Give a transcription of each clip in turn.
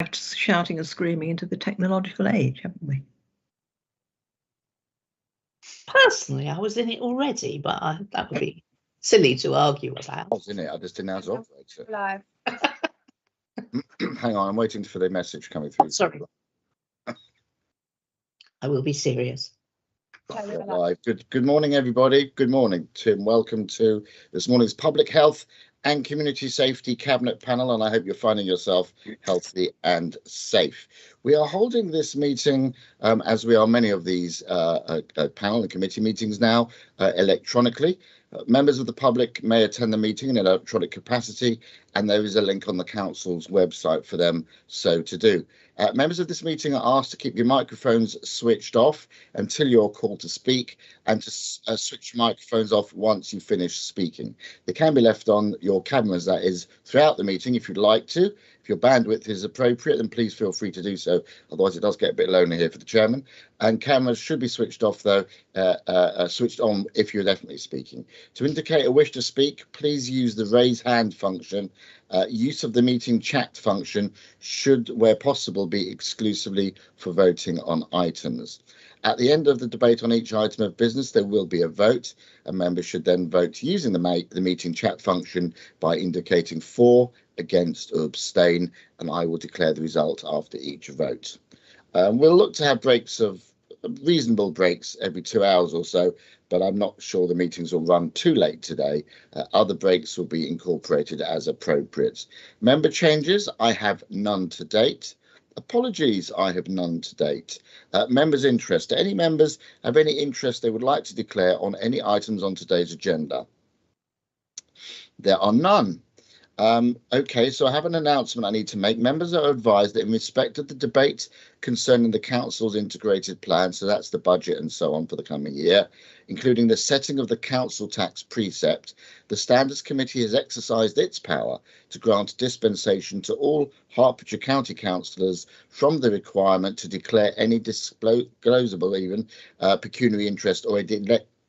left shouting and screaming into the technological age, haven't we? Personally, I was in it already, but that would be silly to argue about. I was in it, I just didn't know how to operate it. Live. Hang on, I'm waiting for the message coming through. Sorry. I will be serious. Live. Good morning, everybody. Good morning, Tim. Welcome to this morning's Public Health and Community Safety Cabinet panel, and I hope you're finding yourself healthy and safe. We are holding this meeting, as we are many of these panel and committee meetings now, electronically. Members of the public may attend the meeting in an electronic capacity, and there is a link on the Council's website for them so to do. Members of this meeting are asked to keep your microphones switched off until you're called to speak, and to switch microphones off once you finish speaking. They can be left on your cameras, that is, throughout the meeting if you'd like to. If your bandwidth is appropriate, then please feel free to do so. Otherwise, it does get a bit lonely here for the chairman. And cameras should be switched off, though, switched on if you're definitely speaking. To indicate a wish to speak, please use the raise hand function. Use of the meeting chat function should, where possible, be exclusively for voting on items. At the end of the debate on each item of business, there will be a vote. A member should then vote using the meeting chat function by indicating for, against or abstain, and I will declare the result after each vote. We'll look to have breaks of reasonable breaks every 2 hours or so, but I'm not sure the meetings will run too late today. Other breaks will be incorporated as appropriate. Member changes, I have none to date. Apologies, I have none to date. Members' interest. Do any members have any interest they would like to declare on any items on today's agenda? There are none. Okay, so I have an announcement I need to make. Members are advised that in respect of the debate concerning the Council's integrated plan, so that's the budget and so on for the coming year, including the setting of the council tax precept, the Standards Committee has exercised its power to grant dispensation to all Hertfordshire County councillors from the requirement to declare any disclosable pecuniary interest or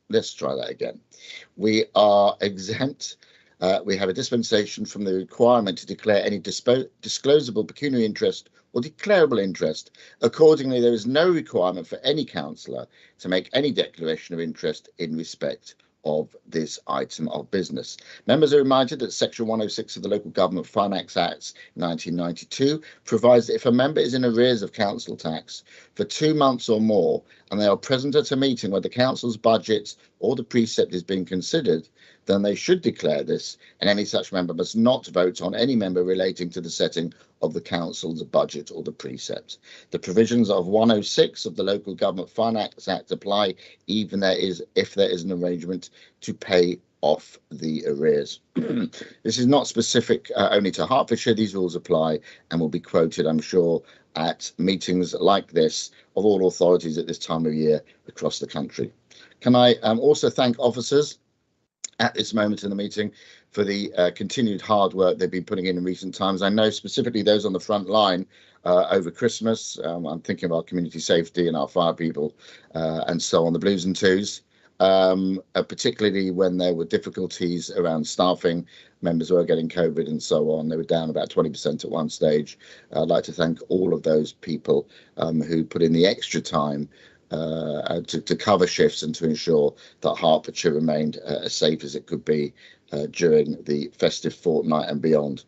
let's try that again. We are exempt. We have a dispensation from the requirement to declare any disclosable pecuniary interest or declarable interest. Accordingly, there is no requirement for any councillor to make any declaration of interest in respect of this item of business. Members are reminded that Section 106 of the Local Government Finance Act 1992 provides that if a member is in arrears of council tax for 2 months or more and they are present at a meeting where the council's budget or the precept is being considered, then they should declare this, and any such member must not vote on any member relating to the setting of the council's budget or the precept. The provisions of 106 of the Local Government Finance Act apply even if there is an arrangement to pay off the arrears. This is not specific only to Hertfordshire. These rules apply and will be quoted, I'm sure, at meetings like this of all authorities at this time of year across the country. Can I also thank officers at this moment in the meeting for the continued hard work they've been putting in recent times. I know specifically those on the front line over Christmas. I'm thinking of our community safety and our fire people and so on, the blues and twos, particularly when there were difficulties around staffing. Members were getting COVID and so on. They were down about 20% at one stage. I'd like to thank all of those people who put in the extra time to cover shifts and to ensure that Hertfordshire remained as safe as it could be during the festive fortnight and beyond.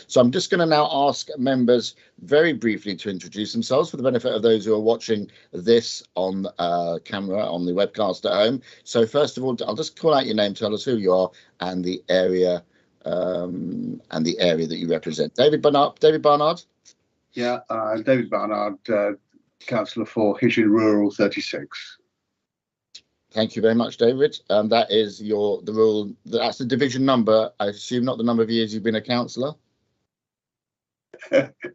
So I'm just going to now ask members very briefly to introduce themselves for the benefit of those who are watching this on camera on the webcast at home. So first of all, I'll just call out your name, tell us who you are and the area that you represent. David Barnard. Yeah, David Barnard, Councillor for Hitchin Rural 36. Thank you very much, David. That is the rule. That's the division number. I assume not the number of years you've been a councillor.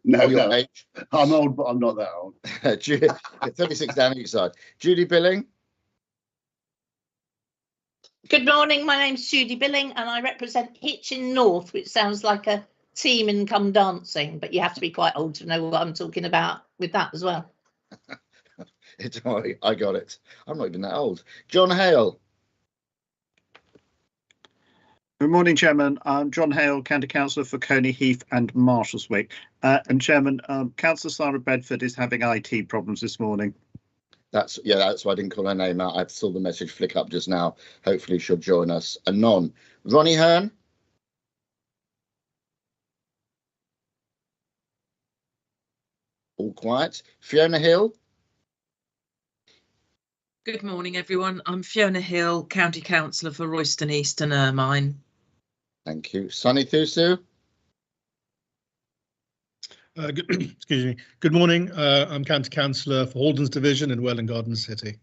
No, age. I'm old, but I'm not that old. 36 down each side. Judy Billing. Good morning. My name's Judy Billing, and I represent Hitchin North, which sounds like a team in come dancing, but you have to be quite old to know what I'm talking about with that as well. I got it. I'm not even that old. John Hale. Good morning, Chairman. I'm John Hale, County Councillor for Coney Heath and Marshalswick. And Chairman, Councillor Sarah Bedford is having IT problems this morning. That's why I didn't call her name out. I saw the message flick up just now. Hopefully she'll join us anon. Ronnie Hearn. All quiet. Fiona Hill. Good morning, everyone. I'm Fiona Hill, County Councillor for Royston East and Ermine. Thank you. Sunny Thusu. Excuse me. Good morning. I'm County Councillor for Haldens Division in Welwyn Garden City.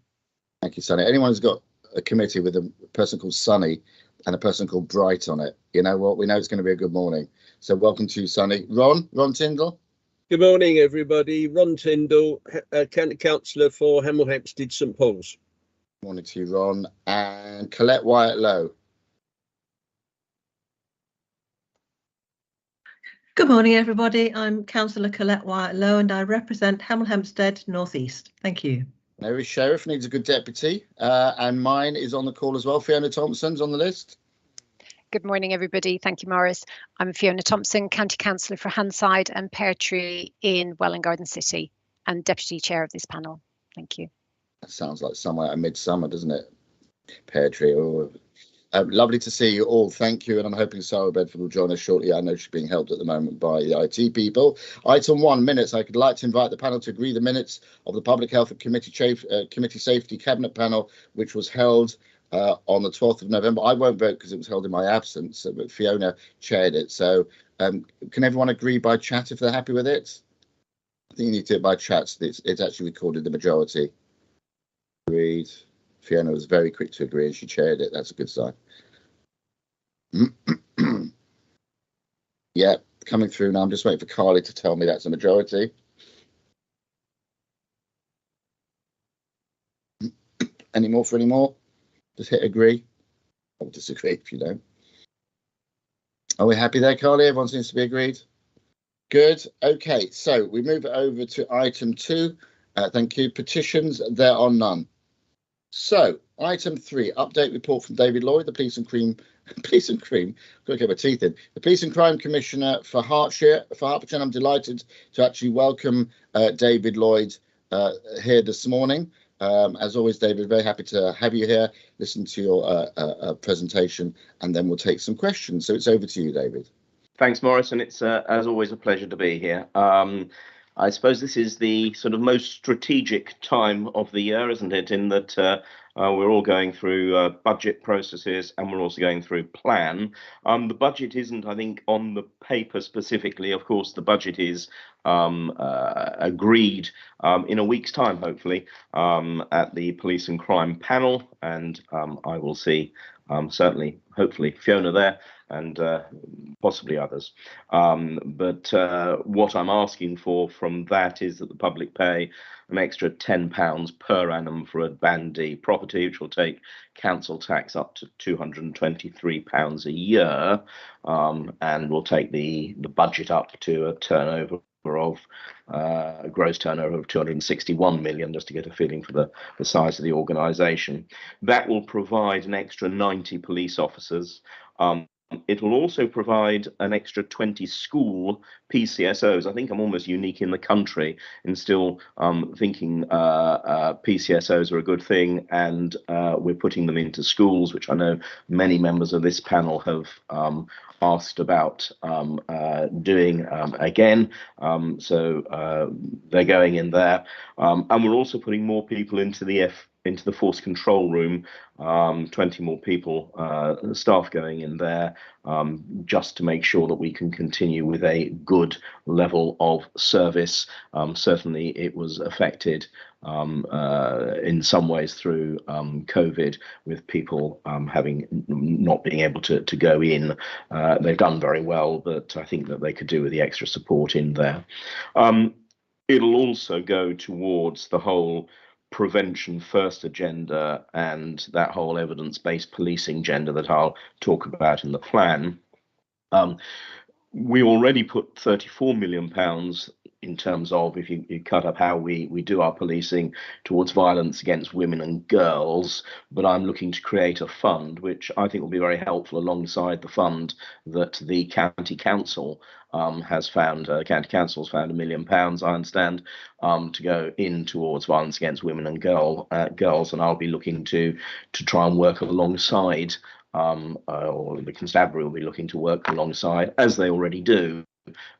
Thank you, Sunny. Anyone who's got a committee with a person called Sunny and a person called Bright on it, you know what? We know it's going to be a good morning. So welcome to you, Sunny. Ron Tyndall. Good morning, everybody. Ron Tyndall, County Councillor for Hemel Hempstead, St Paul's. Morning to you, Ron. And Colette Wyatt-Lowe. Good morning, everybody. I'm Councillor Colette Wyatt-Lowe and I represent Hemel Hempstead North East. Thank you. Mary Sheriff needs a good deputy. And mine is on the call as well. Fiona Thompson's on the list. Good morning, everybody. Thank you, Morris. I'm Fiona Thompson, County Councillor for Hanside and Pear Tree in Welwyn Garden City and Deputy Chair of this panel. Thank you. That sounds like somewhere at midsummer, doesn't it? Pear Tree. Oh. Lovely to see you all. Thank you. And I'm hoping Sarah Bedford will join us shortly. I know she's being helped at the moment by the IT people. Item 1, minutes. I could like to invite the panel to agree the minutes of the Public Health and Committee Safety Cabinet panel, which was held on the 12th of November. I won't vote because it was held in my absence, but Fiona chaired it. So can everyone agree by chat if they're happy with it? I think you need to do it by chat. So it's actually recorded the majority. Agreed. Fiona was very quick to agree and she chaired it. That's a good sign. Yeah, coming through now. I'm just waiting for Carly to tell me that's a majority. Any more for any more? Just hit agree or disagree if you don't. Are we happy there, Carly? Everyone seems to be agreed. Good. Okay, so we move over to item 2. Thank you. Petitions. There are none. So, item 3, update report from David Lloyd, the Police and Crime, got to get my teeth in. The Police and Crime Commissioner for Hertfordshire. And I'm delighted to actually welcome David Lloyd here this morning. As always, David, very happy to have you here, listen to your presentation, and then we'll take some questions. So it's over to you, David. Thanks, Morris, and it's, as always, a pleasure to be here. I suppose this is the sort of most strategic time of the year, isn't it, in that we're all going through budget processes and we're also going through plan. The budget isn't, I think, on the paper specifically. Of course, the budget is agreed in a week's time, hopefully, at the Police and Crime panel, and I will see certainly, hopefully, Fiona there and possibly others. But what I'm asking for from that is that the public pay an extra £10 per annum for a Band D property, which will take council tax up to £223 a year, and will take the budget up to a turnover of gross turnover of 261 million, just to get a feeling for the size of the organisation. That will provide an extra 90 police officers. It will also provide an extra 20 school PCSOs. I think I'm almost unique in the country in still thinking PCSOs are a good thing, and we're putting them into schools, which I know many members of this panel have asked about doing again. So they're going in there. And we're also putting more people into the force control room, 20 more people, staff going in there, just to make sure that we can continue with a good level of service. Certainly it was affected in some ways through COVID, with people not being able to go in. They've done very well, but I think that they could do with the extra support in there. It'll also go towards the whole prevention first agenda and that whole evidence-based policing agenda that I'll talk about in the plan. We already put £34 million in terms of if you cut up how we do our policing towards violence against women and girls, but I'm looking to create a fund which I think will be very helpful alongside the fund that the county council has found. County council has found £1 million, I understand, to go in towards violence against women and girls, and I'll be looking to try and work alongside, or the constabulary will be looking to work alongside, as they already do,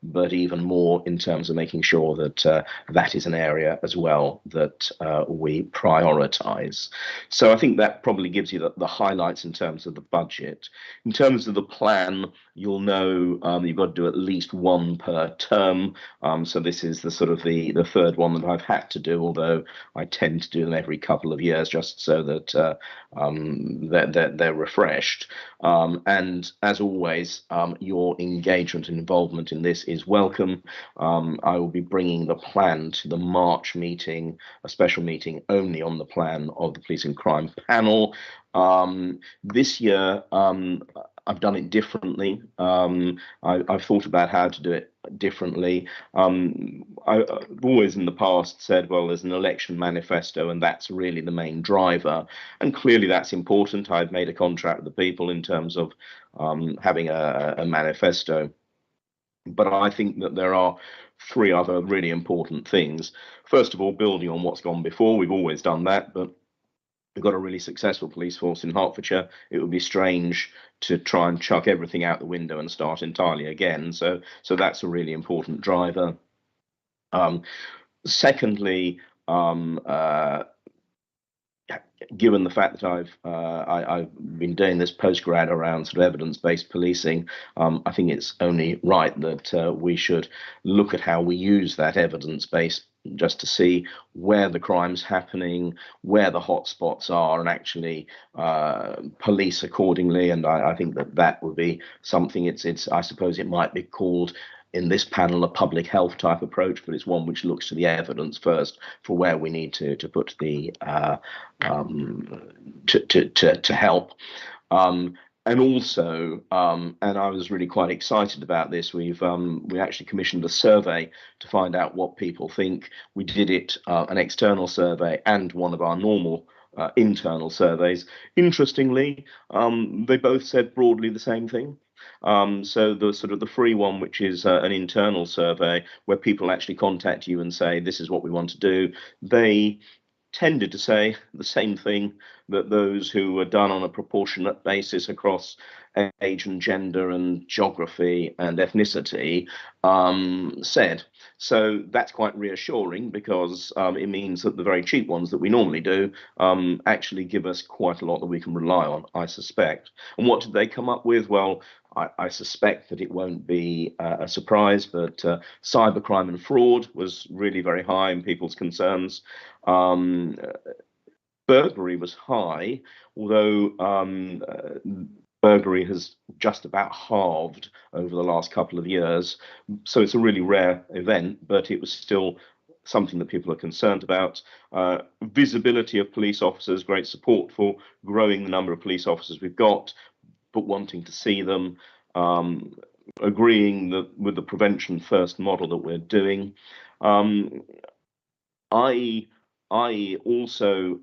but even more in terms of making sure that that is an area as well that we prioritise. So I think that probably gives you the highlights in terms of the budget. In terms of the plan, you'll know you've got to do at least one per term. So this is the sort of the third one that I've had to do, although I tend to do them every couple of years just so that they're refreshed. And as always, your engagement and involvement in this is welcome. I will be bringing the plan to the March meeting, a special meeting only on the plan of the Police and Crime Panel. This year, I've done it differently. I've thought about how to do it differently. I've always in the past said, well, there's an election manifesto and that's really the main driver. And clearly that's important. I've made a contract with the people in terms of having a manifesto. But I think that there are three other really important things. First of all, building on what's gone before. We've always done that, but we've got a really successful police force in Hertfordshire. It would be strange to try and chuck everything out the window and start entirely again. So that's a really important driver. Secondly, given the fact that I've been doing this postgrad around sort of evidence-based policing, I think it's only right that we should look at how we use that evidence base just to see where the crime's happening, where the hotspots are, and actually police accordingly. And I think that would be something. It's I suppose it might be called in this panel a public health type approach, but it's one which looks to the evidence first for where we need to put the to help. And also, and I was really quite excited about this, we actually commissioned a survey to find out what people think. We did it, an external survey and one of our normal internal surveys. Interestingly, they both said broadly the same thing. So the sort of the free one, which is an internal survey where people actually contact you and say, this is what we want to do, they tended to say the same thing that those who were done on a proportionate basis across age and gender and geography and ethnicity said. So that's quite reassuring, because it means that the very cheap ones that we normally do actually give us quite a lot that we can rely on, I suspect. And what did they come up with? Well, I suspect that it won't be a surprise, but cybercrime and fraud was really very high in people's concerns. Burglary was high, although burglary has just about halved over the last couple of years. So it's a really rare event, but it was still something that people are concerned about. Visibility of police officers, great support for growing the number of police officers we've got, but wanting to see them, agreeing that with the prevention first model that we're doing. I also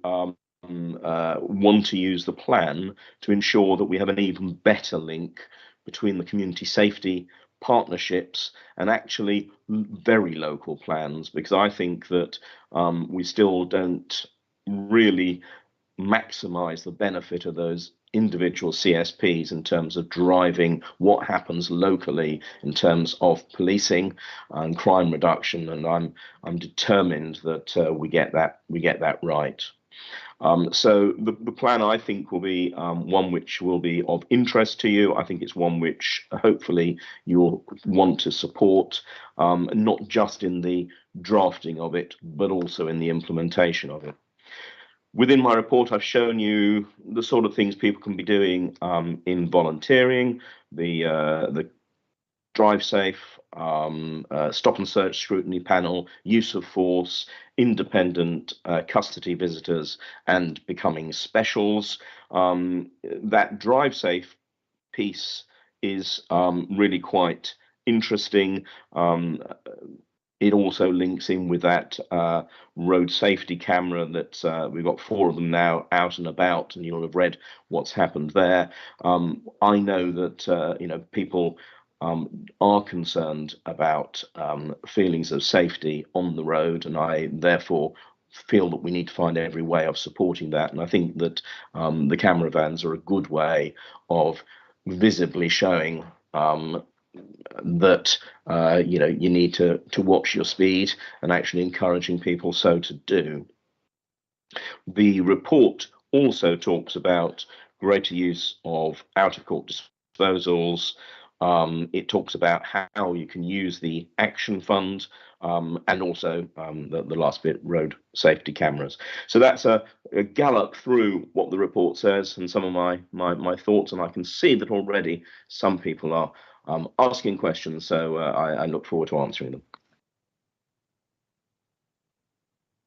want to use the plan to ensure that we have an even better link between the community safety partnerships and actually very local plans, because I think that we still don't really maximize the benefit of those individual CSPs in terms of driving what happens locally in terms of policing and crime reduction, and I'm determined that we get that right. So the plan, I think, will be one which will be of interest to you. I think it's one which hopefully you'll want to support, not just in the drafting of it, but also in the implementation of it. Within my report, I've shown you the sort of things people can be doing in volunteering, the drive safe, stop and search scrutiny panel, use of force, independent custody visitors, and becoming specials. That drive safe piece is really quite interesting. it also links in with that road safety camera that we've got 4 of them now out and about, and you'll have read what's happened there. I know that people are concerned about feelings of safety on the road, and I therefore feel that we need to find every way of supporting that. And I think that the camera vans are a good way of visibly showing that you need to watch your speed, and actually encouraging people so to do. The report also talks about greater use of out-of-court disposals. It talks about how you can use the action fund, and also the last bit, road safety cameras. So that's a gallop through what the report says and some of my thoughts, and I can see that already some people are asking questions, so I look forward to answering them.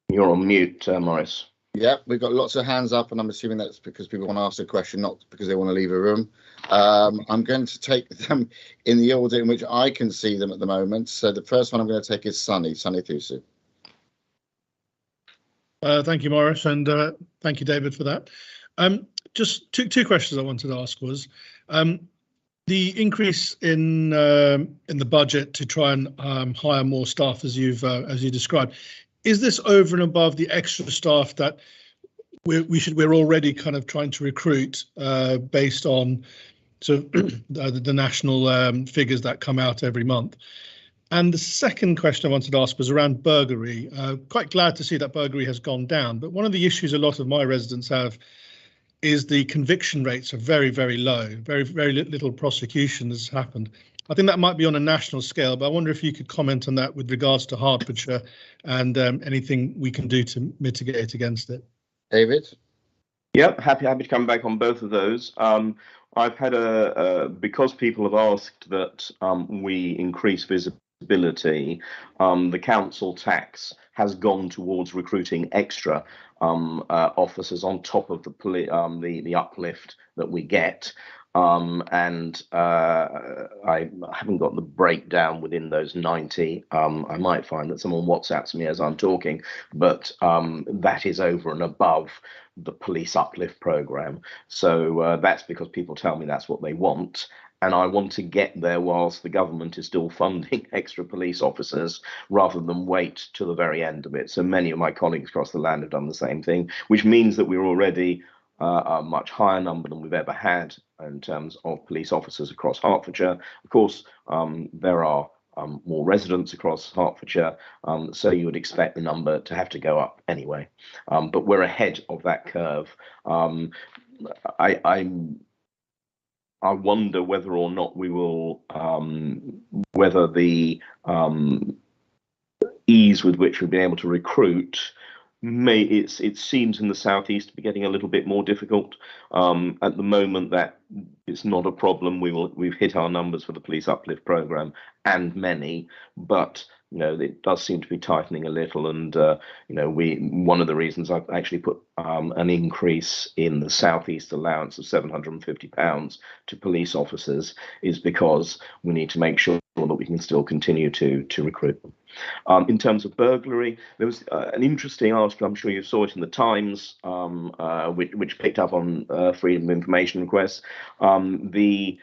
You're on mute, Maurice. Yeah, we've got lots of hands up, and I'm assuming that's because people want to ask a question, not because they want to leave a room. I'm going to take them in the order in which I can see them at the moment. So the first one I'm going to take is Sunny Thusu. Thank you, Maurice, and thank you, David, for that. Just two questions I wanted to ask was the increase in the budget to try and hire more staff, as you described. Is this over and above the extra staff that we're already kind of trying to recruit based on the national figures that come out every month? And the second question I wanted to ask was around burglary. Quite glad to see that burglary has gone down, but one of the issues a lot of my residents have is the conviction rates are very, very low. Very, very little prosecution has happened. I think that might be on a national scale, but I wonder if you could comment on that with regards to Hertfordshire and anything we can do to mitigate against it. David? Yep, happy to come back on both of those. I've had because people have asked that we increase visibility, the council tax has gone towards recruiting extra officers on top of the uplift that we get. And I haven't got the breakdown within those 90. I might find that someone WhatsApps me as I'm talking, but that is over and above the police uplift program. So that's because people tell me that's what they want. And I want to get there whilst the government is still funding extra police officers rather than wait to the very end of it. So many of my colleagues across the land have done the same thing, which means that we're already a much higher number than we've ever had in terms of police officers across Hertfordshire. Of course, there are more residents across Hertfordshire, so you would expect the number to have to go up anyway. But we're ahead of that curve. I wonder whether or not we will, whether the ease with which we've been able to recruit it seems in the southeast to be getting a little bit more difficult. At the moment, that it's not a problem. We've hit our numbers for the police uplift program and many, but it does seem to be tightening a little. And one of the reasons I've actually put an increase in the southeast allowance of £750 to police officers is because we need to make sure that we can still continue to recruit them. In terms of burglary, there was an interesting article, I'm sure you saw it in the Times, which picked up on freedom of information requests. The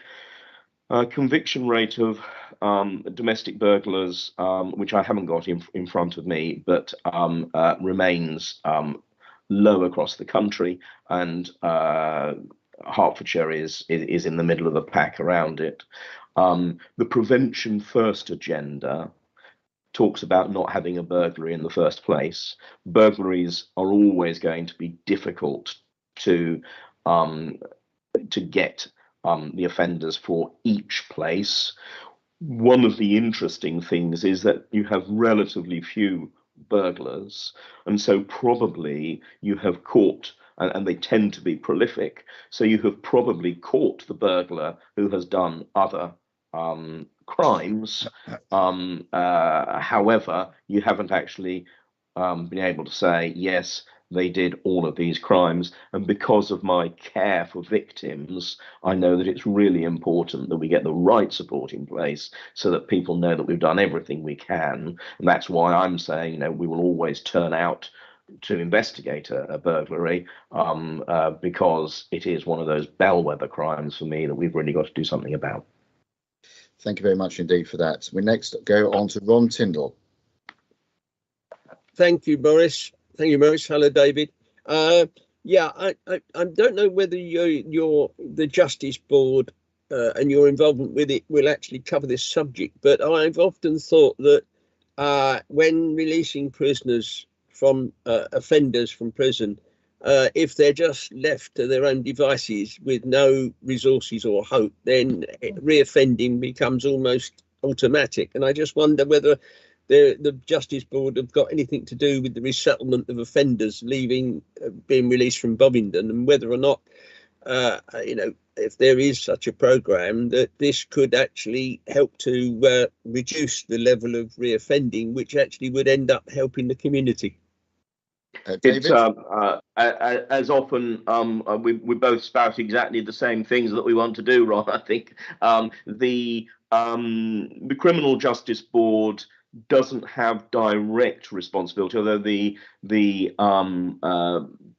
conviction rate of domestic burglars, which I haven't got in front of me, but remains low across the country, and Hertfordshire is in the middle of the pack around it. The Prevention First agenda talks about not having a burglary in the first place. Burglaries are always going to be difficult to get the offenders for each place. One of the interesting things is that you have relatively few burglars, and so probably you have caught, and they tend to be prolific, so you have probably caught the burglar who has done other crimes. However, you haven't actually been able to say, yes, they did all of these crimes. And because of my care for victims, I know that it's really important that we get the right support in place so that people know that we've done everything we can. And that's why I'm saying, you know, we will always turn out to investigate a burglary, because it is one of those bellwether crimes for me that we've really got to do something about. Thank you very much indeed for that. We next go on to Ron Tyndall. Thank you, Maurice. Thank you, Maurice. Hello, David. Yeah, I don't know whether the Justice Board and your involvement with it will actually cover this subject, but I've often thought that when releasing prisoners from offenders from prison, if they're just left to their own devices with no resources or hope, then reoffending becomes almost automatic. And I just wonder whether the Justice Board have got anything to do with the resettlement of offenders being released from Bovingdon, and whether or not, you know, if there is such a programme, that this could actually help to reduce the level of reoffending, which actually would end up helping the community. It's as often we both spout exactly the same things that we want to do, Ron. I think the Criminal Justice Board doesn't have direct responsibility, although the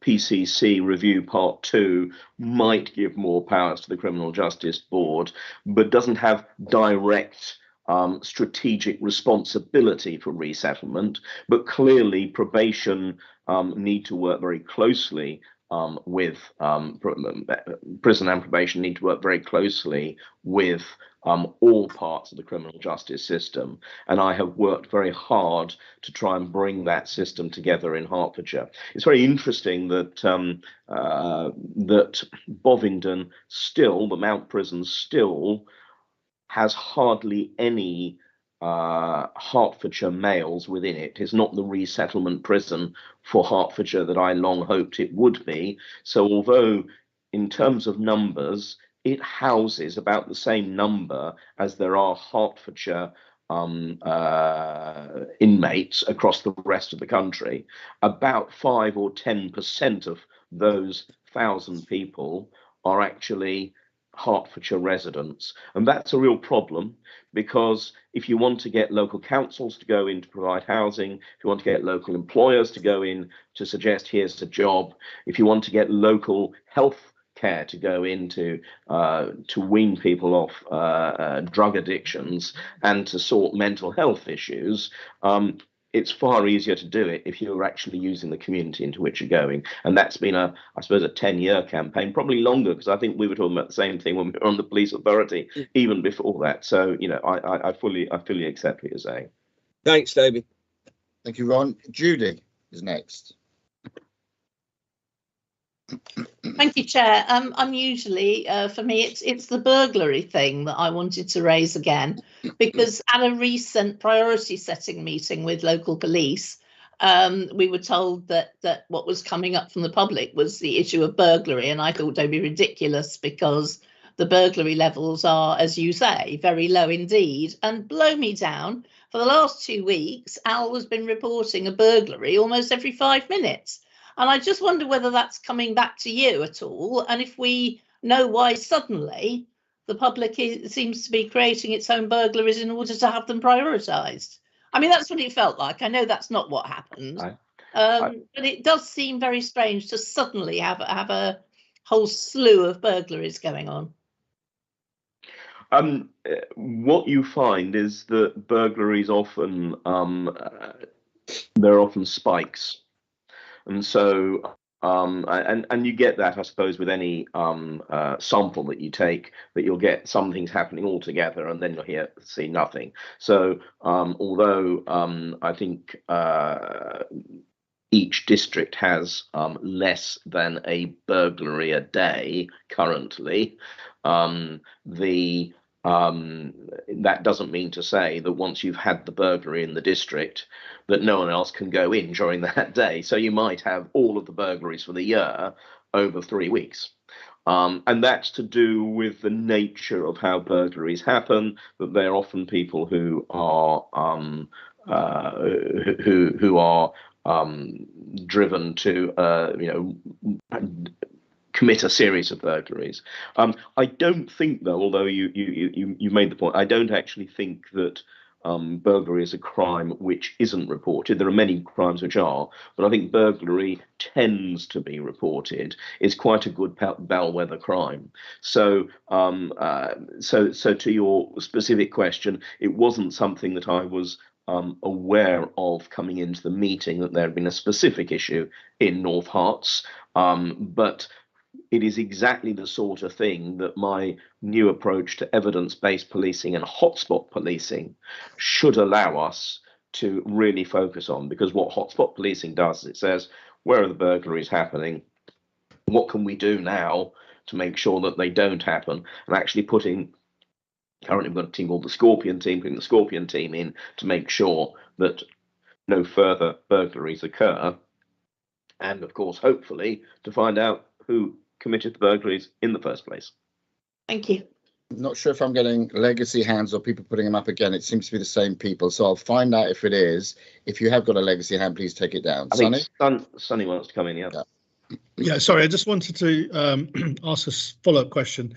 PCC review part 2 might give more powers to the Criminal Justice Board, but doesn't have direct strategic responsibility for resettlement. But clearly probation need to work very closely with prison and probation need to work very closely with all parts of the criminal justice system, and I have worked very hard to try and bring that system together in Hertfordshire. It's very interesting that that Bovingdon still, the Mount Prison still, has hardly any Hertfordshire males within it. It's not the resettlement prison for Hertfordshire that I long hoped it would be. So although in terms of numbers, it houses about the same number as there are Hertfordshire inmates across the rest of the country, about 5 or 10% of those 1,000 people are actually Hertfordshire residents. And that's a real problem, because if you want to get local councils to go in to provide housing, if you want to get local employers to go in to suggest here's a job, if you want to get local health care to go into to wean people off drug addictions and to sort mental health issues, it's far easier to do it if you're actually using the community into which you're going. And that's been I suppose, a 10-year campaign, probably longer, because I think we were talking about the same thing when we were on the police authority, even before that. So, you know, I fully accept what you're saying. Thanks, David. Thank you, Ron. Judy is next. Thank you, Chair. Unusually, for me, it's the burglary thing that I wanted to raise again, because at a recent priority setting meeting with local police, we were told that what was coming up from the public was the issue of burglary, and I thought they'd be ridiculous because the burglary levels are, as you say, very low indeed. And blow me down, for the last 2 weeks, Al has been reporting a burglary almost every 5 minutes. And I just wonder whether that's coming back to you at all, and if we know why suddenly the public seems to be creating its own burglaries in order to have them prioritised. I mean, that's what it felt like. I know that's not what happened, but it does seem very strange to suddenly have a whole slew of burglaries going on. What you find is that burglaries often there are often spikes. And so, and you get that, I suppose, with any sample that you take, that you'll get some things happening all together, and then you'll see nothing. So, although I think each district has less than a burglary a day currently, that doesn't mean to say that once you've had the burglary in the district that no one else can go in during that day. So you might have all of the burglaries for the year over 3 weeks. And that's to do with the nature of how burglaries happen, that they're often people who are driven to commit a series of burglaries. I don't think, though, although you made the point, I don't actually think that burglary is a crime which isn't reported. There are many crimes which are, but I think burglary tends to be reported. It's quite a good bellwether crime. So, so to your specific question, it wasn't something that I was aware of coming into the meeting, that there had been a specific issue in North Herts, but it is exactly the sort of thing that my new approach to evidence-based policing and hotspot policing should allow us to really focus on, because what hotspot policing does is it says, where are the burglaries happening? What can we do now to make sure that they don't happen? And actually currently we've got a team called the Scorpion team, putting the Scorpion team in to make sure that no further burglaries occur. And of course, hopefully, to find out who committed the burglaries in the first place. Thank you. Not sure if I'm getting legacy hands or people putting them up again. It seems to be the same people. So I'll find out if it is. If you have got a legacy hand, please take it down. I think Sonny wants to come in, yeah. Yeah, sorry, I just wanted to ask a follow-up question.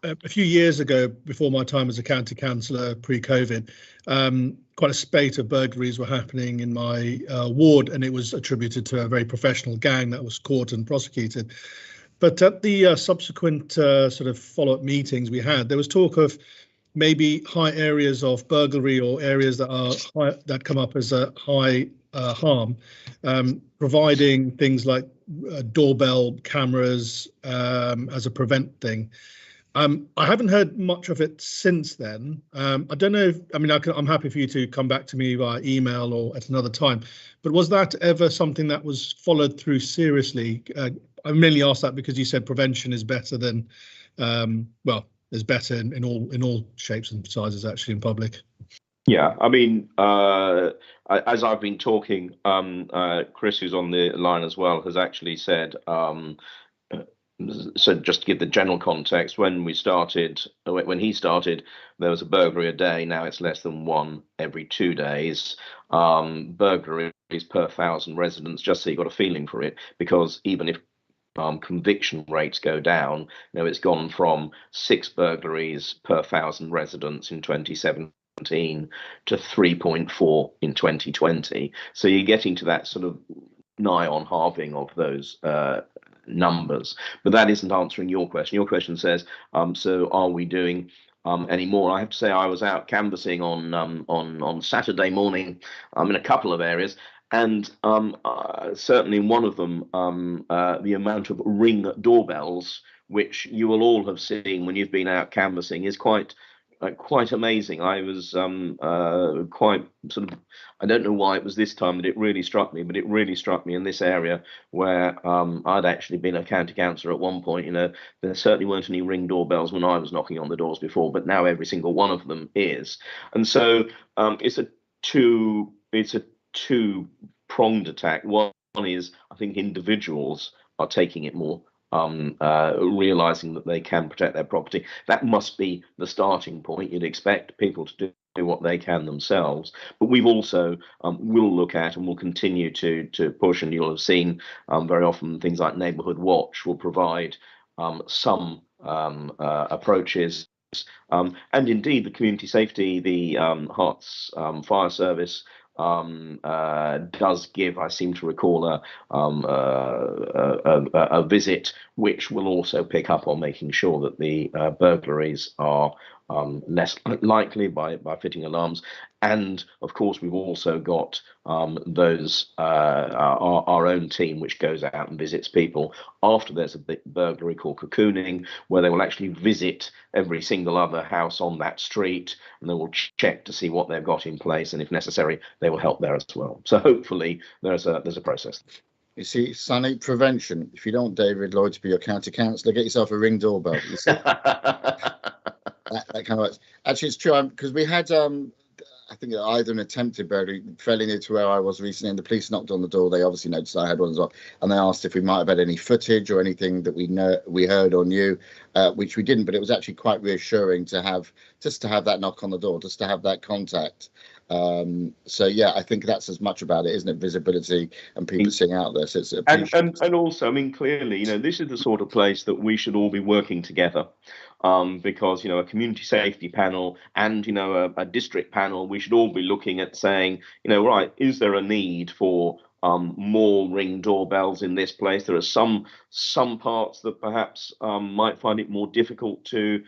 A few years ago, before my time as a county councillor pre-COVID, quite a spate of burglaries were happening in my ward, and it was attributed to a very professional gang that was caught and prosecuted. But at the subsequent sort of follow-up meetings we had, there was talk of maybe high areas of burglary or areas that are high, that come up as a high harm, providing things like doorbell cameras as a prevent thing. I haven't heard much of it since then. I don't know if, I mean, I'm happy for you to come back to me via email or at another time, but was that ever something that was followed through seriously? I mainly asked that because you said prevention is better than, well, is better in all shapes and sizes actually in public. Yeah, I mean, as I've been talking, Chris, who's on the line as well, has actually said, so just to give the general context, when he started, there was a burglary a day. Now it's less than one every 2 days. Burglaries per 1,000 residents, just so you got a feeling for it, because even if conviction rates go down, it's gone from 6 burglaries per 1,000 residents in 2017 to 3.4 in 2020. So you're getting to that sort of nigh on halving of those numbers. But that isn't answering your question. Your question says, so are we doing any more? I have to say I was out canvassing on Saturday morning in a couple of areas, and certainly in one of them, the amount of ring doorbells, which you will all have seen when you've been out canvassing, is quite amazing. I was quite sort of, I don't know why it was this time that it really struck me, but it really struck me in this area where I'd actually been a county councillor at one point. There certainly weren't any ring doorbells when I was knocking on the doors before, but now every single one of them is. And so it's a two-pronged attack. One is, I think individuals are taking it more, realizing that they can protect their property. That must be the starting point. You'd expect people to do what they can themselves, but we've also will look at and will continue to push, and you'll have seen very often things like Neighbourhood Watch will provide some approaches, and indeed the community safety, the Herts Fire Service does give, I seem to recall, a visit which will also pick up on making sure that the burglaries are less likely by fitting alarms. And of course, we've also got those our own team, which goes out and visits people after there's a burglary called cocooning, where they will actually visit every single other house on that street, and they will check to see what they've got in place, and if necessary, they will help there as well. So hopefully, there's a process. You see, Sonny, prevention. If you don't want David Lloyd to be your county councillor, get yourself a ring doorbell. You see? that kind of works. Actually, it's true, because we had I think either an attempted burglary fairly near to where I was recently, and the police knocked on the door. They obviously noticed I had one as well, and they asked if we might have had any footage or anything that we heard or knew, which we didn't. But it was actually quite reassuring to have that knock on the door, just to have that contact. So yeah, I think that's as much about it, isn't it? Visibility and people seeing out there. So it's and also, I mean, clearly, you know, this is the sort of place that we should all be working together, because, you know, a community safety panel and, you know, a district panel, we should all be looking at saying, you know, right, is there a need for more Ring doorbells in this place? There are some parts that perhaps might find it more difficult to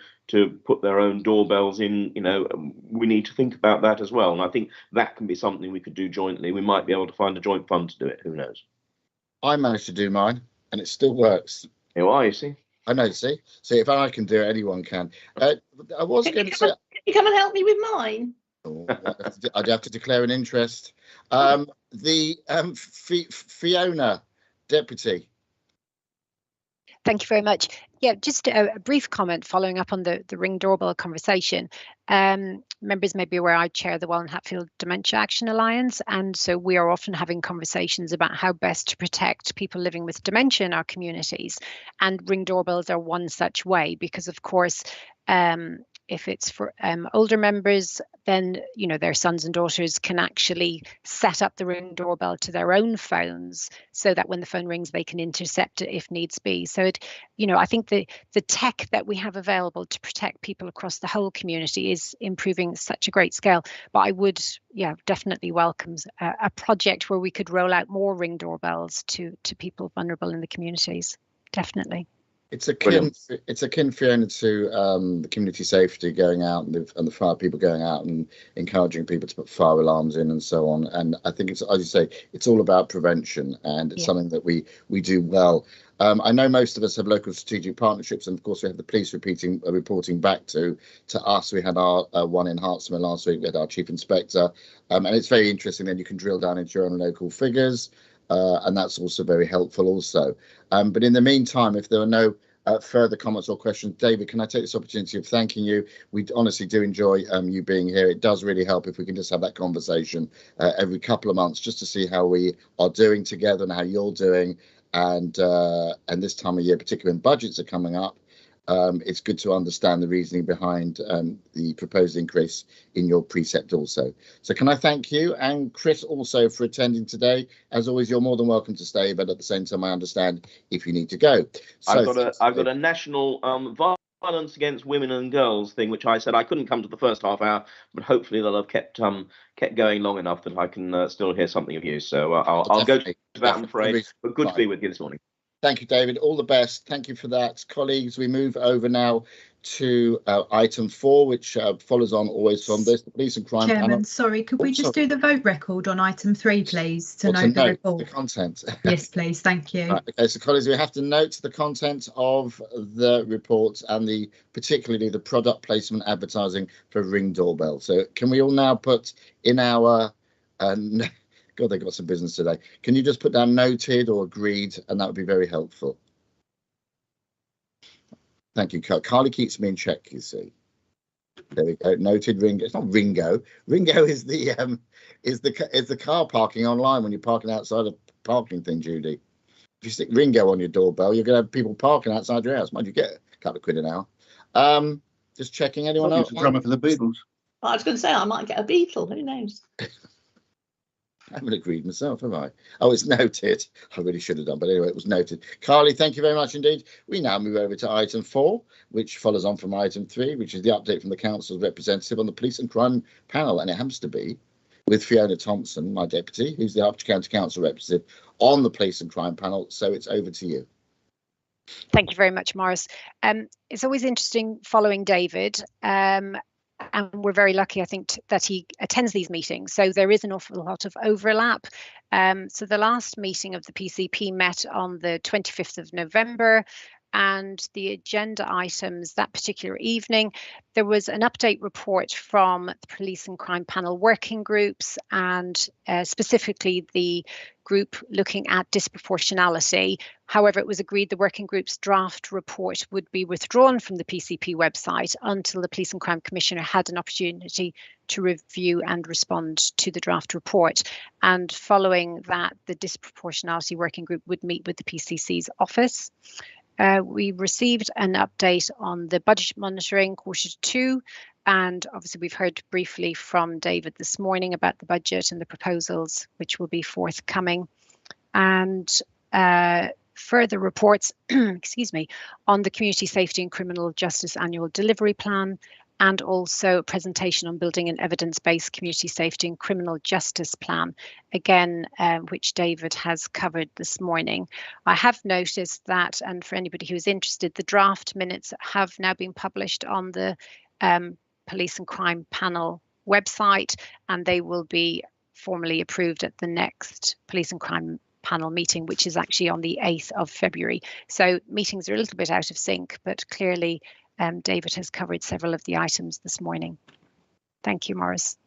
put their own doorbells in. You know, we need to think about that as well. And I think that can be something we could do jointly. We might be able to find a joint fund to do it. Who knows? I managed to do mine, and it still works. Here are you, see? I know. See, if I can do it, anyone can. I was going to say, can you come and help me with mine? Oh, I'd have to declare an interest. Fiona, Deputy. Thank you very much. Yeah, just a brief comment following up on the Ring doorbell conversation. Members may be aware I chair the Welland Hatfield Dementia Action Alliance, and so we are often having conversations about how best to protect people living with dementia in our communities. And Ring doorbells are one such way, because of course, if it's for older members, then, you know, their sons and daughters can actually set up the Ring doorbell to their own phones so that when the phone rings, they can intercept it if needs be. So, you know, I think the tech that we have available to protect people across the whole community is improving at such a great scale. But I would, definitely welcome a project where we could roll out more Ring doorbells to people vulnerable in the communities. Definitely. It's akin, Fiona, to the community safety going out and the fire people going out and encouraging people to put fire alarms in and so on. And I think it's, as you say, it's all about prevention, and it's something that we do well. I know most of us have local strategic partnerships, and of course we have the police reporting back to us. We had our one in Hertfordshire last week. We had our chief inspector, and it's very interesting. Then you can drill down into your own local figures. And that's also very helpful also. But in the meantime, if there are no further comments or questions, David, can I take this opportunity of thanking you? We honestly do enjoy you being here. It does really help if we can just have that conversation every couple of months, just to see how we are doing together and how you're doing. And this time of year, particularly when budgets are coming up, it's good to understand the reasoning behind the proposed increase in your precept also. So can I thank you, and Chris also, for attending today. As always, you're more than welcome to stay, but at the same time, I understand if you need to go. So I've got a national violence against women and girls thing, which I said I couldn't come to the first half hour, but hopefully they'll have kept going long enough that I can still hear something of you. So I'll go to that, I'm afraid. But good to be with you this morning. Thank you, David. All the best. Thank you for that. Colleagues, we move over now to item 4, which follows on always from this, the police and crime Chairman, panel. sorry, could we just do the vote record on item 3, please, to note the report? The content. Yes, please. Thank you. Right, okay, so colleagues, we have to note the content of the report and particularly the product placement advertising for Ring doorbell. So can we all now put in our God, they've got some business today. Can you just put down noted or agreed, and that would be very helpful. Thank you, Carly keeps me in check, you see. There we go. Noted. Ringo. It's not Ringo. Ringo is the car parking online when you're parking outside a parking thing, Judy. If you stick Ringo on your doorbell, you're going to have people parking outside your house. Mind you, get a couple of quid an hour. Just checking. Anyone else? It's a drummer for the Beatles. I was going to say I might get a Beatle. Who knows? I haven't agreed myself, have I? Oh, it's noted. I really should have done, but anyway, it was noted. Carly, thank you very much indeed. We now move over to item 4, which follows on from item 3, which is the update from the council's representative on the police and crime panel, and it happens to be with Fiona Thompson, my deputy, who's the Hertfordshire County Council representative on the police and crime panel. So it's over to you. Thank you very much, Morris. It's always interesting following David. And we're very lucky, I think, that he attends these meetings. So there is an awful lot of overlap. So the last meeting of the PCP met on the 25th of November, and the agenda items that particular evening, there was an update report from the Police and Crime Panel working groups, and specifically the group looking at disproportionality. However, it was agreed the working group's draft report would be withdrawn from the PCP website until the Police and Crime Commissioner had an opportunity to review and respond to the draft report. And following that, the disproportionality working group would meet with the PCC's office. We received an update on the budget monitoring quarter 2, And obviously we've heard briefly from David this morning about the budget and the proposals which will be forthcoming, and further reports excuse me, on the Community Safety and Criminal Justice Annual Delivery Plan, and also a presentation on building an evidence-based community safety and criminal justice plan, again, which David has covered this morning. I have noticed that, and for anybody who's interested, the draft minutes have now been published on the Police and Crime Panel website, and they will be formally approved at the next Police and Crime Panel meeting, which is actually on the 8th of February. So meetings are a little bit out of sync, but clearly David has covered several of the items this morning. Thank you, Maurice.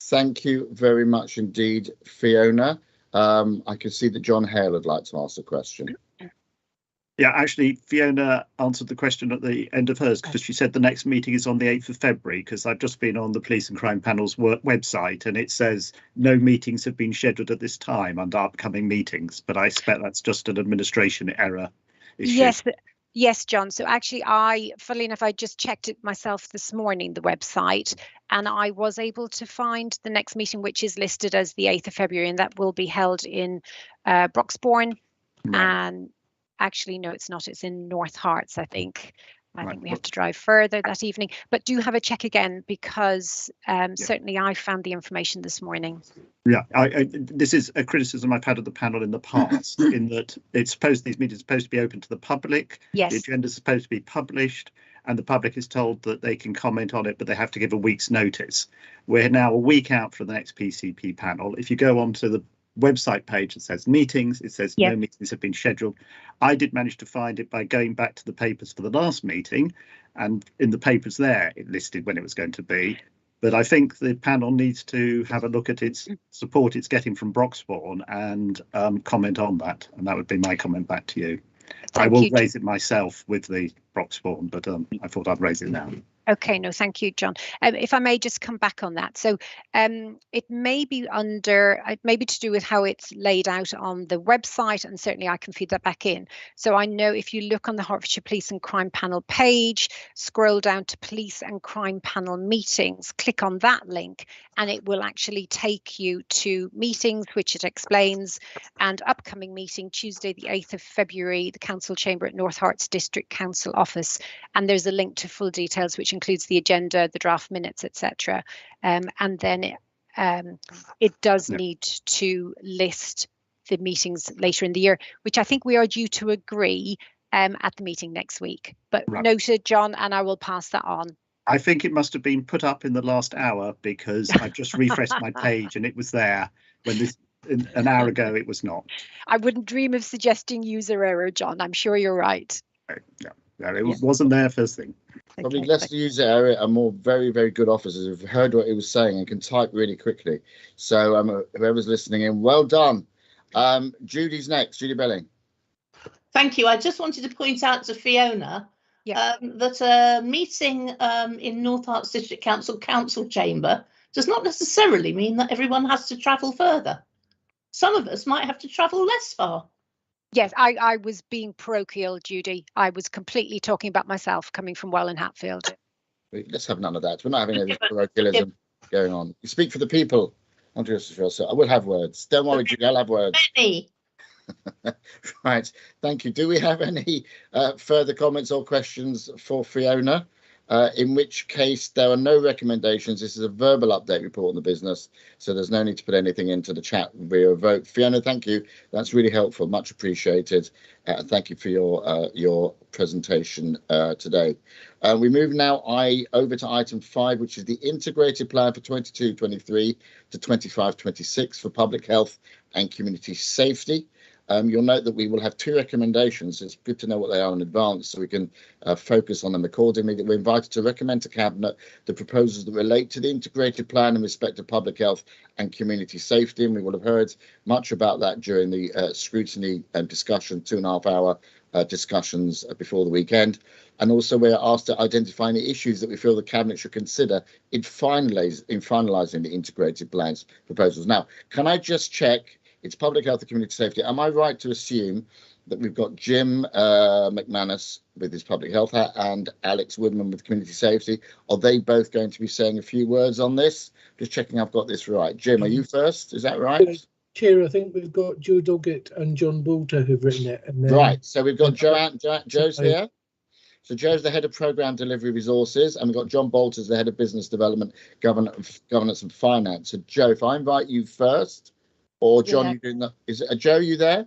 Thank you very much indeed, Fiona. I can see that John Hale would like to ask a question. Yeah, actually, Fiona answered the question at the end of hers, because she said the next meeting is on the 8th of February, because I've just been on the Police and Crime Panel's website and it says no meetings have been scheduled at this time under upcoming meetings, but I expect that's just an administration error issue. Yes, John. So actually, funnily enough, I just checked it myself this morning, the website, and I was able to find the next meeting, which is listed as the 8th of February, and that will be held in Broxbourne. Right. And actually, no, it's not. It's in North Hearts, I think. I think we have to drive further that evening, but do have a check again, because certainly I found the information this morning. Yeah, this is a criticism I've had of the panel in the past, in that these meetings are supposed to be open to the public. Yes. The agenda is supposed to be published, and the public is told that they can comment on it, but they have to give a week's notice. We're now a week out for the next PCP panel. If you go onto the website page that says meetings, it says no meetings have been scheduled. I did manage to find it by going back to the papers for the last meeting, and in the papers there it listed when it was going to be. But I think the panel needs to have a look at its support it's getting from Broxbourne and comment on that, and that would be my comment back to you. I will raise it myself with the Broxbourne, but I thought I'd raise it now. Okay, no, thank you, John. If I may just come back on that. So it may be to do with how it's laid out on the website, and certainly I can feed that back in. So I know if you look on the Hertfordshire Police and Crime Panel page, scroll down to Police and Crime Panel meetings, click on that link, and it will actually take you to meetings, which it explains, and upcoming meeting Tuesday, the 8th of February, the Council Chamber at North Hearts District Council Office. And there's a link to full details, which includes the agenda, the draft minutes, etc. And then it does need to list the meetings later in the year, which I think we are due to agree at the meeting next week. But noted, John, and I will pass that on. I think it must have been put up in the last hour, because I just refreshed my page and it was there when an hour ago it was not. I wouldn't dream of suggesting user error, John. I'm sure you're right. Yeah, it wasn't there first thing. Probably less user error and more very, very good officers who've heard what he was saying and can type really quickly. So whoever's listening in, well done. Judy's next. Judy Belling. Thank you. I just wanted to point out to Fiona that a meeting in North Hearts District Council Chamber does not necessarily mean that everyone has to travel further. Some of us might have to travel less far. Yes, I was being parochial, Judy. I was completely talking about myself, coming from Welwyn Hatfield. Let's have none of that. We're not having any parochialism going on. You speak for the people. I'm just sure. So I will have words. Don't worry, Judy, I'll have words. Right. Thank you. Do we have any further comments or questions for Fiona? In which case there are no recommendations. This is a verbal update report on the business, so there's no need to put anything into the chat via a vote. Fiona, thank you. That's really helpful. Much appreciated. Thank you for your presentation today. We move now over to item 5, which is the integrated plan for 22-23 to 25-26 for public health and community safety. You'll note that we will have 2 recommendations. It's good to know what they are in advance so we can focus on them accordingly. That we're invited to recommend to Cabinet the proposals that relate to the integrated plan in respect of public health and community safety. And we will have heard much about that during the scrutiny and discussion, 2.5-hour discussions before the weekend. And also we're asked to identify any issues that we feel the Cabinet should consider in finalising the integrated plans proposals. Now, can I just check? It's public health and community safety. Am I right to assume that we've got Jim McManus with his public health hat and Alex Woodman with community safety. Are they both going to be saying a few words on this? Just checking I've got this right. Jim, are you first? Is that right? Chair, I think we've got Joe Doggett and John Bolter who've written it. And then, right, so we've got Joe's here. So Joe's the head of programme delivery resources, and we've got John Bolter as the head of business development, governance and finance. So Joe, if I invite you first, or John, you doing that? Is it Joe? You there?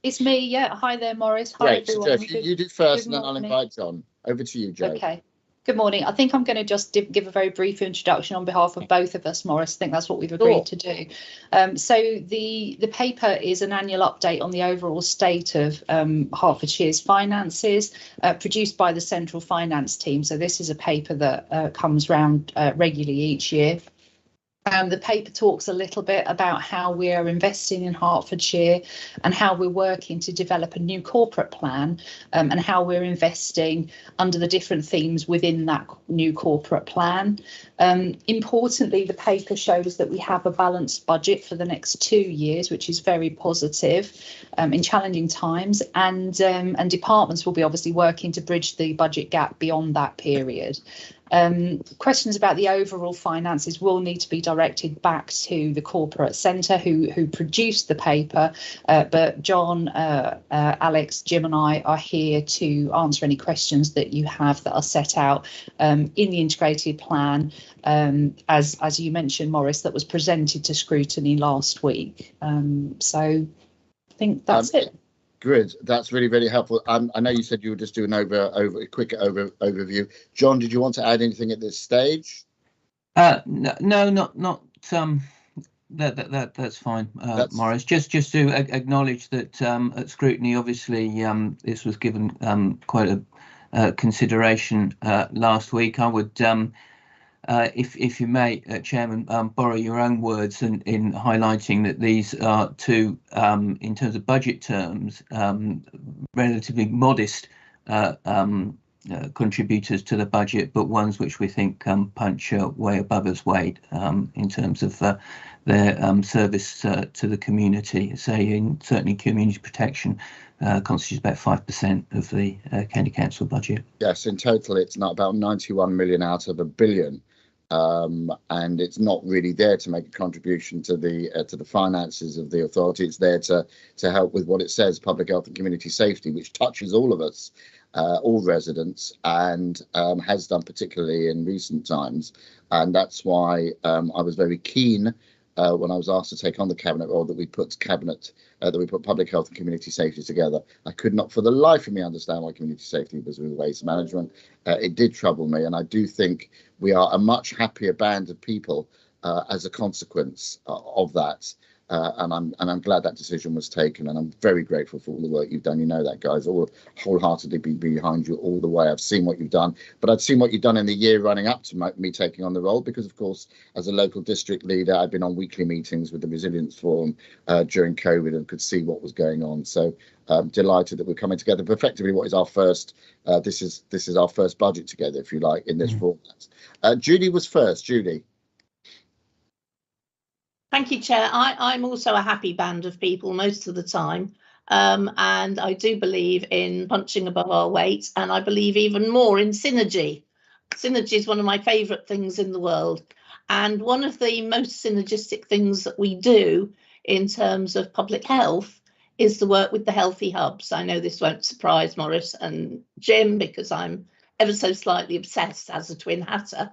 It's me. Yeah. Hi there, Morris. Hi, Great. everyone. So Joe, you do first, and then I'll invite John. Over to you, Joe. Okay. Good morning. I think I'm going to just give a very brief introduction on behalf of both of us, Morris. I think that's what we've agreed to do. So the paper is an annual update on the overall state of Hertfordshire's finances, produced by the Central Finance Team. So this is a paper that comes round regularly each year. The paper talks a little bit about how we are investing in Hertfordshire and how we're working to develop a new corporate plan, and how we're investing under the different themes within that new corporate plan. Importantly, the paper shows that we have a balanced budget for the next 2 years, which is very positive in challenging times, and departments will be obviously working to bridge the budget gap beyond that period. Questions about the overall finances will need to be directed back to the corporate centre who produced the paper, but John, Alex, Jim and I are here to answer any questions that you have that are set out in the integrated plan, as you mentioned, Morris, that was presented to scrutiny last week. So I think that's it. Good. That's really, really helpful. I know you said you were just doing a quick overview. John, did you want to add anything at this stage? No, not that's fine, Morris. Just to acknowledge that at scrutiny, obviously, this was given quite a consideration last week. I would, if you may, Chairman, borrow your own words in highlighting that these are two, in terms of budget terms, relatively modest contributors to the budget, but ones which we think punch way above its weight in terms of their service to the community. Say, certainly community protection constitutes about 5% of the county council budget. Yes, in total, it's not about 91 million out of £1 billion. And it's not really there to make a contribution to the finances of the authority. It's there to help with what it says, public health and community safety, which touches all of us, all residents, and has done particularly in recent times. And that's why I was very keen when I was asked to take on the cabinet role that we put public health and community safety together. I could not for the life of me understand why community safety was with waste management. It did trouble me, and I do think we are a much happier band of people as a consequence of that. And I'm glad that decision was taken, and I'm very grateful for all the work you've done. You know that, guys, all wholeheartedly been behind you all the way. I've seen what you've done, but I'd seen what you've done in the year running up to me taking on the role, because of course, as a local district leader, I've been on weekly meetings with the Resilience Forum during COVID and could see what was going on. So I'm delighted that we're coming together. But effectively, what is our first? This is our first budget together, if you like, in this format. Judy was first. Judy. Thank you, Chair. I'm also a happy band of people most of the time, and I do believe in punching above our weight, and I believe even more in synergy. Synergy is one of my favourite things in the world, and one of the most synergistic things that we do in terms of public health is the work with the healthy hubs. I know this won't surprise Morris and Jim, because I'm ever so slightly obsessed as a twin hatter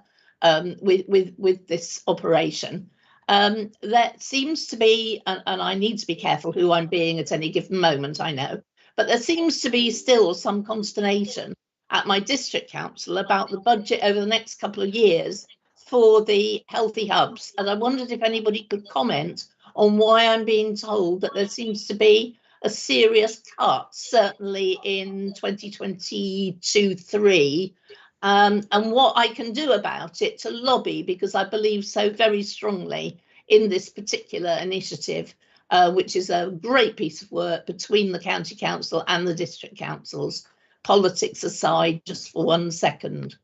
with this operation. There seems to be, and I need to be careful who I'm being at any given moment, I know, but there seems to be still some consternation at my district council about the budget over the next couple of years for the healthy hubs. And I wondered if anybody could comment on why I'm being told that there seems to be a serious cut, certainly in 2022-3. And what I can do about it to lobby, because I believe so very strongly in this particular initiative, which is a great piece of work between the county council and the district councils. Politics aside, just for 1 second.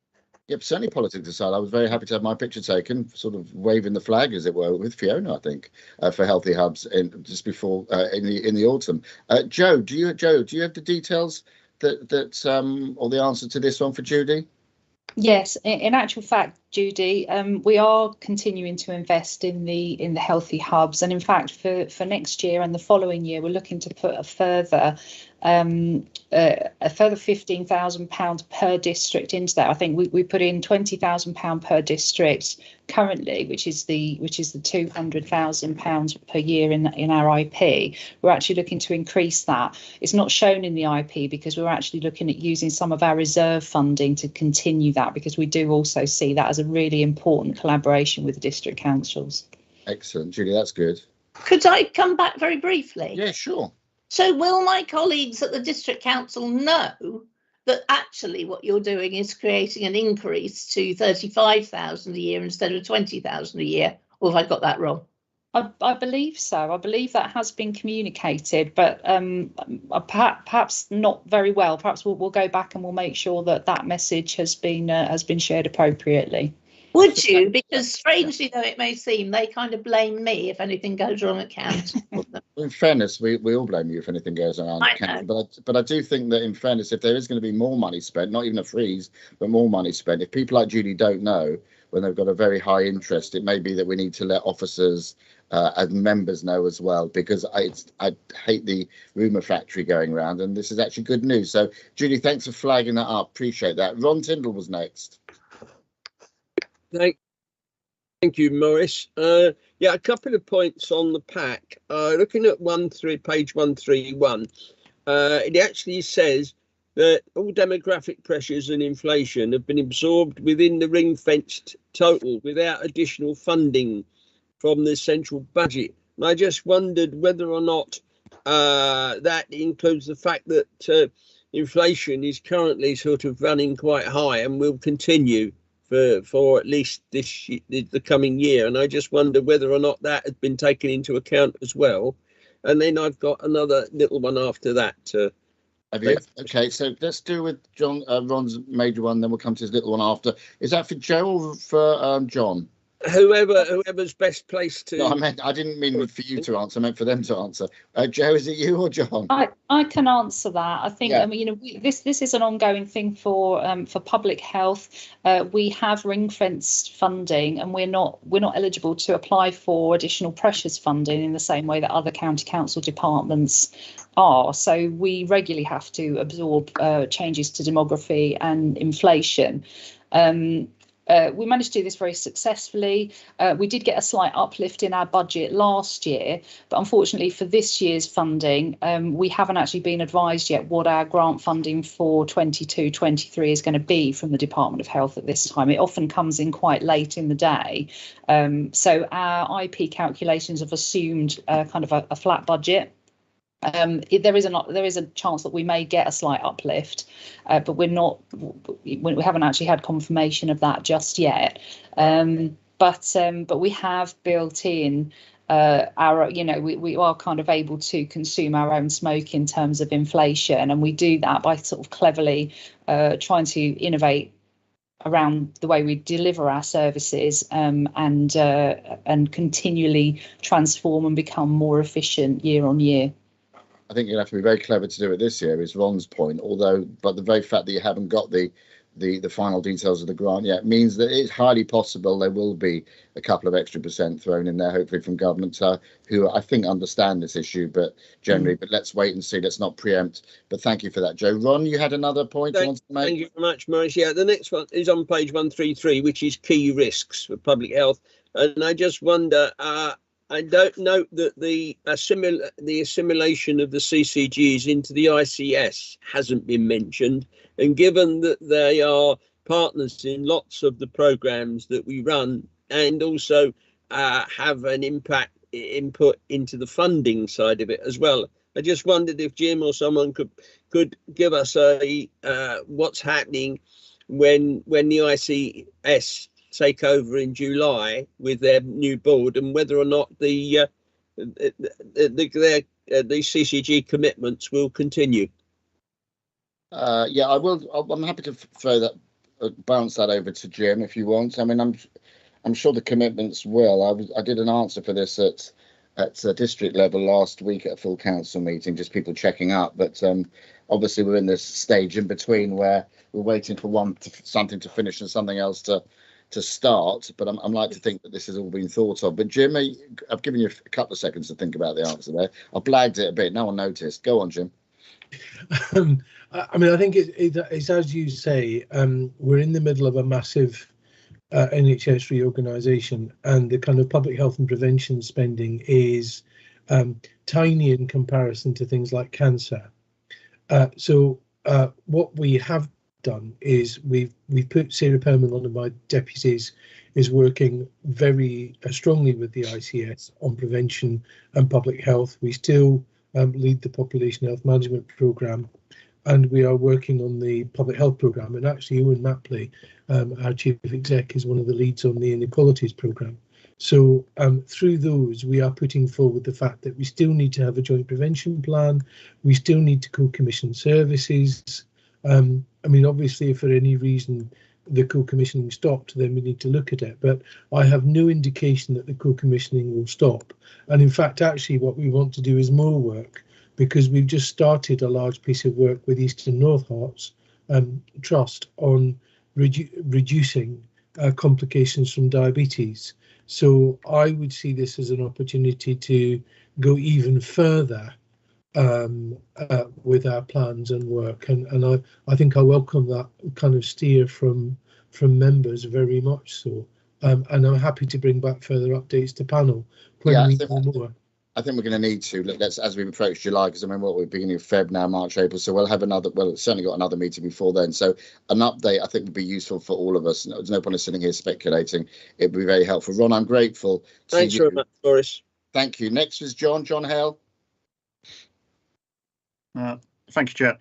Yep, certainly politics aside, I was very happy to have my picture taken, sort of waving the flag, as it were, with Fiona, I think, for Healthy Hubs just before in the autumn. Joe, do you have the details or the answer to this one for Judy? Yes, in actual fact, Judy, we are continuing to invest in the Healthy Hubs, and in fact, for next year and the following year, we're looking to put a further £15,000 per district into that. I think we put in £20,000 per district currently, which is the £200,000 per year in our IP. We're actually looking to increase that. It's not shown in the IP because we're actually looking at using some of our reserve funding to continue that, because we do also see that as a really important collaboration with the district councils. Excellent, Judy, that's good. Could I come back very briefly? Yeah, sure. So will my colleagues at the district council know that actually what you're doing is creating an increase to 35,000 a year instead of 20,000 a year? Or have I got that wrong? I believe so. I believe that has been communicated, but perhaps not very well. Perhaps we'll go back and we'll make sure that message has been shared appropriately. Would you? Because strangely though it may seem, they kind of blame me if anything goes wrong at council. In fairness, we all blame you if anything goes on at council. But I do think that in fairness, if there is going to be more money spent, not even a freeze, but more money spent, if people like Judy don't know when they've got a very high interest, it may be that we need to let officers and members know as well, because I hate the rumour factory going around, and this is actually good news. So Judy, thanks for flagging that up. Appreciate that. Ron Tyndall was next. Thank you, Maurice. Yeah, a couple of points on the pack. Looking at page 131, it actually says that all demographic pressures and inflation have been absorbed within the ring-fenced total without additional funding from the central budget. And I just wondered whether or not that includes the fact that inflation is currently sort of running quite high and will continue for at least the coming year, and I just wonder whether or not that has been taken into account as well. And then I've got another little one after that. Okay, so let's do with Ron's major one, then we'll come to his little one after. Is that for Joe or for John? Whoever's best placed to. No, I didn't mean for you to answer. I meant for them to answer. Joe, is it you or John? I can answer that. I think this is an ongoing thing for public health. We have ring-fenced funding, and we're not eligible to apply for additional pressures funding in the same way that other county council departments are. So we regularly have to absorb changes to demography and inflation. We managed to do this very successfully. We did get a slight uplift in our budget last year, but unfortunately for this year's funding, we haven't actually been advised yet what our grant funding for 22-23 is going to be from the Department of Health at this time. It often comes in quite late in the day. So our IP calculations have assumed kind of a flat budget. There is a chance that we may get a slight uplift, but we haven't actually had confirmation of that just yet. But we have built in our, we are kind of able to consume our own smoke in terms of inflation, and we do that by sort of cleverly trying to innovate around the way we deliver our services and continually transform and become more efficient year on year. I think you'll have to be very clever to do it this year, is Ron's point. But the very fact that you haven't got the final details of the grant yet means that it's highly possible there will be a couple of extra % thrown in there, hopefully from government who I think understand this issue, but generally. But let's wait and see. Let's not preempt. But thank you for that, Joe. Ron, you had another point you wanted to make? Thank you very much, Maurice. Yeah, the next one is on page 133, which is key risks for public health. And I just wonder, I don't know that the assimilation of the CCGs into the ICS hasn't been mentioned. And given that they are partners in lots of the programmes that we run, and also have an input into the funding side of it as well, I just wondered if Jim or someone could give us what's happening when the ICS take over in July with their new board, and whether or not the CCG commitments will continue. Yeah, I will. I'm happy to throw that bounce that over to Jim if you want. I mean, I'm sure the commitments will. I did an answer for this at district level last week at a full council meeting, just people checking up. But obviously we're in this stage in between where we're waiting for something to finish and something else to start. But I'm like to think that this has all been thought of. But Jim, I've given you a couple of seconds to think about the answer there. I blagged it a bit. No one noticed. Go on, Jim. I mean, I think it's as you say, we're in the middle of a massive NHS reorganisation, and the kind of public health and prevention spending is tiny in comparison to things like cancer. So what we have done is we've put Sarah Perman, one of my deputies, is working very strongly with the ICS on prevention and public health. We still lead the population health management programme, and we are working on the public health programme. And actually, Owen Mapley, our chief exec, is one of the leads on the inequalities programme. So through those, we are putting forward the fact that we still need to have a joint prevention plan. We still need to co-commission services. I mean, obviously, if for any reason the co-commissioning stopped, then we need to look at it. But I have no indication that the co-commissioning will stop. And in fact, actually, what we want to do is more work, because we've just started a large piece of work with Eastern North Hearts Trust on reducing complications from diabetes. So I would see this as an opportunity to go even further with our plans and work, and I think I welcome that kind of steer from members very much so, and I'm happy to bring back further updates to panel when we know more. I think we're going to need to, let's, as we approach July, because I mean, we're beginning of Feb now, March, April, so we'll have certainly got another meeting before then. So an update, I think, would be useful for all of us. There's no point in sitting here speculating. It would be very helpful. Ron, I'm grateful. Thanks very much, Boris. Thank you. Next is John Hale. Thank you, Chair.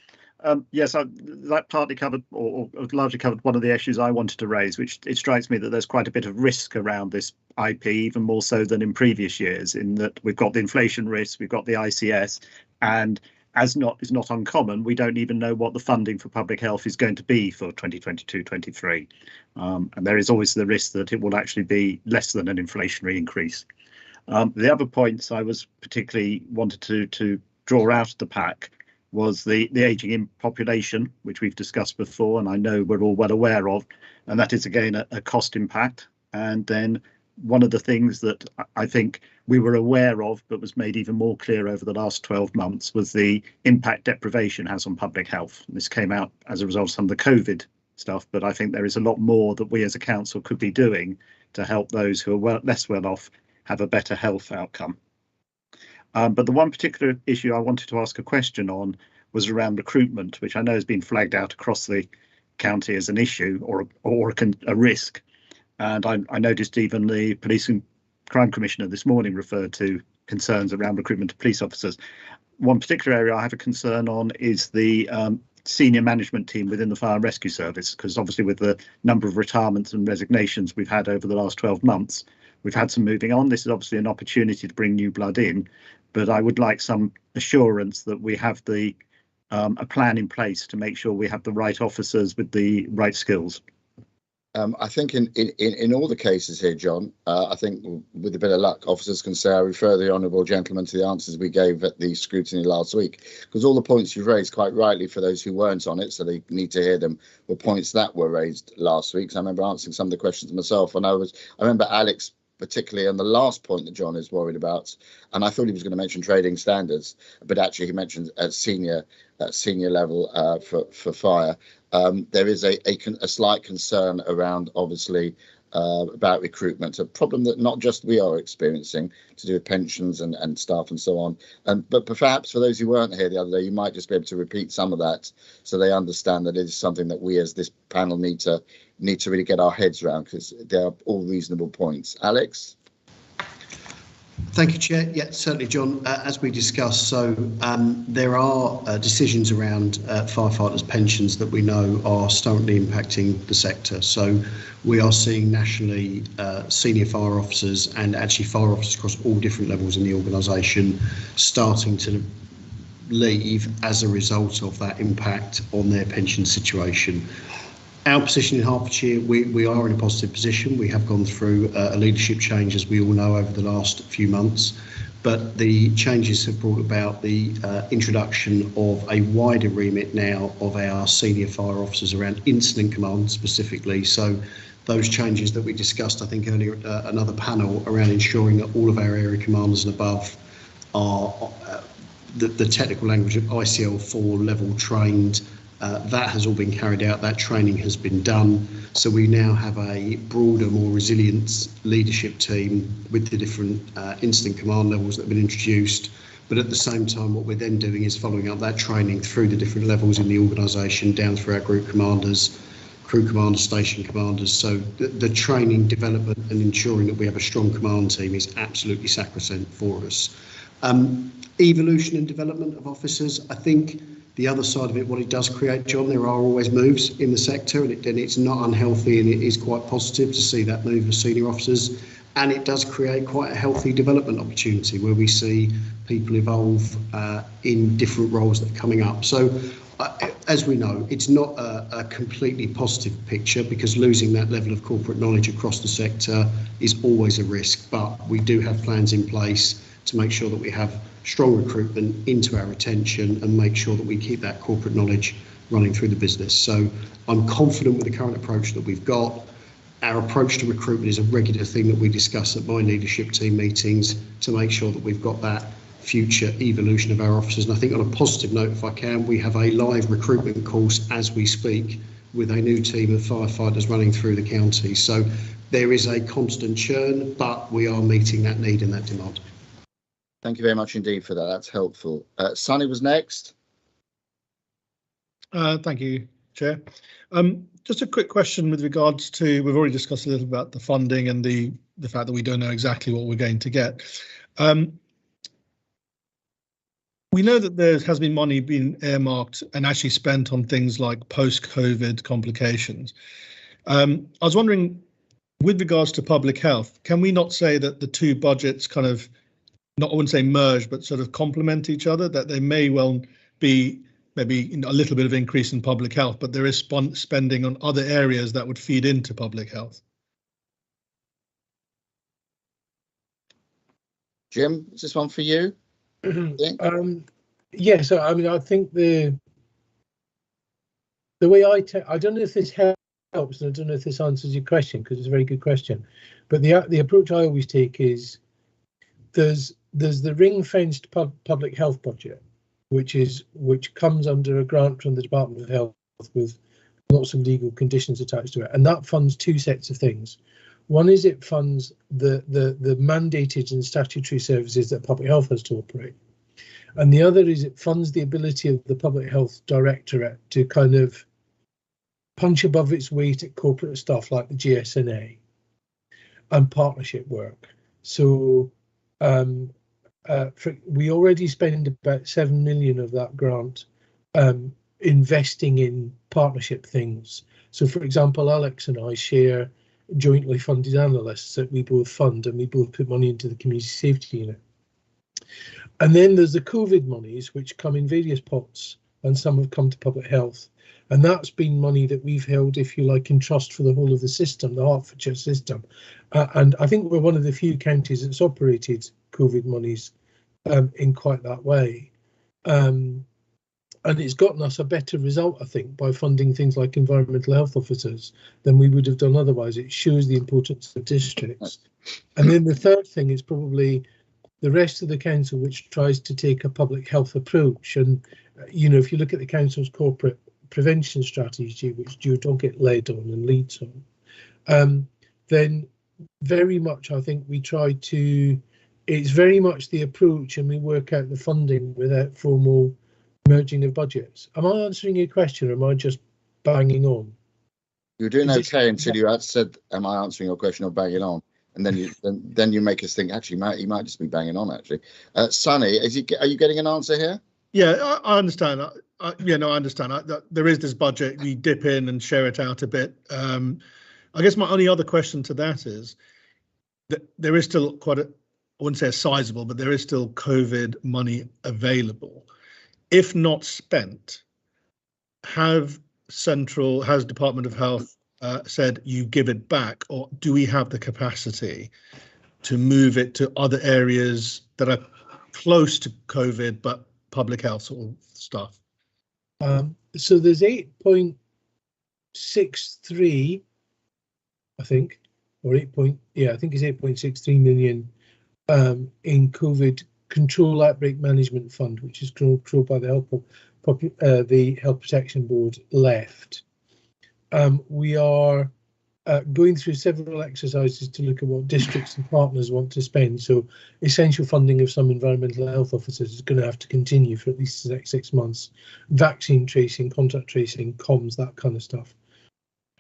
Yes, that partly covered or largely covered one of the issues I wanted to raise, which it strikes me that there's quite a bit of risk around this IP, even more so than in previous years, in that we've got the inflation risk, we've got the ICS, and is not uncommon, we don't even know what the funding for public health is going to be for 2022-23. And there is always the risk that it will actually be less than an inflationary increase. The other points I was particularly wanted to draw out of the pack was the ageing in population, which we've discussed before, and I know we're all well aware of, and that is again a cost impact. And then one of the things that I think we were aware of, but was made even more clear over the last 12 months, was the impact deprivation has on public health. And this came out as a result of some of the COVID stuff, but I think there is a lot more that we as a council could be doing to help those who are less well off have a better health outcome. But the one particular issue I wanted to ask a question on was around recruitment, which I know has been flagged out across the county as an issue or a risk. And I noticed even the Police and Crime Commissioner this morning referred to concerns around recruitment of police officers. One particular area I have a concern on is the senior management team within the Fire and Rescue Service, because obviously with the number of retirements and resignations we've had over the last 12 months, we've had some moving on. This is obviously an opportunity to bring new blood in, but I would like some assurance that we have a plan in place to make sure we have the right officers with the right skills. I think in all the cases here, John, I think with a bit of luck, officers can say I refer the honourable gentleman to the answers we gave at the scrutiny last week, because all the points you've raised, quite rightly, for those who weren't on it, so they need to hear them, were points that were raised last week. So I remember answering some of the questions myself, and I remember Alex, particularly on the last point that John is worried about, and I thought he was going to mention trading standards, but actually he mentioned at senior level for fire. There is a slight concern around, obviously, about recruitment, a problem that not just we are experiencing to do with pensions and staff and so on. But perhaps for those who weren't here the other day, you might just be able to repeat some of that so they understand that it is something that we as this panel need to really get our heads around, because they are all reasonable points. Alex? Thank you, Chair. Yeah, certainly, John. As we discussed, so there are decisions around firefighters' pensions that we know are starkly impacting the sector. So we are seeing nationally senior fire officers and actually fire officers across all different levels in the organisation starting to leave as a result of that impact on their pension situation. Our position in Hertfordshire, we are in a positive position. We have gone through a leadership change, as we all know, over the last few months. But the changes have brought about the introduction of a wider remit now of our senior fire officers around incident command specifically. So those changes that we discussed, I think earlier at another panel, around ensuring that all of our area commanders and above are the technical language of ICL4 level trained. That has all been carried out, that training has been done. So we now have a broader, more resilient leadership team with the different incident command levels that have been introduced. But at the same time, what we're then doing is following up that training through the different levels in the organisation, down through our group commanders, crew commanders, station commanders. So the training, development and ensuring that we have a strong command team is absolutely sacrosanct for us. Evolution and development of officers, I think the other side of it, what it does create, John, there are always moves in the sector, and it's not unhealthy, and it is quite positive to see that move of senior officers, and it does create quite a healthy development opportunity where we see people evolve in different roles that are coming up. So as we know, it's not a completely positive picture, because losing that level of corporate knowledge across the sector is always a risk, but we do have plans in place to make sure that we have strong recruitment into our retention and make sure that we keep that corporate knowledge running through the business. So I'm confident with the current approach that we've got. Our approach to recruitment is a regular thing that we discuss at my leadership team meetings to make sure that we've got that future evolution of our officers. And I think on a positive note, if I can, we have a live recruitment course as we speak with a new team of firefighters running through the county. So there is a constant churn, but we are meeting that need and that demand. Thank you very much indeed for that. That's helpful. Sonny was next. Thank you, Chair. Just a quick question with regards to, we've already discussed a little about the funding and the fact that we don't know exactly what we're going to get. We know that there has been money being earmarked and actually spent on things like post-COVID complications. I was wondering, with regards to public health, can we not say that the two budgets kind of, not, I wouldn't say merge, but sort of complement each other, that they may well be maybe a little bit of increase in public health, but there is spending on other areas that would feed into public health? Jim, is this one for you? Yeah, so I mean, I think the way I don't know if this helps, and I don't know if this answers your question, because it's a very good question, but the approach I always take is there's the ring-fenced public health budget, which comes under a grant from the Department of Health with lots of legal conditions attached to it, and that funds two sets of things. One is it funds the mandated and statutory services that public health has to operate, and the other is it funds the ability of the Public Health Directorate to kind of punch above its weight at corporate stuff like the GSNA and partnership work. So we already spend about 7 million of that grant investing in partnership things. So, for example, Alex and I share jointly funded analysts that we both fund, and we both put money into the community safety unit. And then there's the COVID monies, which come in various pots, and some have come to public health. And that's been money that we've held, if you like, in trust for the whole of the system, the Hertfordshire system. And I think we're one of the few counties that's operated COVID monies in quite that way. And it's gotten us a better result, I think, by funding things like environmental health officers than we would have done otherwise. It shows the importance of districts. And then the third thing is probably the rest of the council, which tries to take a public health approach. And, you know, if you look at the council's corporate prevention strategy, which Joe Doggett led on and leads on, then very much I think we try to, it's very much the approach, and we work out the funding without formal merging of budgets. Am I answering your question, or am I just banging on? You're doing okay until you had said, am I answering your question or banging on? And then you make us think, actually, he might just be banging on, actually. Sonny, are you getting an answer here? Yeah, I understand. I understand. There is this budget, we dip in and share it out a bit. I guess my only other question to that is that there is still quite a, I wouldn't say a sizable, but there is still COVID money available. If not spent, have has Department of Health said you give it back, or do we have the capacity to move it to other areas that are close to COVID but public health sort of stuff? So there's 8.63, I think, or I think it's 8.63 million in COVID Control Outbreak Management Fund, which is controlled by the Health Protection Board left. We are going through several exercises to look at what districts and partners want to spend. So essential funding of some environmental health officers is going to have to continue for at least the next 6 months. Vaccine tracing, contact tracing, comms, that kind of stuff.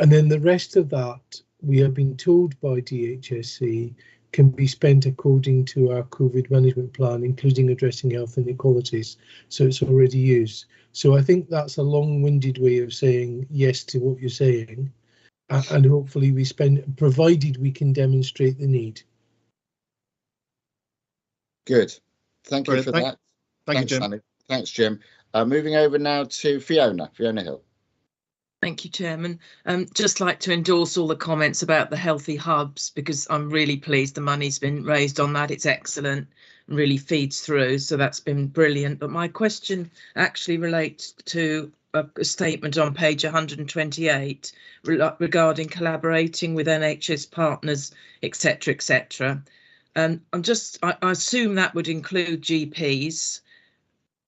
And then the rest of that, we have been told by DHSC, can be spent according to our COVID management plan, including addressing health inequalities. So it's already used. So I think that's a long-winded way of saying yes to what you're saying. And hopefully we spend, provided we can demonstrate the need. Good. Thank you Brilliant. for that. Thank you, Thanks, Jim. Annie. Thanks, Jim. Moving over now to Fiona Hill. Thank you, Chairman. Just like to endorse all the comments about the healthy hubs, because I'm really pleased the money's been raised on that. It's excellent and really feeds through. So that's been brilliant. But my question actually relates to a statement on page 128 regarding collaborating with NHS partners, etc., etc. I assume that would include GPs.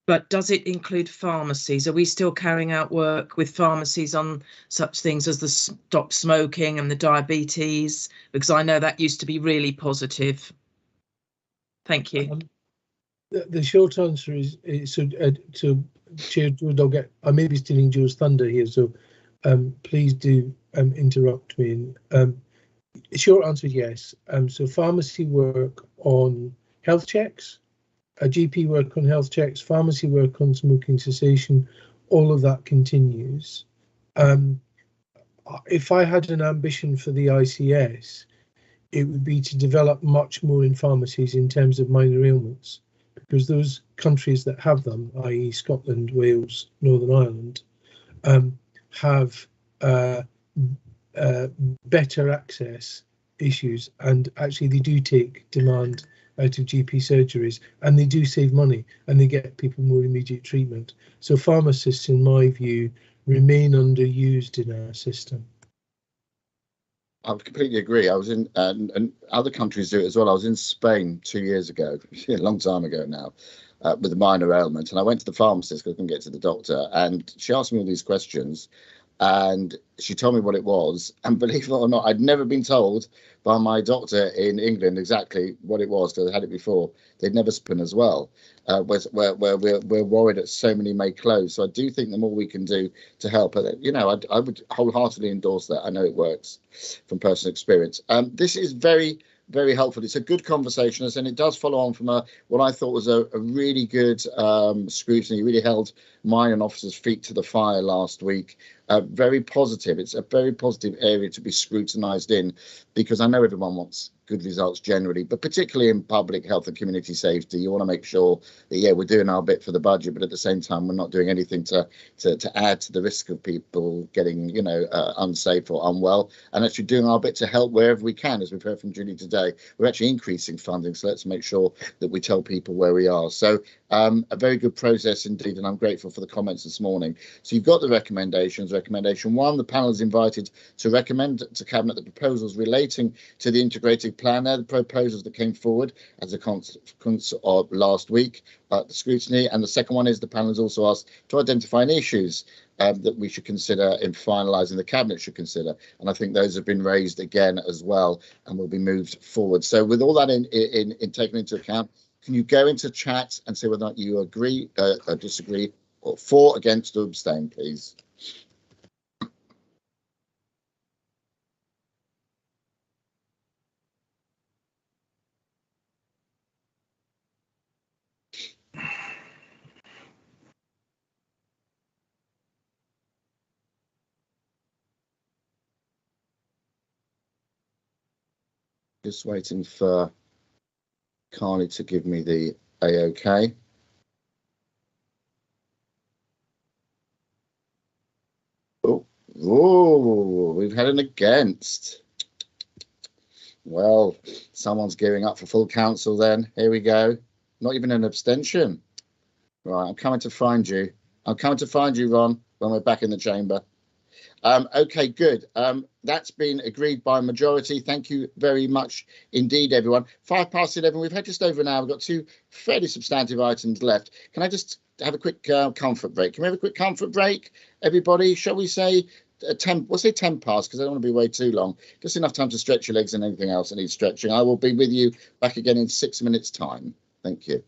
But does it include pharmacies? Are we still carrying out work with pharmacies on such things as the stop smoking and the diabetes? Because I know that used to be really positive. Thank you. The short answer is so Chair Joe, I may be stealing Joe's thunder here, so please do interrupt me. Short answer is yes. So pharmacy work on health checks, a GP work on health checks, pharmacy work on smoking cessation, all of that continues. If I had an ambition for the ICS, it would be to develop much more in pharmacies in terms of minor ailments, because those countries that have them, i.e. Scotland, Wales, Northern Ireland, have better access issues, and actually they do take demand out of GP surgeries, and they do save money, and they get people more immediate treatment. So pharmacists, in my view, remain underused in our system. I completely agree. I was in, and other countries do it as well. I was in Spain 2 years ago, a long time ago now, with a minor ailment, and I went to the pharmacist because I couldn't get to the doctor, and she asked me all these questions, and she told me what it was, and believe it or not, I'd never been told by my doctor in England exactly what it was, because I had it before. They'd never spoken as well, where we're worried that so many may close. So I do think the more we can do to help, you know, I would wholeheartedly endorse that. I know it works from personal experience. This is very helpful. It's a good conversation, and it does follow on from what I thought was a really good scrutiny. It really held mine and officers' feet to the fire last week. Very positive. It's a very positive area to be scrutinised in, because I know everyone wants good results generally, but particularly in public health and community safety, you want to make sure that we're doing our bit for the budget, but at the same time we're not doing anything to add to the risk of people getting unsafe or unwell, and actually doing our bit to help wherever we can. As we've heard from Julie today, we're actually increasing funding, so let's make sure that we tell people where we are. So a very good process indeed, and I'm grateful for the comments this morning. So you've got the recommendations. Recommendation 1, the panel is invited to recommend to Cabinet the proposals relating to the integrated plan. They're the proposals that came forward as a consequence of last week, the scrutiny. And the second one is the panel is also asked to identify any issues that we should consider in finalising, the Cabinet should consider. And I think those have been raised again as well and will be moved forward. So with all that in taken into account, can you go into chat and say whether or not you agree or disagree, or for, against, or abstain, please? Just waiting for Carly to give me the A-OK. Oh, Oh, we've had an against. Well, someone's gearing up for full council then. Here we go. Not even an abstention. Right, I'm coming to find you. I'm coming to find you, Ron, when we're back in the chamber. Okay, good. That's been agreed by majority. Thank you very much indeed, everyone. 11:05. We've had just over an hour. We've got two fairly substantive items left. Can I just have a quick comfort break? Can we have a quick comfort break, everybody? Shall we say 10? We'll say 10 past because I don't want to be way too long. Just enough time to stretch your legs and anything else that needs stretching. I will be with you back again in 6 minutes' time. Thank you.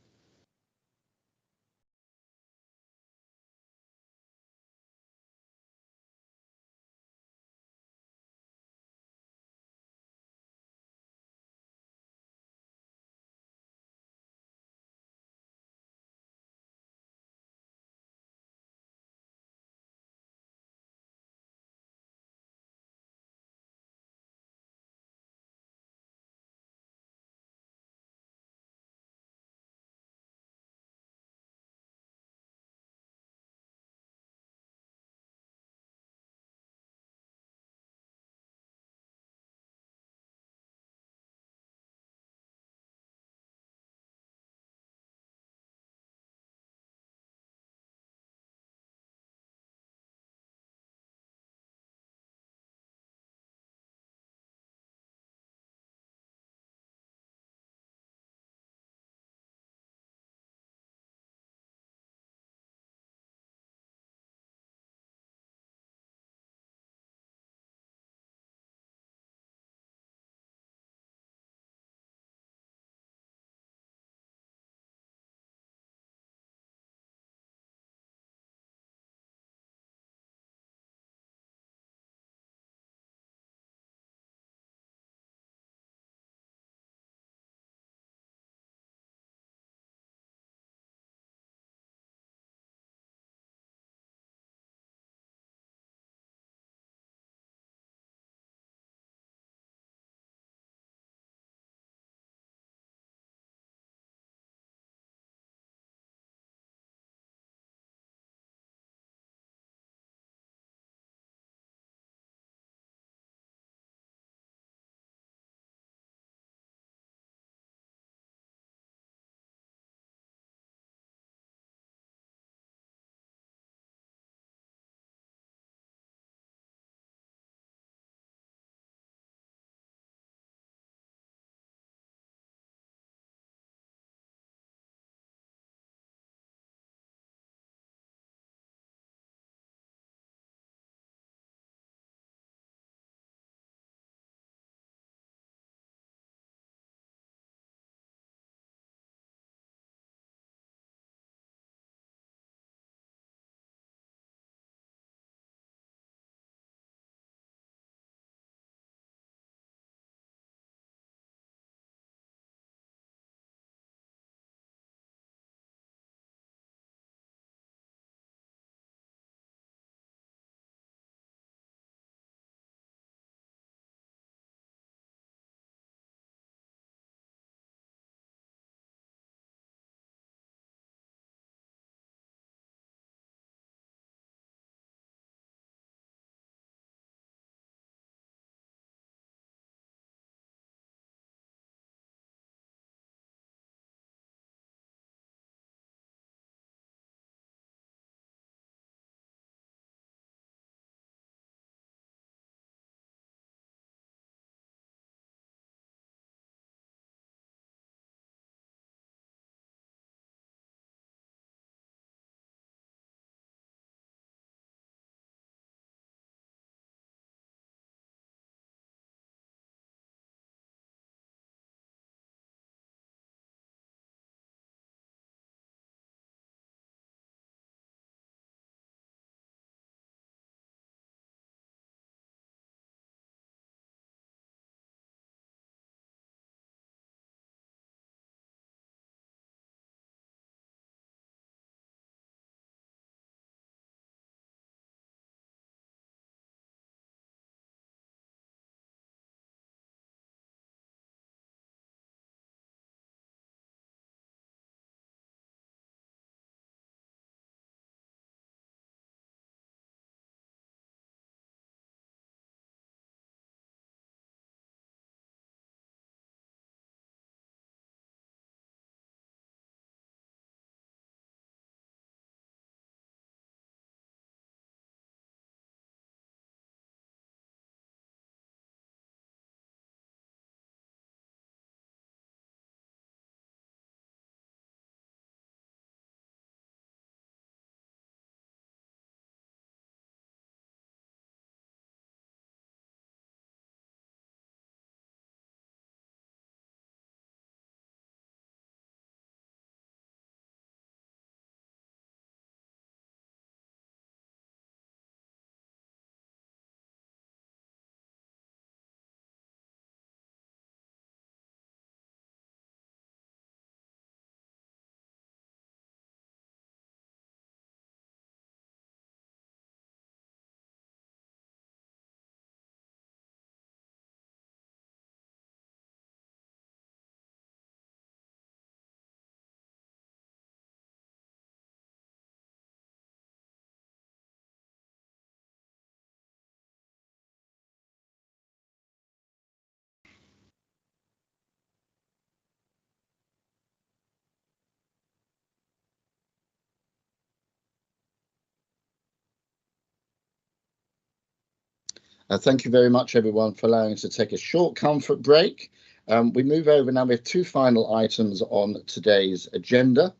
Thank you very much, everyone, for allowing us to take a short comfort break. We move over now. We have two final items on today's agenda.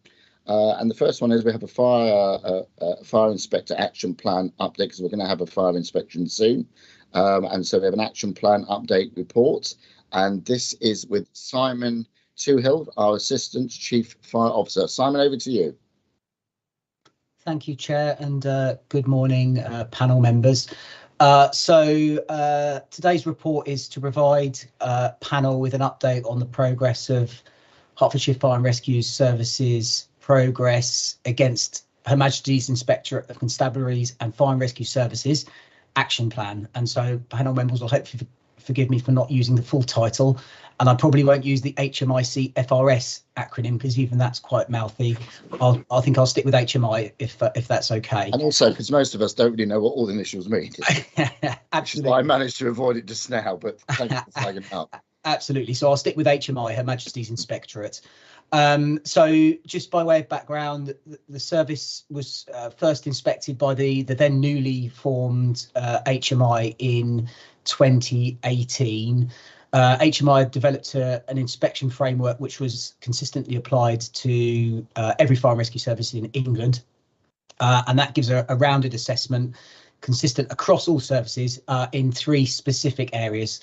And the first one is we have a fire inspector action plan update, because we're going to have a fire inspection soon. And so we have an action plan update report. And this is with Simon Toohill, our Assistant Chief Fire Officer. Simon, over to you. Thank you, Chair, and good morning, panel members. Today's report is to provide panel with an update on the progress of Hertfordshire Fire and Rescue Services progress against Her Majesty's Inspectorate of Constabularies and Fire and Rescue Services action plan. And so panel members will hopefully forgive me for not using the full title, and I probably won't use the HMIC FRS acronym because even that's quite mouthy. I think I'll stick with HMI if that's okay. And also because most of us don't really know what all the initials mean. Absolutely. Which is why I managed to avoid it just now, but thank you for flagging up. Absolutely. So I'll stick with HMI, Her Majesty's Inspectorate. So just by way of background, the service was first inspected by the then newly formed HMI in 2018. HMI developed an inspection framework which was consistently applied to every fire and rescue service in England, and that gives a rounded assessment consistent across all services in three specific areas,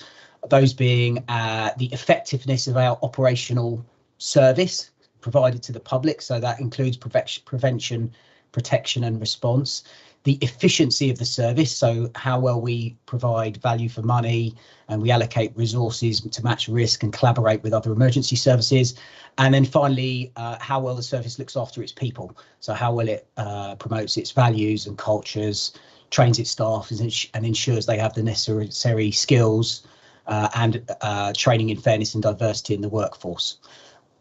those being the effectiveness of our operational service provided to the public, so that includes prevention, protection and response, the efficiency of the service, so how well we provide value for money and we allocate resources to match risk and collaborate with other emergency services, and then finally how well the service looks after its people, so how well it promotes its values and cultures, trains its staff and ensures they have the necessary skills and training in fairness and diversity in the workforce.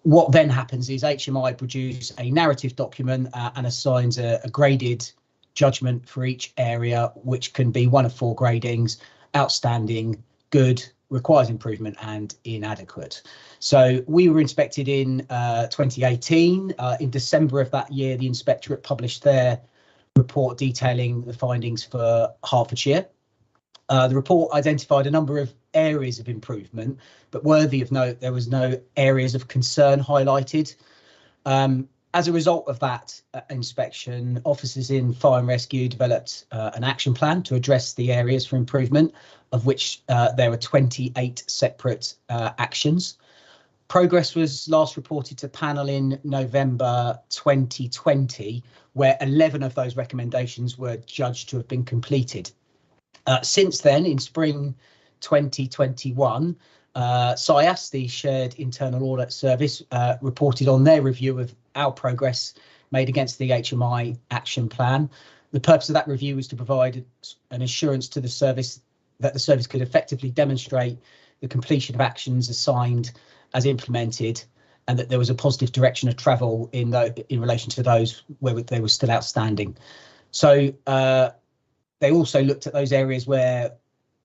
What then happens is HMI produce a narrative document and assigns a graded judgment for each area, which can be one of four gradings: outstanding, good, requires improvement and inadequate. So we were inspected in 2018. In December of that year, the Inspectorate published their report detailing the findings for Hertfordshire. The report identified a number of areas of improvement, but worthy of note, there was no areas of concern highlighted. As a result of that inspection, officers in fire and rescue developed an action plan to address the areas for improvement, of which there were 28 separate actions. Progress was last reported to panel in November 2020, where 11 of those recommendations were judged to have been completed. Since then, in spring 2021, SIAS, the Shared Internal Audit Service, reported on their review of our progress made against the HMI action plan. The purpose of that review was to provide an assurance to the service that the service could effectively demonstrate the completion of actions assigned as implemented, and that there was a positive direction of travel in relation to those where they were still outstanding. So they also looked at those areas where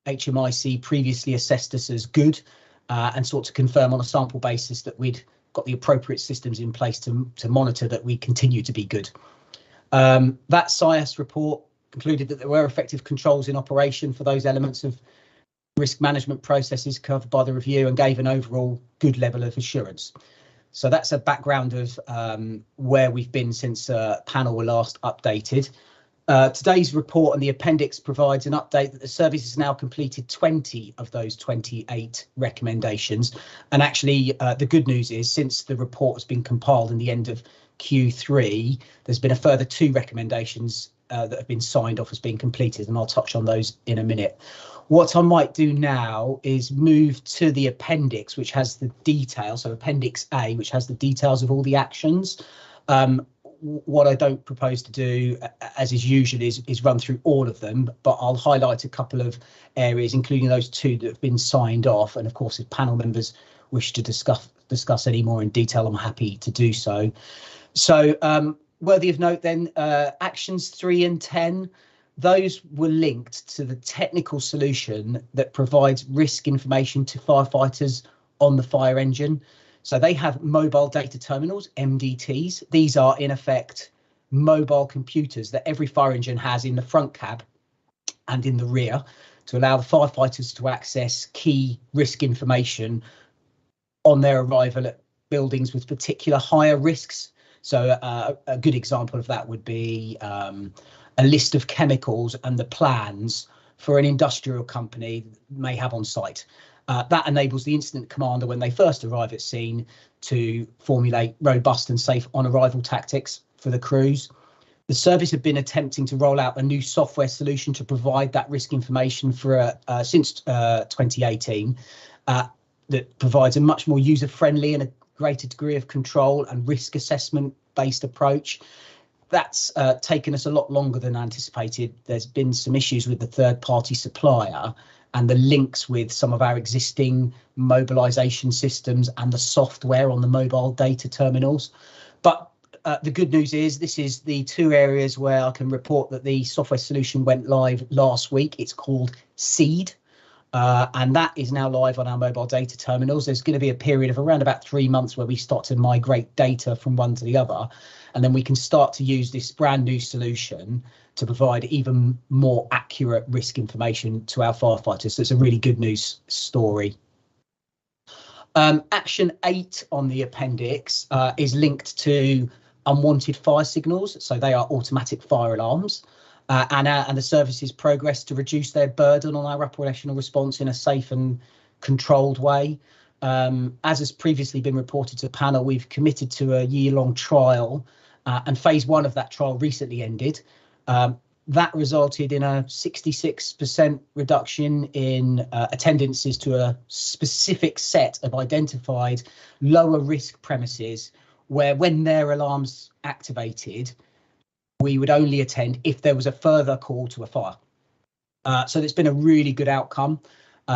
HMIC previously assessed us as good and sought to confirm on a sample basis that we'd got the appropriate systems in place to monitor that we continue to be good. That SIAS report concluded that there were effective controls in operation for those elements of risk management processes covered by the review and gave an overall good level of assurance. So that's a background of where we've been since panel were last updated. Today's report and the appendix provides an update that the service has now completed 20 of those 28 recommendations. And actually, the good news is since the report has been compiled in the end of Q3, there's been a further 2 recommendations that have been signed off as being completed, and I'll touch on those in a minute. What I might do now is move to the appendix, which has the details, so Appendix A, which has the details of all the actions. What I don't propose to do, as is usual, is run through all of them, but I'll highlight a couple of areas, including those 2 that have been signed off. And of course, if panel members wish to discuss any more in detail, I'm happy to do so. So worthy of note then, actions 3 and 10, those were linked to the technical solution that provides risk information to firefighters on the fire engine. So they have mobile data terminals, MDTs. These are in effect mobile computers that every fire engine has in the front cab and in the rear. to allow the firefighters to access key risk information on their arrival at buildings with particular higher risks. So a good example of that would be a list of chemicals and the plans for an industrial company may have on site. That enables the incident commander, when they first arrive at scene, to formulate robust and safe on-arrival tactics for the crews. The service have been attempting to roll out a new software solution to provide that risk information for since 2018 that provides a much more user-friendly and a greater degree of control and risk assessment-based approach. That's taken us a lot longer than anticipated. There's been some issues with the third-party supplier and the links with some of our existing mobilisation systems and the software on the mobile data terminals. But the good news is this is the two areas where I can report that the software solution went live last week. It's called Seed, and that is now live on our mobile data terminals. There's going to be a period of around about 3 months where we start to migrate data from one to the other, and then we can start to use this brand new solution to provide even more accurate risk information to our firefighters. So it's a really good news story. Action 8 on the appendix is linked to unwanted fire signals. So they are automatic fire alarms, and the service's progress to reduce their burden on our operational response in a safe and controlled way. As has previously been reported to the panel, we've committed to a year-long trial, and phase 1 of that trial recently ended. That resulted in a 66% reduction in attendances to a specific set of identified lower risk premises, where when their alarms activated, we would only attend if there was a further call to a fire. So it's been a really good outcome.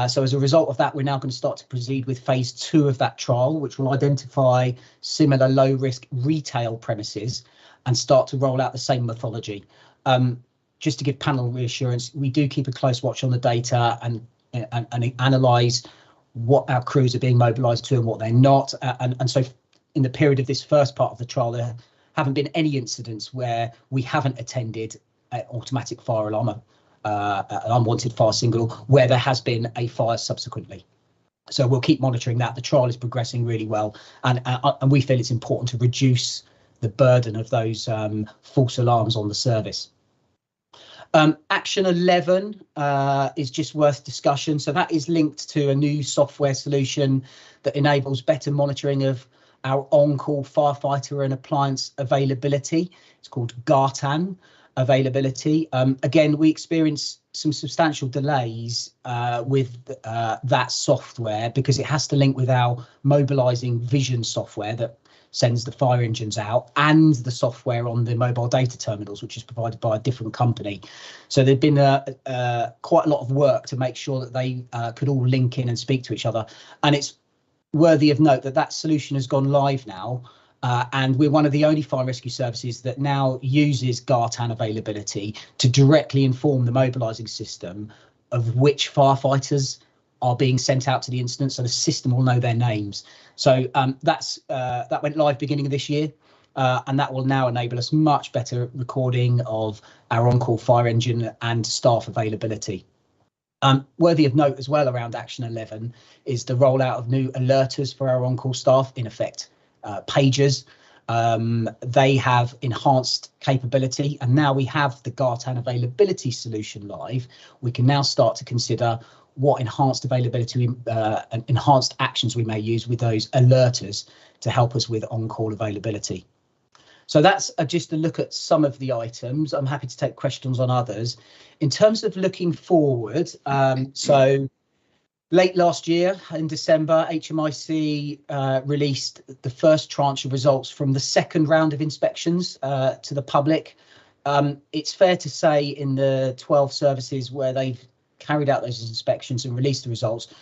So as a result of that, we're now going to start to proceed with phase 2 of that trial, which will identify similar low risk retail premises and start to roll out the same methodology. Just to give panel reassurance, we do keep a close watch on the data and analyse what our crews are being mobilised to and what they're not. And so in the period of this first part of the trial, there haven't been any incidents where we haven't attended an automatic fire alarm, an unwanted fire signal, where there has been a fire subsequently. So we'll keep monitoring that. The trial is progressing really well, and we feel it's important to reduce the burden of those false alarms on the service. Action 11 is just worth discussion. So that is linked to a new software solution that enables better monitoring of our on-call firefighter and appliance availability. It's called GARTAN availability. Again, we experienced some substantial delays with that software because it has to link with our mobilising vision software that sends the fire engines out, and the software on the mobile data terminals, which is provided by a different company. So there'd been quite a lot of work to make sure that they could all link in and speak to each other. And it's worthy of note that that solution has gone live now, and we're one of the only fire rescue services that now uses GARTAN availability to directly inform the mobilising system of which firefighters are being sent out to the incident, so the system will know their names. So that went live beginning of this year, and that will now enable us much better recording of our on-call fire engine and staff availability. Worthy of note as well around Action 11 is the rollout of new alerters for our on-call staff, in effect pagers. They have enhanced capability, and now we have the GARTAN availability solution live. We can now start to consider what enhanced availability and enhanced actions we may use with those alerters to help us with on-call availability. So that's just a look at some of the items. I'm happy to take questions on others. In terms of looking forward, so late last year in December, HMIC released the first tranche of results from the second round of inspections to the public. It's fair to say in the 12 services where they've carried out those inspections and released the results,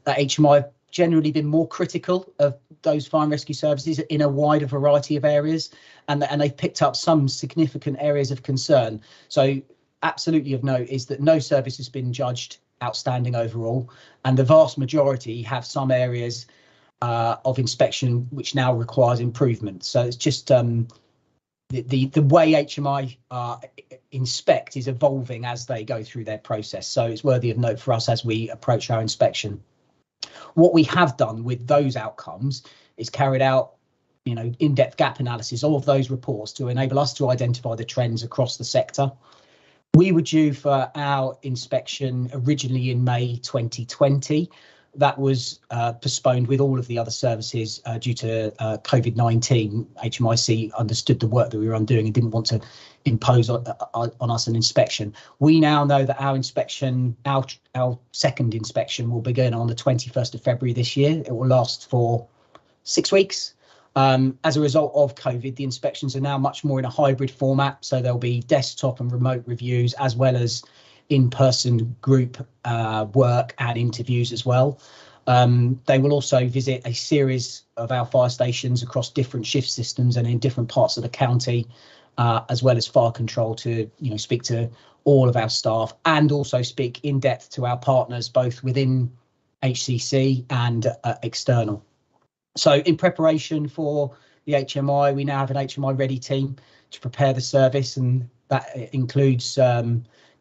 that HMI have generally been more critical of those fire and rescue services in a wider variety of areas, and they've picked up some significant areas of concern. So absolutely of note is that no service has been judged outstanding overall, and the vast majority have some areas of inspection which now requires improvement. So it's just the way HMI inspect is evolving as they go through their process. So it's worthy of note for us as we approach our inspection. What we have done with those outcomes is carried out, in-depth gap analysis of those reports to enable us to identify the trends across the sector. We were due for our inspection originally in May 2020. That was postponed with all of the other services due to COVID-19. HMIC understood the work that we were undoing and didn't want to impose on us an inspection. We now know that our inspection, our second inspection, will begin on the 21st of February this year. It will last for 6 weeks. As a result of COVID, the inspections are now much more in a hybrid format. So there'll be desktop and remote reviews, as well as in-person group work and interviews as well. They will also visit a series of our fire stations across different shift systems and in different parts of the county, as well as fire control to speak to all of our staff and also speak in depth to our partners, both within HCC and external. So in preparation for the HMI, we now have an HMI ready team to prepare the service, and that includes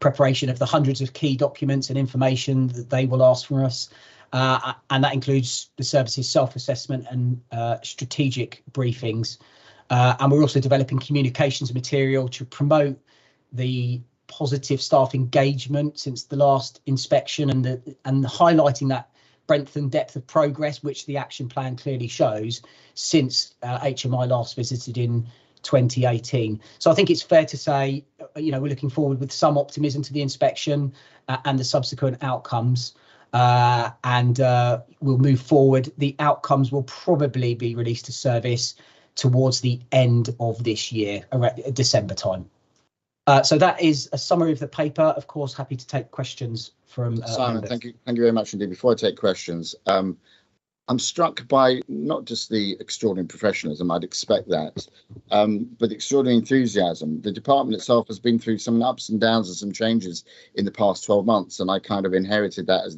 preparation of the hundreds of key documents and information that they will ask from us. And that includes the service's self-assessment and strategic briefings. And we're also developing communications material to promote the positive staff engagement since the last inspection and highlighting that breadth and depth of progress, which the action plan clearly shows since HMI last visited in 2018. So I think it's fair to say, we're looking forward with some optimism to the inspection and the subsequent outcomes, and we'll move forward. The outcomes will probably be released to service towards the end of this year, around December time. So that is a summary of the paper. Of course, happy to take questions from Simon. members. Thank you very much indeed. Before I take questions, I'm struck by not just the extraordinary professionalism, I'd expect that, but the extraordinary enthusiasm. The department itself has been through some ups and downs and some changes in the past 12 months, and I kind of inherited that as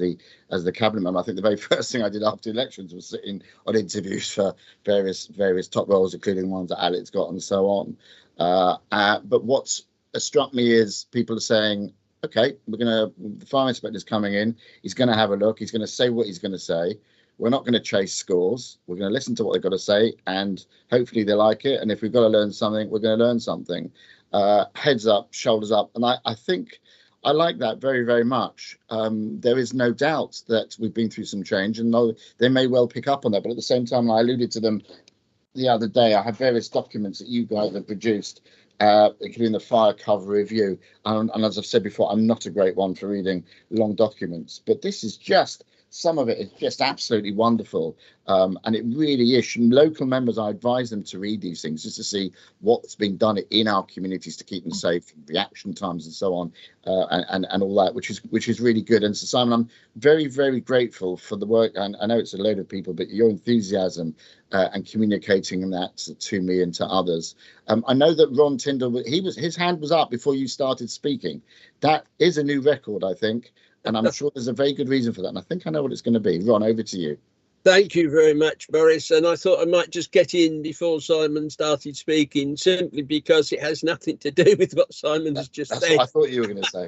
the cabinet member. I think the very first thing I did after elections was sitting on interviews for various top roles, including the ones that Audit's got and so on. But what's struck me is people are saying, okay, the fire inspector's coming in, he's going to have a look, he's going to say what he's going to say. We're not going to chase scores. We're going to listen to what they've got to say, and hopefully they like it. And if we've got to learn something, we're going to learn something. Heads up, shoulders up. And I think I like that very, very much. There is no doubt that we've been through some change, and they may well pick up on that. But at the same time, I alluded to them the other day. I have various documents that you guys have produced, including the fire cover review. And as I've said before, I'm not a great one for reading long documents, but this is just, some of it is just absolutely wonderful. And it really is. Local members, I advise them to read these things just to see what's being done in our communities to keep them safe, reaction times and so on, and all that, which is really good. And so, Simon, I'm very, very grateful for the work. And I know it's a load of people, but your enthusiasm and communicating that to me and to others. I know that Ron Tyndall, his hand was up before you started speaking. That is a new record, I think. And I'm sure there's a very good reason for that. And I think I know what it's going to be. Ron, over to you. Thank you very much, Boris. And I thought I might just get in before Simon started speaking, simply because it has nothing to do with what Simon has just said. What I thought you were going to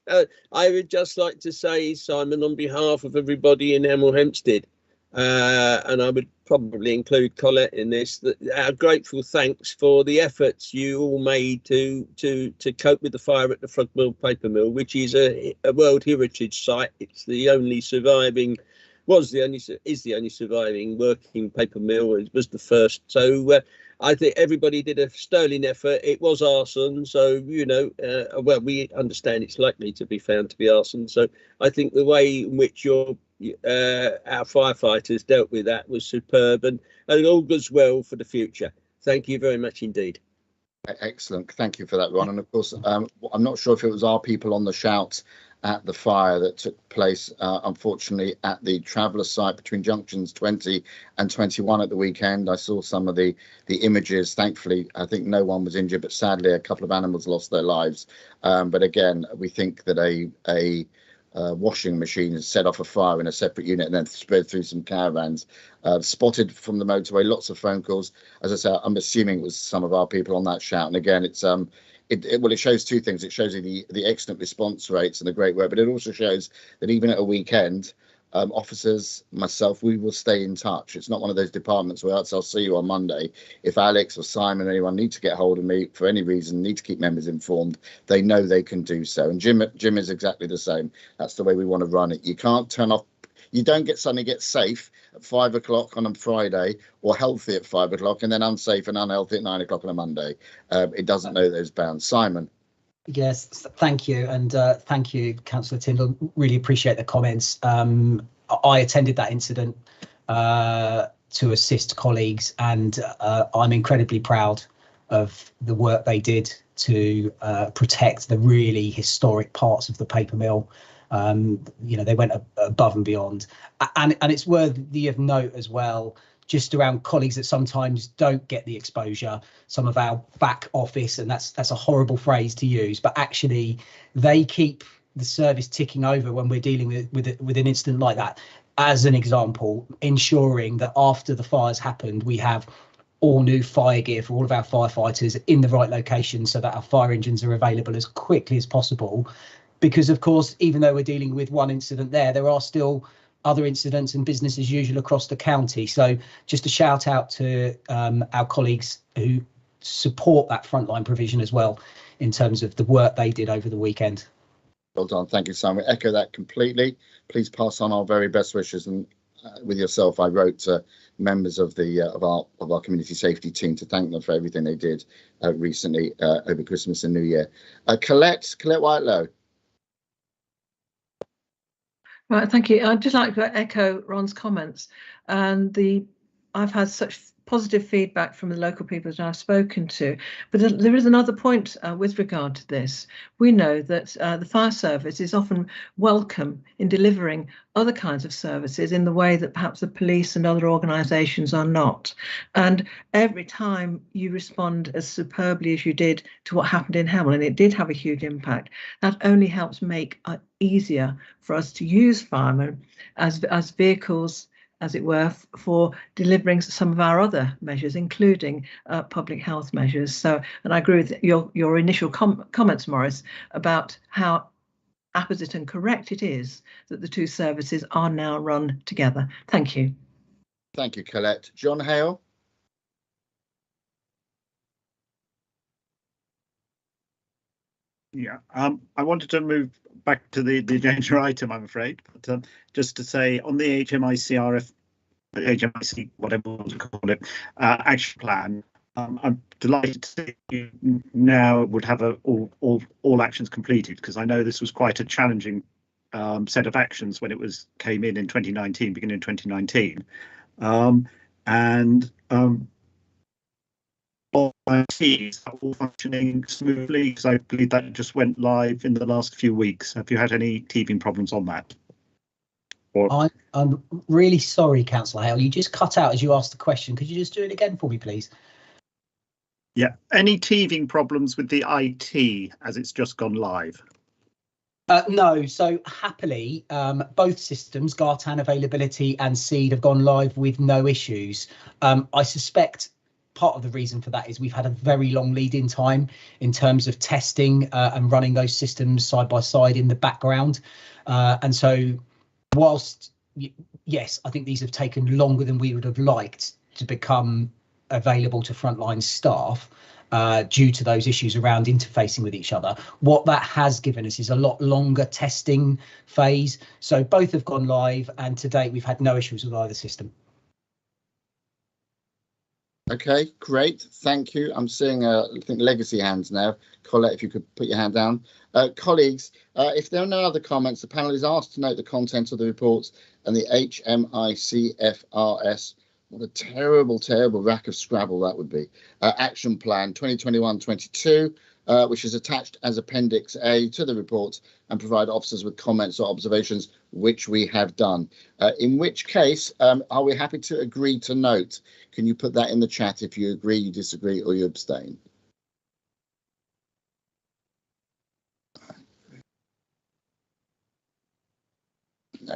say. I would just like to say, Simon, on behalf of everybody in Hemel Hempstead, and I would probably include Colette in this, that our grateful thanks for the efforts you all made to cope with the fire at the Frog Mill paper mill, which is a World Heritage Site. It's the only surviving, is the only surviving working paper mill. It was the first. So I think everybody did a sterling effort. It was arson, so well, we understand it's likely to be found to be arson. So I think the way in which our firefighters dealt with that was superb, and all goes well for the future. Thank you very much indeed. Excellent. Thank you for that, Ron. And of course, I'm not sure if it was our people on the shout at the fire that took place, unfortunately, at the Traveller site between junctions 20 and 21 at the weekend. I saw some of the images. Thankfully, I think no one was injured, but sadly, a couple of animals lost their lives. But again, we think that washing machine set off a fire in a separate unit and then spread through some caravans. Spotted from the motorway, lots of phone calls. As I say, I'm assuming it was some of our people on that shout. And again, it's it shows two things. It shows you the excellent response rates and the great work, but it also shows that even at a weekend, officers, myself, we will stay in touch. It's not one of those departments where I'll see you on Monday. If Alex or Simon or anyone need to get hold of me for any reason, need to keep members informed, they know they can do so. And Jim is exactly the same. That's the way we want to run it. You can't turn off. You don't suddenly get safe at 5 o'clock on a Friday or healthy at 5 o'clock and then unsafe and unhealthy at 9 o'clock on a Monday. It doesn't know those bounds. Simon. Yes, thank you. And thank you, Councillor Tyndall. Really appreciate the comments. I attended that incident to assist colleagues, and I'm incredibly proud of the work they did to protect the really historic parts of the paper mill. They went above and beyond. And it's worthy of note as well, just around colleagues that sometimes don't get the exposure, some of our back office, and that's a horrible phrase to use, but actually they keep the service ticking over when we're dealing with an incident like that. As an example, ensuring that after the fires happened, we have all new fire gear for all of our firefighters in the right location so that our fire engines are available as quickly as possible. Because, of course, even though we're dealing with one incident there are still other incidents and business as usual across the county. So just a shout out to our colleagues who support that frontline provision as well in terms of the work they did over the weekend. Well done. Thank you, Simon. We echo that completely. Please pass on our very best wishes. And with yourself, I wrote to members of our community safety team to thank them for everything they did recently over Christmas and New Year. Colette Whitelow. Right, thank you. I'd just like to echo Ron's comments, and I've had such positive feedback from the local people that I've spoken to. But there is another point with regard to this. We know that the fire service is often welcome in delivering other kinds of services in the way that perhaps the police and other organisations are not. And every time you respond as superbly as you did to what happened in Hemel, and it did have a huge impact, that only helps make it easier for us to use firemen as vehicles, as it were, for delivering some of our other measures, including public health measures. So, and I agree with your initial comments, Maurice, about how apposite and correct it is that the two services are now run together. Thank you. Thank you, Colette. John Hale. Yeah, I wanted to move back to the agenda item, I'm afraid, but just to say on the HMIC whatever you want to call it, action plan, I'm delighted to see you now would have all actions completed, because I know this was quite a challenging set of actions when it came in 2019, beginning of 2019, all ITs are all functioning smoothly, because I believe that just went live in the last few weeks. Have you had any teething problems on that? I'm really sorry, Councillor Hale. You just cut out as you asked the question. Could you just do it again for me, please? Yeah. Any teething problems with the IT as it's just gone live? No. So happily, both systems, Gartan availability and Seed, have gone live with no issues. I suspect part of the reason for that is we've had a very long lead-in time in terms of testing and running those systems side by side in the background. And so whilst, yes, I think these have taken longer than we would have liked to become available to frontline staff due to those issues around interfacing with each other, what that has given us is a lot longer testing phase. So both have gone live, and to date we've had no issues with either system. Okay, great. Thank you. I'm seeing, I think, legacy hands now. Colette, if you could put your hand down. Colleagues, if there are no other comments, the panel is asked to note the contents of the reports and the HMICFRS. What a terrible, terrible rack of Scrabble that would be. Action Plan 2021-22, which is attached as Appendix A to the report, and provide officers with comments or observations, which we have done. In which case, are we happy to agree to note? Can you put that in the chat if you agree, you disagree, or you abstain? No.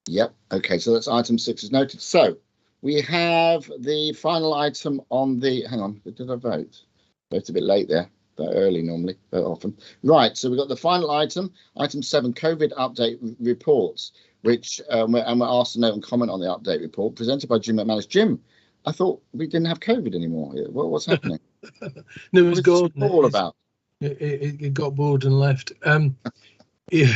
Yep. Okay. So that's item 6 is noted. So we have the final item on the. Hang on. Did I vote? Voted a bit late there. That early normally. That often. Right. So we've got the final item. Item 7. COVID update reports, which we're asked to note and comment on the update report presented by Jim McManus. Jim, I thought we didn't have COVID anymore. What's happening? No, it's gone. All about. It got bored and left. Yeah.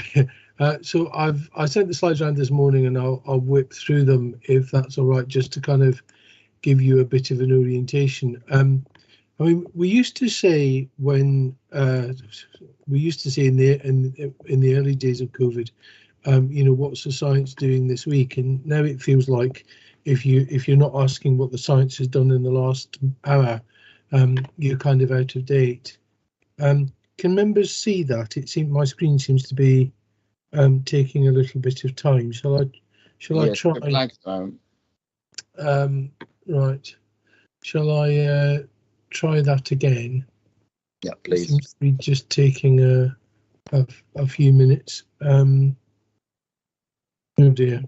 So I sent the slides around this morning, and I'll whip through them if that's all right, just to kind of give you a bit of an orientation. I mean, we used to say in the early days of COVID, you know, what's the science doing this week? And now it feels like if you're not asking what the science has done in the last hour, you're kind of out of date. Can members see that? It seems my screen seems to be taking a little bit of time. Shall I try? Right. Shall I try that again? Yeah, please. It seems to be just taking a few minutes. Oh dear.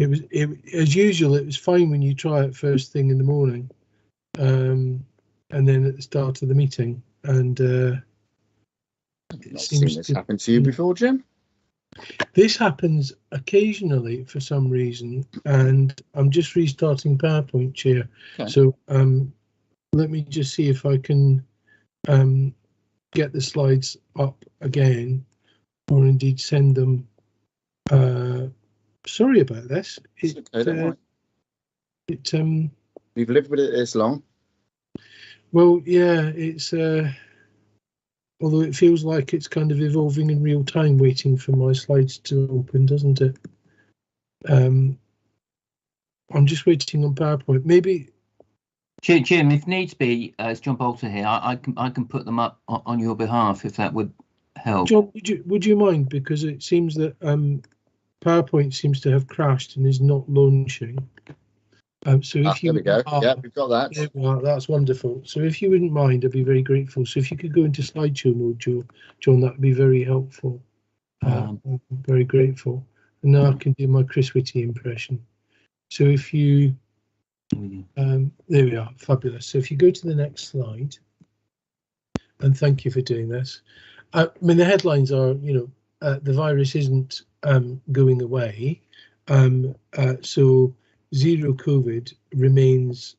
As usual, it was fine when you try it first thing in the morning, and then at the start of the meeting. And I've not seen this happen to you before, Jim. This happens occasionally for some reason, and I'm just restarting PowerPoint, Chair. Okay. So let me just see if I can get the slides up again, or indeed send them. Sorry about this. We've lived with it this long. Well, yeah, it's although it feels like it's kind of evolving in real time, waiting for my slides to open, doesn't it? I'm just waiting on PowerPoint. Maybe. Jim, if needs be, it's John Bolter here. I can put them up on your behalf if that would help. John, would you mind, because it seems that PowerPoint seems to have crashed and is not launching. So if you, there we go. Yeah, we've got that. That's wonderful. So if you wouldn't mind, I'd be very grateful. So if you could go into slideshow mode, John, that would be very helpful. I'm very grateful. And now I can do my Chris Whitty impression. So if you, there we are, fabulous. So if you go to the next slide, and thank you for doing this. I mean, the headlines are, you know, the virus isn't going away. So zero COVID remains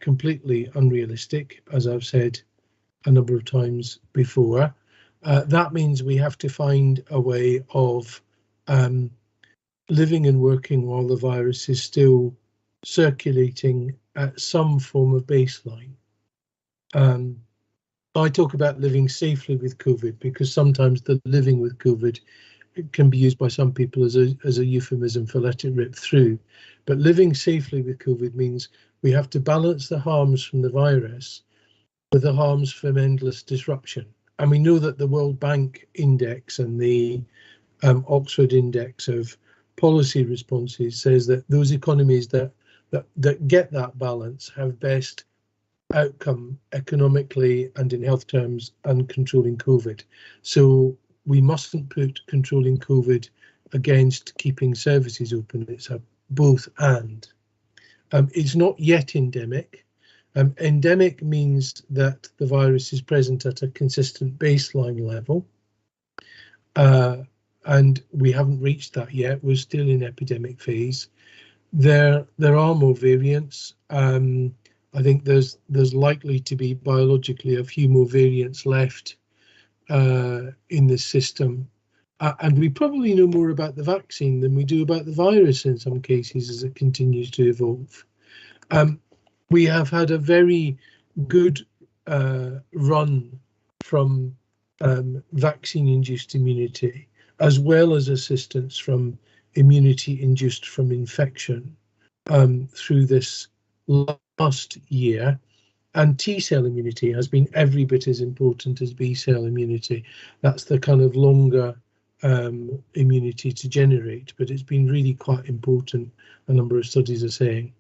completely unrealistic, as I've said a number of times before. That means we have to find a way of living and working while the virus is still circulating at some form of baseline. I talk about living safely with COVID because sometimes the living with COVID can be used by some people as a euphemism for let it rip through. But living safely with COVID means we have to balance the harms from the virus with the harms from endless disruption. And we know that the World Bank Index and the Oxford Index of Policy Responses says that those economies that get that balance have best outcome economically and in health terms and controlling COVID. So we mustn't put controlling COVID against keeping services open. It's a both and. It's not yet endemic. Endemic means that the virus is present at a consistent baseline level. And we haven't reached that yet. We're still in epidemic phase. There are more variants. I think there's likely to be biologically a few more variants left in the system. And we probably know more about the vaccine than we do about the virus in some cases as it continues to evolve. We have had a very good run from vaccine-induced immunity, as well as assistance from immunity induced from infection through this last year. And T-cell immunity has been every bit as important as B-cell immunity. That's the kind of longer immunity to generate, but it's been really quite important, a number of studies are saying.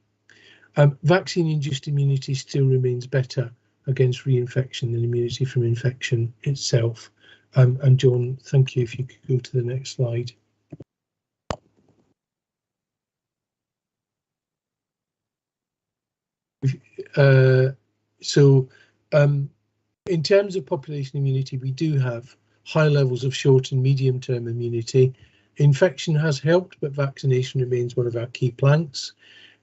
Vaccine-induced immunity still remains better against reinfection than immunity from infection itself. And John, thank you. If you could go to the next slide. In terms of population immunity, we do have high levels of short and medium term immunity. Infection has helped, but vaccination remains one of our key planks.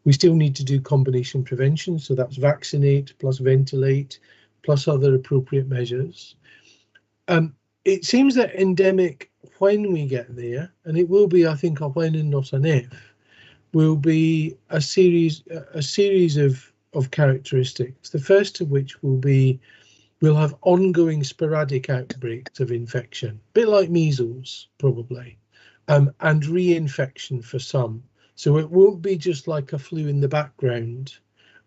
We still need to do combination prevention, so that's vaccinate plus ventilate plus other appropriate measures. It seems that endemic, when we get there, and it will be, I think, a when and not an if, will be a series of characteristics. The first of which will be we'll have ongoing sporadic outbreaks of infection, a bit like measles probably, and reinfection for some. So it won't be just like a flu in the background.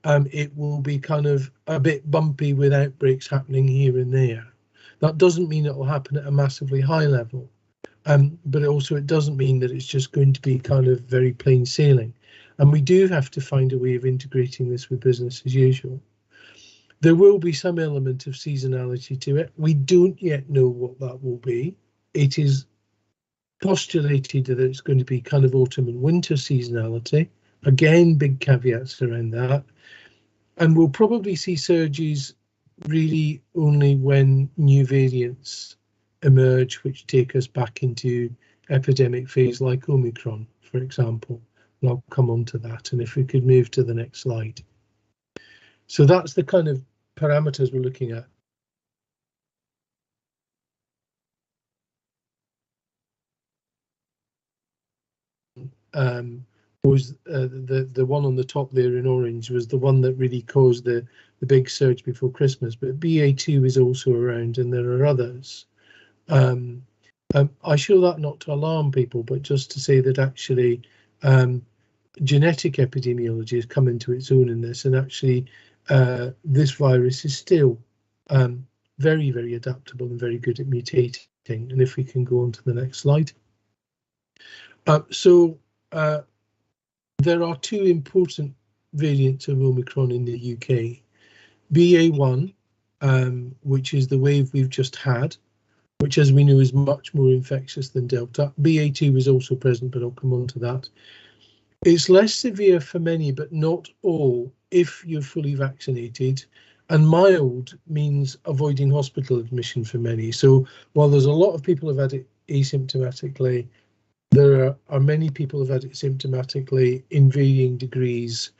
It will be kind of a bit bumpy with outbreaks happening here and there. That doesn't mean it will happen at a massively high level, but it doesn't mean that it's just going to be kind of very plain sailing. And we do have to find a way of integrating this with business as usual. There will be some element of seasonality to it. We don't yet know what that will be. It is postulated that it's going to be kind of autumn and winter seasonality. Again, big caveats around that. And we'll probably see surges really only when new variants emerge, which take us back into epidemic phase like Omicron, for example. And I'll come on to that. And if we could move to the next slide. So that's the kind of parameters we're looking at. Was the one on the top there in orange was the one that really caused the big surge before Christmas, but BA2 is also around and there are others. I show that not to alarm people, but just to say that actually genetic epidemiology has come into its own in this, and actually this virus is still very, very adaptable and very good at mutating. And if we can go on to the next slide. There are two important variants of Omicron in the UK. BA1, which is the wave we've just had, which as we know is much more infectious than Delta. BA2 is also present, but I'll come on to that. It's less severe for many, but not all, if you're fully vaccinated. And mild means avoiding hospital admission for many. So while there's a lot of people who've had it asymptomatically, there are many people who've had it symptomatically in varying degrees,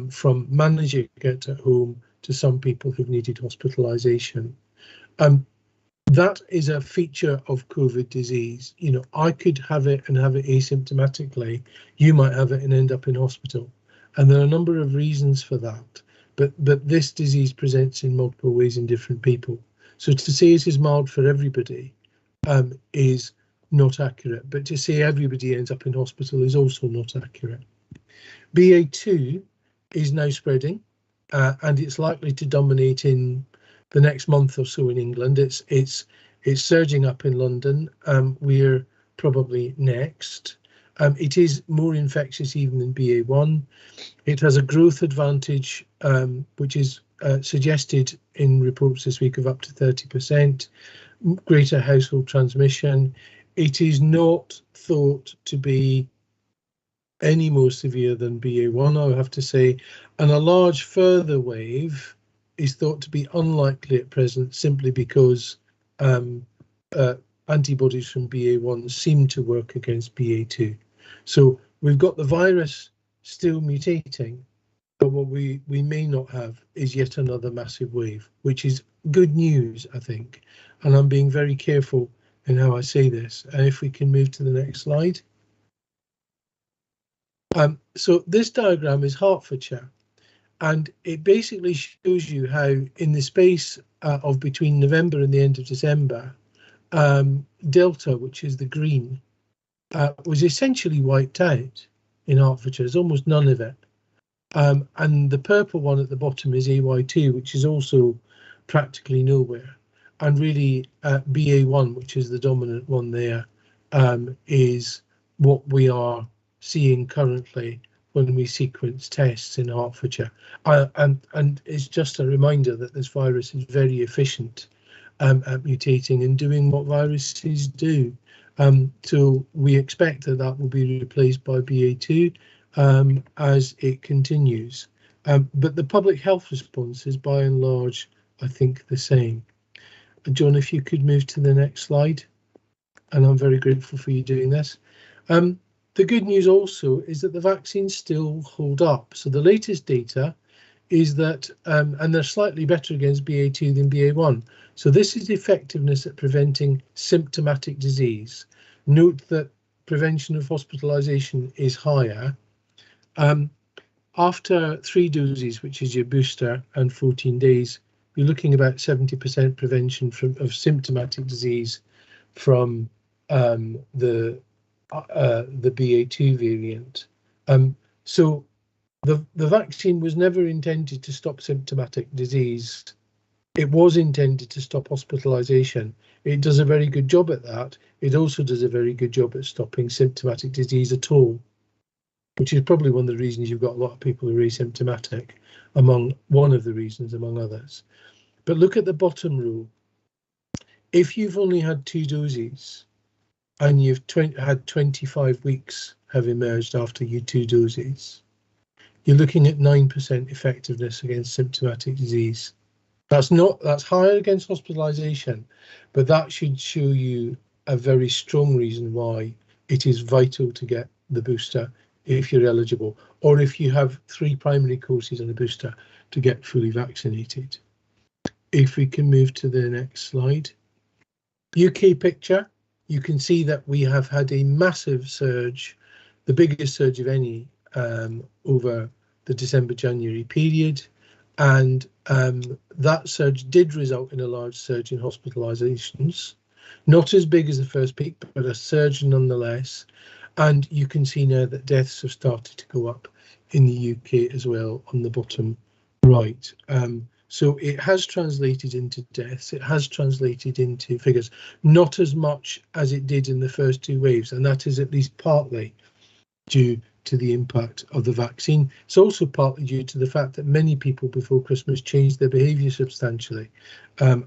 from managing it at home to some people who've needed hospitalisation. That is a feature of COVID disease. You know, I could have it and have it asymptomatically. You might have it and end up in hospital. And there are a number of reasons for that. But this disease presents in multiple ways in different people. So to say it is mild for everybody is not accurate, but to say everybody ends up in hospital is also not accurate. BA2 is now spreading, and it's likely to dominate in the next month or so in England. It's surging up in London. We're probably next. It is more infectious even than BA1. It has a growth advantage, which is suggested in reports this week of up to 30%, greater household transmission. It is not thought to be any more severe than BA1, I have to say, and a large further wave is thought to be unlikely at present simply because antibodies from BA1 seem to work against BA2. So we've got the virus still mutating, but what we may not have is yet another massive wave, which is good news, I think, and I'm being very careful in how I say this. And if we can move to the next slide. So this diagram is Hertfordshire, and it basically shows you how in the space of between November and the end of December, Delta, which is the green, was essentially wiped out in Hertfordshire. There's almost none of it. And the purple one at the bottom is AY2, which is also practically nowhere. And really BA1, which is the dominant one there, is what we are seeing currently when we sequence tests in Hertfordshire. And it's just a reminder that this virus is very efficient at mutating and doing what viruses do. So we expect that that will be replaced by BA2 as it continues. But the public health response is by and large, I think, the same. John, if you could move to the next slide, and I'm very grateful for you doing this. The good news also is that the vaccines still hold up. So the latest data is that, and they're slightly better against BA2 than BA1. So this is effectiveness at preventing symptomatic disease. Note that prevention of hospitalisation is higher. After 3 doses, which is your booster, and 14 days, you're looking about 70% prevention of symptomatic disease from the BA2 variant. So the vaccine was never intended to stop symptomatic disease. It was intended to stop hospitalisation. It does a very good job at that. It also does a very good job at stopping symptomatic disease at all, which is probably one of the reasons you've got a lot of people who are asymptomatic, one of the reasons among others. But look at the bottom row. If you've only had 2 doses and you've had 25 weeks have emerged after your 2 doses, you're looking at 9% effectiveness against symptomatic disease. That's higher against hospitalisation, but that should show you a very strong reason why it is vital to get the booster if you're eligible, or if you have 3 primary courses and a booster, to get fully vaccinated. If we can move to the next slide. UK picture, you can see that we have had a massive surge, the biggest surge of any over the December-January period, and that surge did result in a large surge in hospitalisations, not as big as the first peak, but a surge nonetheless. And you can see now that deaths have started to go up in the UK as well on the bottom right. So it has translated into deaths, it has translated into figures, not as much as it did in the first 2 waves, and that is at least partly due to the impact of the vaccine. It's also partly due to the fact that many people before Christmas changed their behaviour substantially, and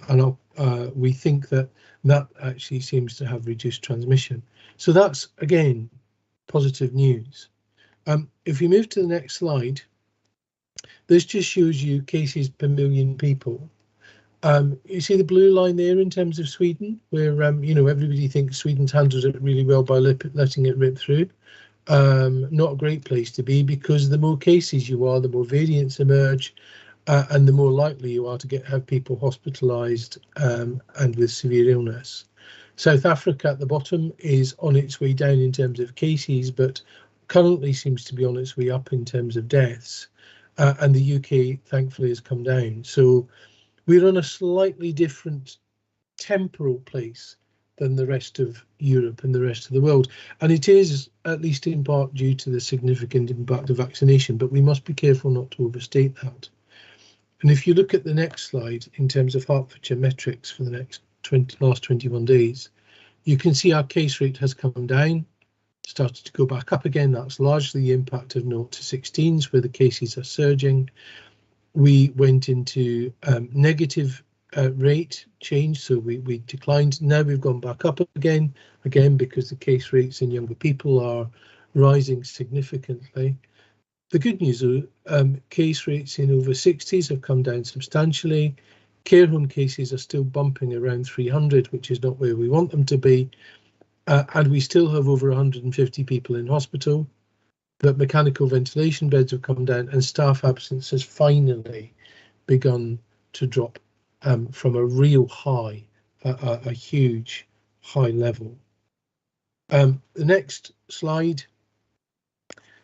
we think that that actually seems to have reduced transmission. So that's, again, positive news. If we move to the next slide, this just shows you cases per million people. You see the blue line there in terms of Sweden, where everybody thinks Sweden's handled it really well by letting it rip through. Not a great place to be, because the more cases you are, the more variants emerge, and the more likely you are to have people hospitalised and with severe illness. South Africa at the bottom is on its way down in terms of cases, but currently seems to be on its way up in terms of deaths. And the UK, thankfully, has come down. So we're on a slightly different temporal place than the rest of Europe and the rest of the world. And it is, at least in part, due to the significant impact of vaccination, but we must be careful not to overstate that. And if you look at the next slide, in terms of Hertfordshire metrics for the last 21 days, you can see our case rate has come down, started to go back up again. That's largely the impact of 0 to 16s, where the cases are surging. We went into negative rate change, so we declined. Now we've gone back up again because the case rates in younger people are rising significantly. The good news is case rates in over 60s have come down substantially. Care home cases are still bumping around 300, which is not where we want them to be. And we still have over 150 people in hospital, but mechanical ventilation beds have come down, and staff absence has finally begun to drop from a real high, a huge high level. The next slide.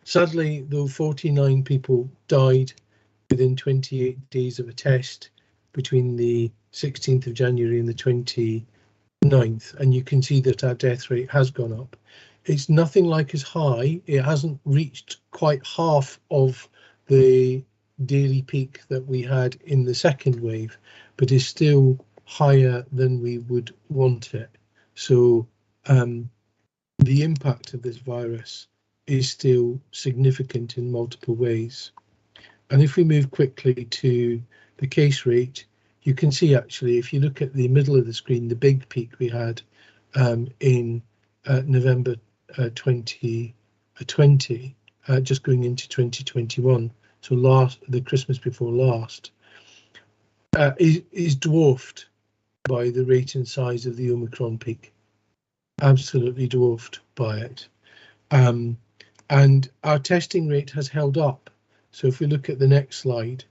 Sadly, though, 49 people died within 28 days of a test between the 16th of January and the 29th, and you can see that our death rate has gone up. It's nothing like as high. It hasn't reached quite half of the daily peak that we had in the second wave, but is still higher than we would want it. So the impact of this virus is still significant in multiple ways. And if we move quickly to the case rate, you can see actually, if you look at the middle of the screen, the big peak we had in November 2020, just going into 2021, so the Christmas before last, is dwarfed by the rate and size of the Omicron peak, absolutely dwarfed by it. And our testing rate has held up. So if we look at the next slide,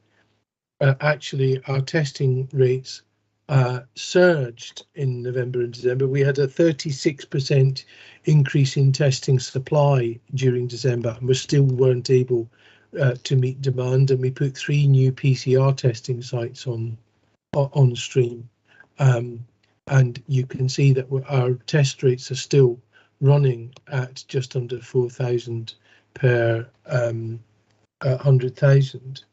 actually our testing rates surged in November and December. We had a 36% increase in testing supply during December, and we still weren't able to meet demand. And we put 3 new PCR testing sites on stream. And you can see that our test rates are still running at just under 4,000 per 100,000.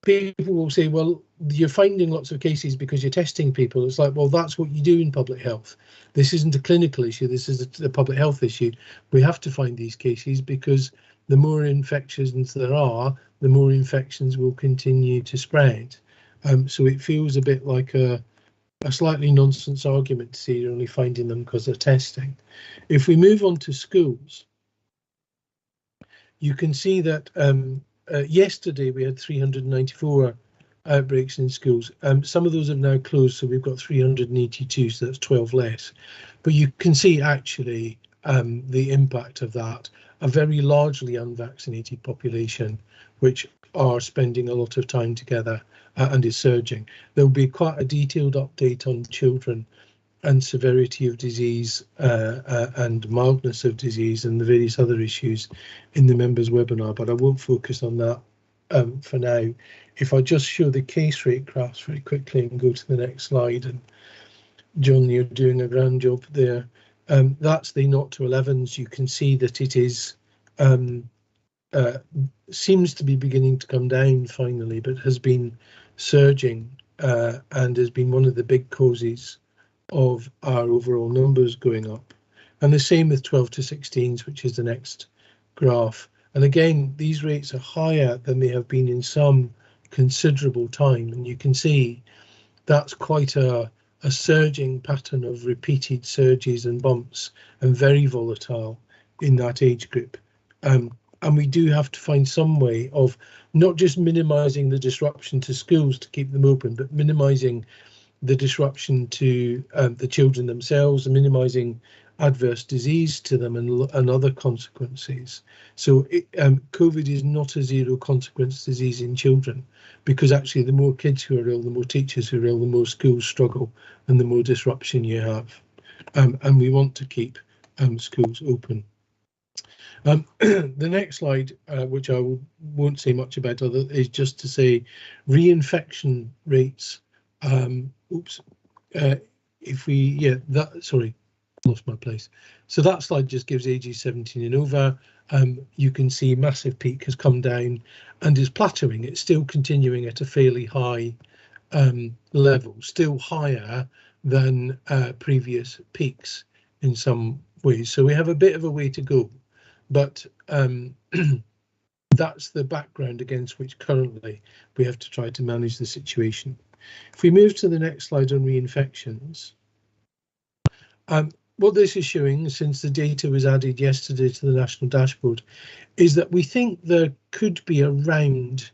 People will say, well, you're finding lots of cases because you're testing people. It's like, well, that's what you do in public health. This isn't a clinical issue. This is a public health issue. We have to find these cases because the more infections there are, the more infections will continue to spread. So it feels a bit like a slightly nonsense argument to say you're only finding them because they're testing. If we move on to schools, you can see that yesterday we had 394 outbreaks in schools. Some of those have now closed, so we've got 382, so that's 12 less. But you can see actually the impact of that, a very largely unvaccinated population, which are spending a lot of time together and is surging. There will be quite a detailed update on children and severity of disease and mildness of disease and the various other issues in the members webinar, but I won't focus on that for now. If I just show the case rate graphs very quickly and go to the next slide, and John, you're doing a grand job there. That's the 0 to 11s. You can see that it is seems to be beginning to come down finally, but has been surging and has been one of the big causes of our overall numbers going up. And the same with 12 to 16s, which is the next graph. And again, these rates are higher than they have been in some considerable time. And you can see that's quite a surging pattern of repeated surges and bumps, and very volatile in that age group. And we do have to find some way of not just minimising the disruption to schools to keep them open, but minimising the disruption to the children themselves, and minimising adverse disease to them and other consequences. So COVID is not a zero consequence disease in children, because actually the more kids who are ill, the more teachers who are ill, the more schools struggle and the more disruption you have. And we want to keep schools open. The next slide, which I won't say much about, is just to say reinfection rates. Sorry, lost my place. So that slide just gives ages 17 and over. You can see massive peak has come down and is plateauing. It's still continuing at a fairly high level, still higher than previous peaks in some ways. So we have a bit of a way to go, but that's the background against which currently we have to try to manage the situation. If we move to the next slide on reinfections, what this is showing, since the data was added yesterday to the national dashboard, is that we think there could be around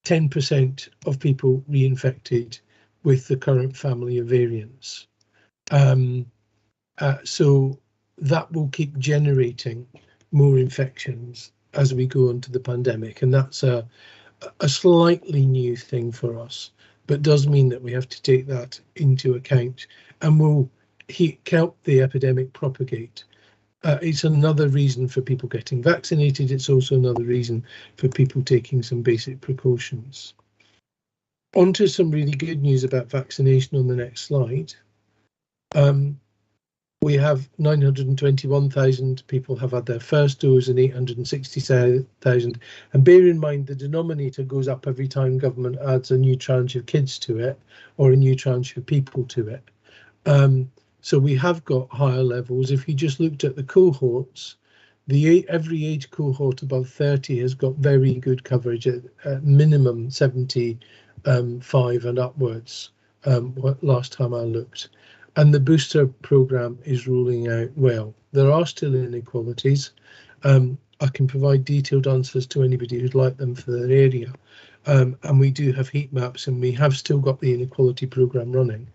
10% of people reinfected with the current family of variants. So that will keep generating more infections as we go on to the pandemic, and that's a slightly new thing for us, but does mean that we have to take that into account, and will help the epidemic propagate. It's another reason for people getting vaccinated. It's also another reason for people taking some basic precautions. On to some really good news about vaccination on the next slide. We have 921,000 people have had their first dose and 860,000. And bear in mind, the denominator goes up every time government adds a new tranche of kids to it or a new tranche of people to it. So we have got higher levels. If you just looked at the cohorts, every age cohort above 30 has got very good coverage at minimum 75 and upwards, last time I looked. And the booster programme is ruling out well. There are still inequalities. I can provide detailed answers to anybody who'd like them for their area. And we do have heat maps, and we have still got the inequality programme running.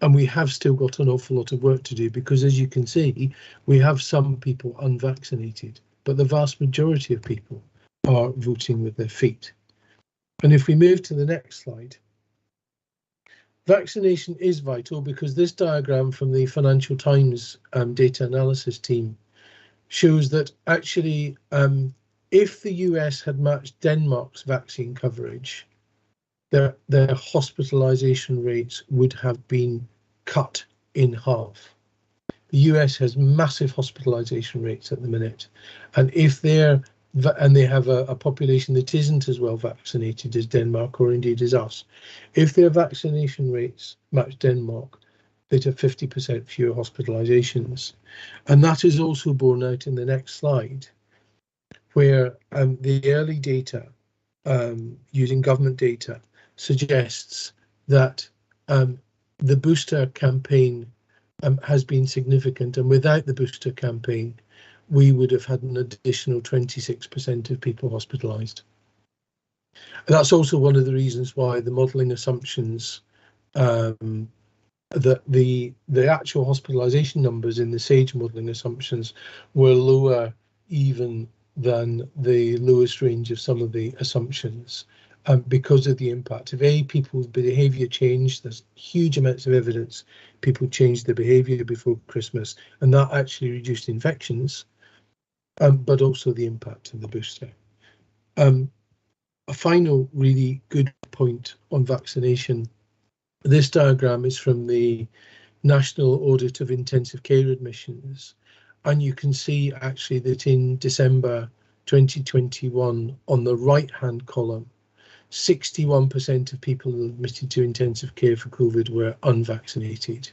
And we have still got an awful lot of work to do, because as you can see, we have some people unvaccinated, but the vast majority of people are voting with their feet. And if we move to the next slide, vaccination is vital, because this diagram from the Financial Times data analysis team shows that actually, if the US had matched Denmark's vaccine coverage, their hospitalisation rates would have been cut in half. The US has massive hospitalisation rates at the minute, and if they have a population that isn't as well vaccinated as Denmark, or indeed as us, if their vaccination rates match Denmark, they'd have 50% fewer hospitalisations. And that is also borne out in the next slide, where the early data, using government data, suggests that the booster campaign has been significant, and without the booster campaign, we would have had an additional 26% of people hospitalised. That's also one of the reasons why the modelling assumptions, that the actual hospitalisation numbers in the SAGE modelling assumptions were lower even than the lowest range of some of the assumptions, because of the impact of people's behaviour change. There's huge amounts of evidence people changed their behaviour before Christmas, and that actually reduced infections, but also the impact of the booster. A final really good point on vaccination. This diagram is from the National Audit of Intensive Care Admissions, and you can see actually that in December 2021, on the right-hand column, 61% of people admitted to intensive care for COVID were unvaccinated,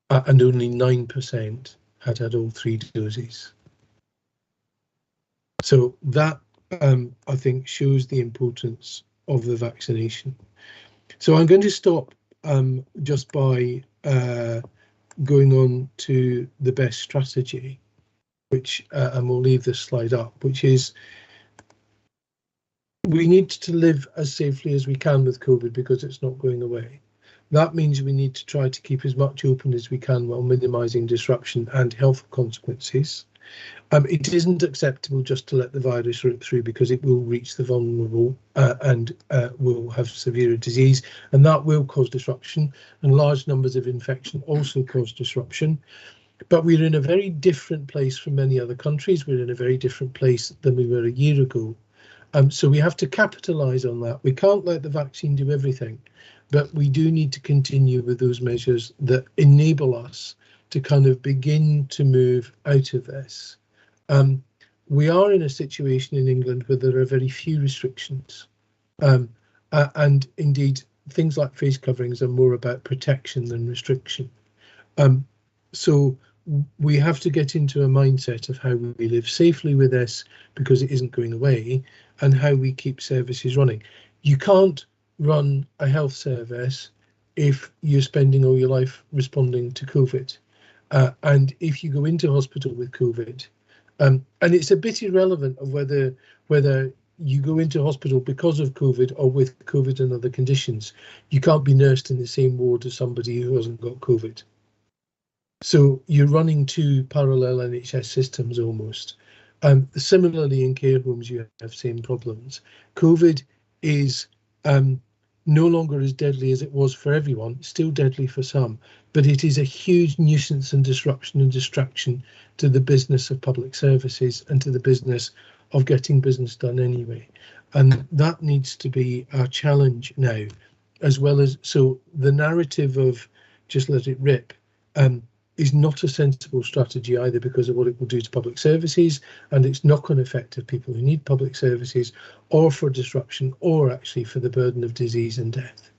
and only 9% had all 3 doses. So that, I think, shows the importance of the vaccination. So I'm going to stop just by going on to the best strategy, which, and we'll leave this slide up, which is, we need to live as safely as we can with COVID, because it's not going away. That means we need to try to keep as much open as we can while minimising disruption and health consequences. It isn't acceptable just to let the virus rip through, because it will reach the vulnerable and will have severe disease, and that will cause disruption, and large numbers of infection also cause disruption. But we're in a very different place from many other countries. We're in a very different place than we were a year ago. So we have to capitalise on that. We can't let the vaccine do everything, but we do need to continue with those measures that enable us to kind of begin to move out of this. We are in a situation in England where there are very few restrictions, and indeed things like face coverings are more about protection than restriction. So we have to get into a mindset of how we live safely with this, because it isn't going away, and how we keep services running. You can't run a health service if you're spending all your life responding to COVID. And if you go into hospital with COVID, and it's a bit irrelevant of whether you go into hospital because of COVID or with COVID and other conditions, you can't be nursed in the same ward as somebody who hasn't got COVID. So you're running 2 parallel NHS systems almost. Similarly, in care homes, you have same problems. COVID is no longer as deadly as it was for everyone, still deadly for some, but it is a huge nuisance and disruption and distraction to the business of public services and to the business of getting business done anyway. And that needs to be our challenge now, as well as, so the narrative of just let it rip is not a sensible strategy either, because of what it will do to public services and its knock-on effect of people who need public services, or for disruption, or actually for the burden of disease and death.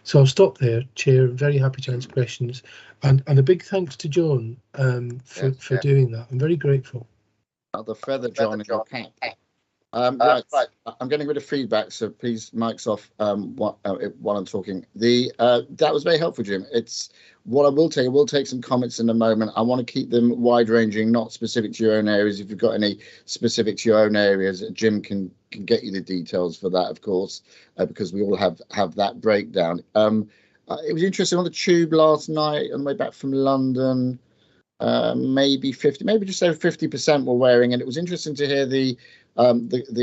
So I'll stop there, Chair. I'm very happy to answer questions, and a big thanks to John for doing that. I'm very grateful. The feather, John, in your cap. Right, I'm getting rid of feedback, so please mics off while I'm talking. That was very helpful, Jim. It's what I will tell you. We'll take some comments in a moment. I want to keep them wide-ranging, not specific to your own areas. If you've got any specific to your own areas, Jim can get you the details for that, of course, because we all have that breakdown. It was interesting on the tube last night on the way back from London. Maybe just over 50% were wearing, and it was interesting to hear the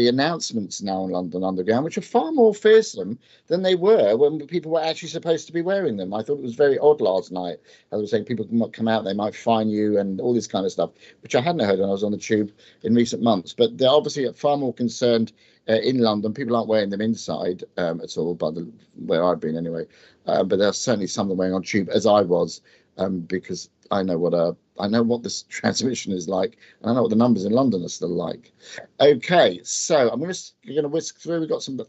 announcements now on London Underground, which are far more fearsome than they were when people were actually supposed to be wearing them. I thought it was very odd last night. I was saying people might come out, they might fine you and all this kind of stuff, which I hadn't heard when I was on the tube in recent months. But they're obviously far more concerned in London. People aren't wearing them inside at all, but where I've been anyway. But there's certainly some of them wearing on tube, as I was, because I know what this transmission is like, and I know what the numbers in London are still like. Okay, so I'm going to whisk through. We've got some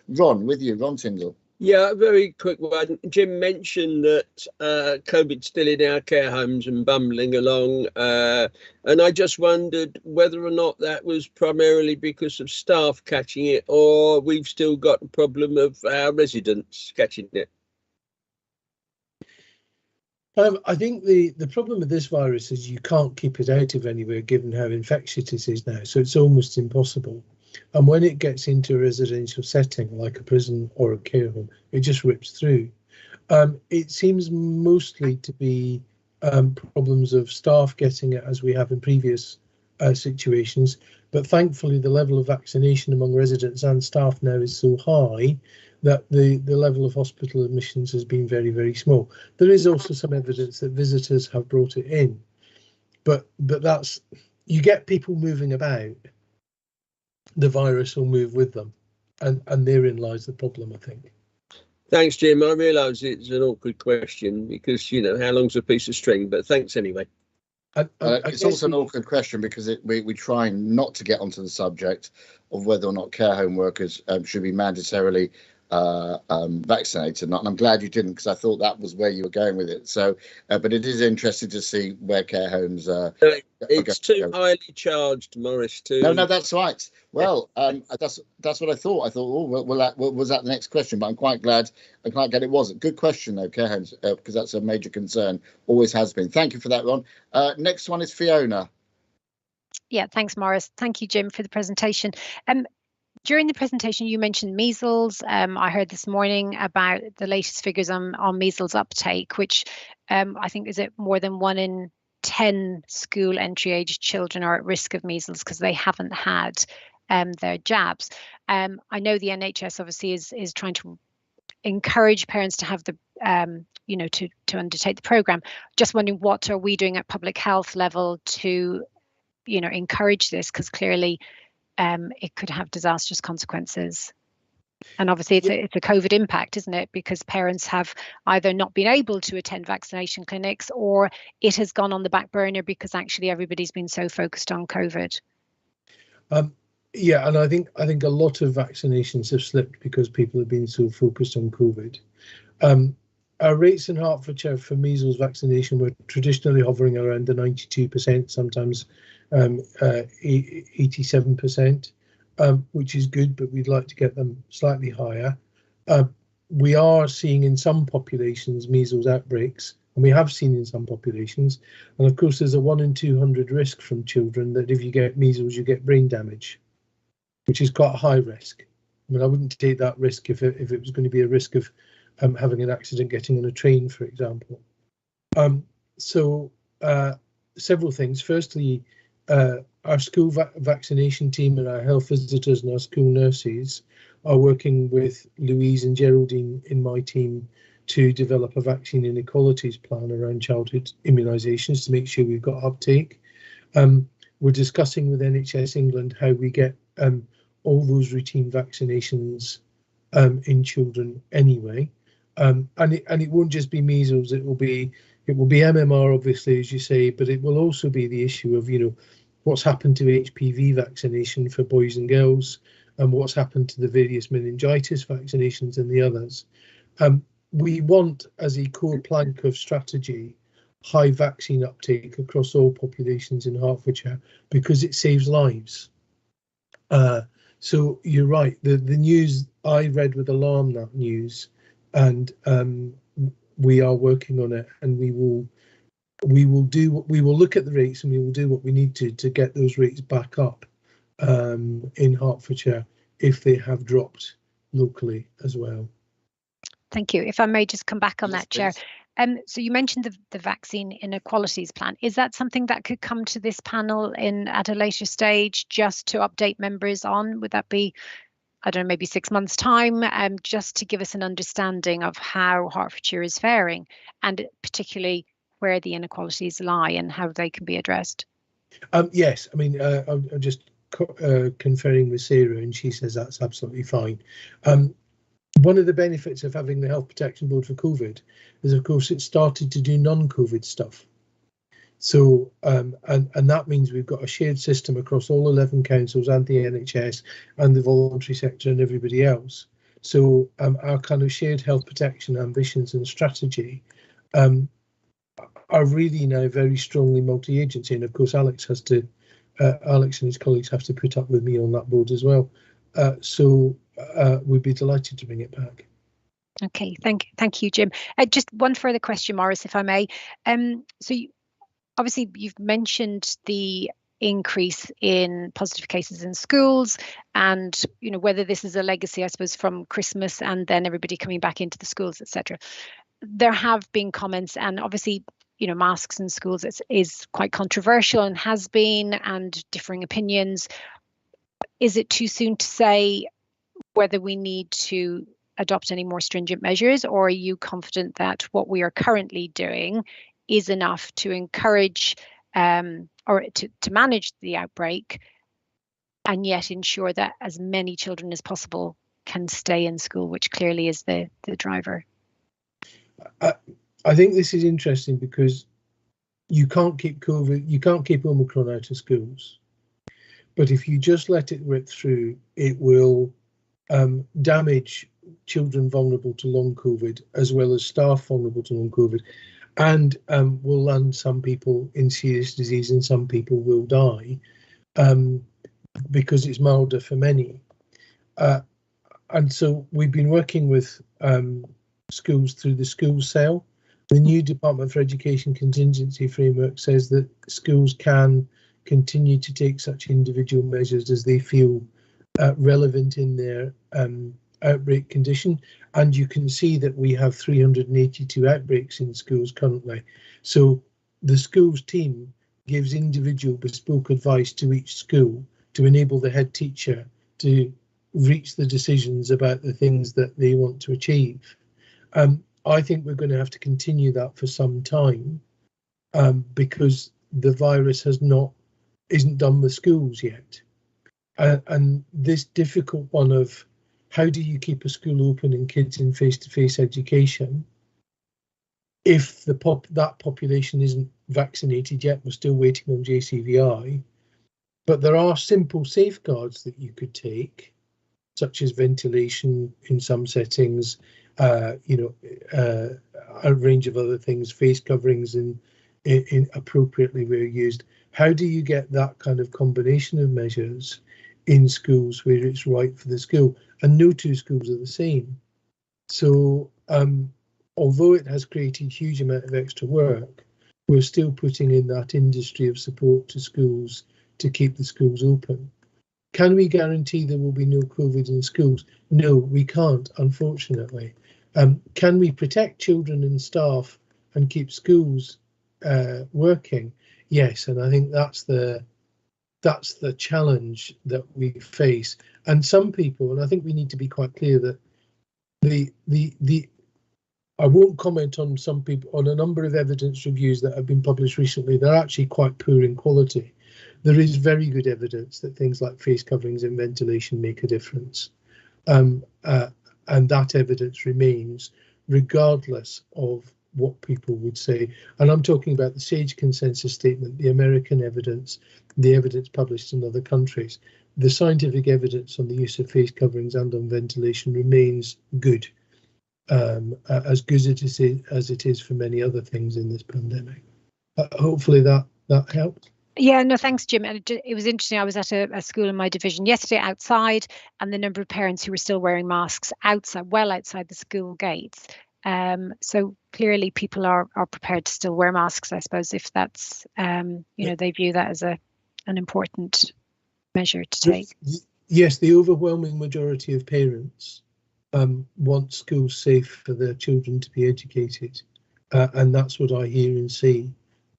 Ron with you, Ron Tyndall. Yeah, a very quick one. Jim mentioned that COVID's still in our care homes and bumbling along, and I just wondered whether or not that was primarily because of staff catching it, or we've still got a problem of our residents catching it. I think the problem with this virus is you can't keep it out of anywhere, given how infectious it is now. So it's almost impossible. And when it gets into a residential setting, like a prison or a care home, it just rips through. It seems mostly to be problems of staff getting it, as we have in previous situations. But thankfully, the level of vaccination among residents and staff now is so high that the level of hospital admissions has been very, very small. There is also some evidence that visitors have brought it in, but that's, you get people moving about, the virus will move with them, and therein lies the problem, I think. Thanks, Jim. I realise it's an awkward question because, you know, how long's a piece of string, but thanks anyway. It's also an awkward question because we try not to get onto the subject of whether or not care home workers should be mandatorily vaccinated or not, and I'm glad you didn't, because I thought that was where you were going with it. So but it is interesting to see where care homes it's too highly charged, Maurice. No, that's right. Well, that's what I thought. I thought, was that the next question? But I'm quite glad it wasn't. Good question though, care homes, because that's a major concern, always has been. Thank you for that, Ron. Next one is Fiona. Yeah, thanks, Maurice. Thank you, Jim, for the presentation. During the presentation, you mentioned measles. I heard this morning about the latest figures on measles uptake, which I think is it more than 1 in 10 school entry age children are at risk of measles because they haven't had their jabs. I know the NHS obviously is trying to encourage parents to have the to undertake the programme. Just wondering, what are we doing at public health level to encourage this, because clearly it could have disastrous consequences. And obviously it's a COVID impact, isn't it? Because parents have either not been able to attend vaccination clinics, or it has gone on the back burner because actually everybody's been so focused on COVID. Yeah, and I think a lot of vaccinations have slipped because people have been so focused on COVID. Our rates in Hertfordshire for measles vaccination were traditionally hovering around the 92%, sometimes 87%, which is good, but we'd like to get them slightly higher. We are seeing in some populations measles outbreaks, and we have seen in some populations. And of course, there's a 1 in 200 risk from children that if you get measles, you get brain damage, which is quite a high risk. I mean, I wouldn't take that risk if it was going to be a risk of having an accident getting on a train, for example. Several things. Firstly, our school vaccination team and our health visitors and our school nurses are working with Louise and Geraldine in my team to develop a vaccine inequalities plan around childhood immunisations to make sure we've got uptake. We're discussing with NHS England how we get all those routine vaccinations in children anyway. And it won't just be measles, it will be MMR, obviously, as you say, but it will also be the issue of, what's happened to HPV vaccination for boys and girls, and what's happened to the various meningitis vaccinations and the others. we want, as a core plank of strategy, high vaccine uptake across all populations in Hertfordshire because it saves lives. So you're right. The news, I read with alarm that news, and we are working on it, and we will look at the rates, and we will do what we need to get those rates back up in Hertfordshire if they have dropped locally as well. Thank you. If I may just come back on Yes, that, Chair. please. So you mentioned the vaccine inequalities plan. Is that something that could come to this panel at a later stage just to update members on? Would that be, I don't know, maybe 6 months' time, just to give us an understanding of how Hertfordshire is faring, and particularly where the inequalities lie and how they can be addressed? Yes, I mean, I'm just conferring with Sarah, and she says that's absolutely fine. One of the benefits of having the Health Protection Board for COVID is, of course, it started to do non-COVID stuff. So, and that means we've got a shared system across all 11 councils and the NHS and the voluntary sector and everybody else. So our kind of shared health protection ambitions and strategy are really now very strongly multi-agency. And of course, Alex and his colleagues have to put up with me on that board as well. So we'd be delighted to bring it back. Okay, thank you, Jim. Just one further question, Maurice, if I may. So obviously you've mentioned the increase in positive cases in schools, and whether this is a legacy, I suppose, from Christmas and then everybody coming back into the schools, etc. There have been comments, and obviously masks in schools is quite controversial and has been, and differing opinions. Is it too soon to say whether we need to adopt any more stringent measures, or are you confident that what we are currently doing is enough to encourage or to manage the outbreak, and yet ensure that as many children as possible can stay in school, which clearly is the driver? I think this is interesting because you can't keep Omicron out of schools. But if you just let it rip through, it will damage children vulnerable to long COVID, as well as staff vulnerable to long COVID, and will land some people in serious disease, and some people will die because it's milder for many. And so we've been working with schools through the school cell. The new Department for Education contingency framework says that schools can continue to take such individual measures as they feel relevant in their outbreak condition. And you can see that we have 382 outbreaks in schools currently. So the schools team gives individual bespoke advice to each school to enable the head teacher to reach the decisions about the things that they want to achieve. I think we're going to have to continue that for some time because the virus isn't done with schools yet. And this difficult one of how do you keep a school open and kids in face-to-face education if that population isn't vaccinated yet? We're still waiting on JCVI, but there are simple safeguards that you could take, such as ventilation in some settings, a range of other things, face coverings in appropriately where used. How do you get that kind of combination of measures in schools where it's right for the school? And no two schools are the same. So although it has created huge amount of extra work, we're still putting in that industry of support to schools to keep the schools open. Can we guarantee there will be no COVID in schools? No, we can't, unfortunately. Can we protect children and staff and keep schools working? Yes, and I think that's the challenge that we face. And some people, and I think we need to be quite clear that I won't comment on some people, on a number of evidence reviews that have been published recently. They're actually quite poor in quality. There is very good evidence that things like face coverings and ventilation make a difference. And that evidence remains regardless of what people would say. And I'm talking about the SAGE consensus statement, the American evidence, the evidence published in other countries. The scientific evidence on the use of face coverings and on ventilation remains good. as good as it is for many other things in this pandemic. Hopefully that helped. Yeah, no, thanks, Jim. And it was interesting. I was at a school in my division yesterday outside, and the number of parents who were still wearing masks outside, well outside the school gates. So clearly people are prepared to still wear masks, I suppose, if that's, they view that as an important measure to take. Yes, the overwhelming majority of parents want schools safe for their children to be educated. And that's what I hear and see.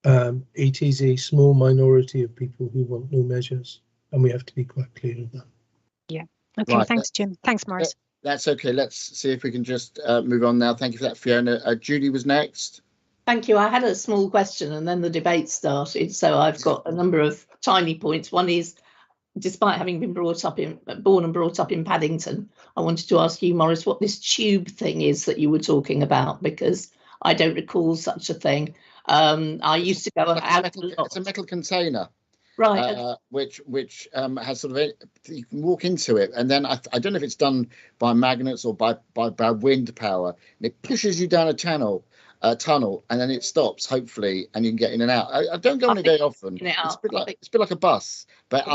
It is a small minority of people who want no measures, and we have to be quite clear of that. Yeah. Okay. Right. Thanks, Jim. Thanks, Maurice. That's okay. Let's see if we can just move on now. Thank you for that, Fiona. Judy was next. Thank you. I had a small question and then the debate started. So I've got a number of tiny points. One is, despite having been born and brought up in Paddington, I wanted to ask you, Maurice, what this tube thing is that you were talking about, because I don't recall such a thing. I used to go out. It's a metal container, right? Which has sort of you can walk into it, and then I don't know if it's done by magnets or by wind power, and it pushes you down a tunnel, and then it stops, hopefully, and you can get in and out. I don't go on it very often. It's a bit like a bus, but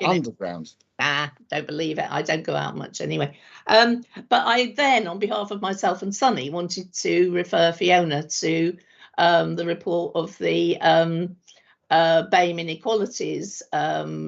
underground. Don't believe it. I don't go out much anyway. But I then, on behalf of myself and Sunny, wanted to refer Fiona to the report of the BAME inequalities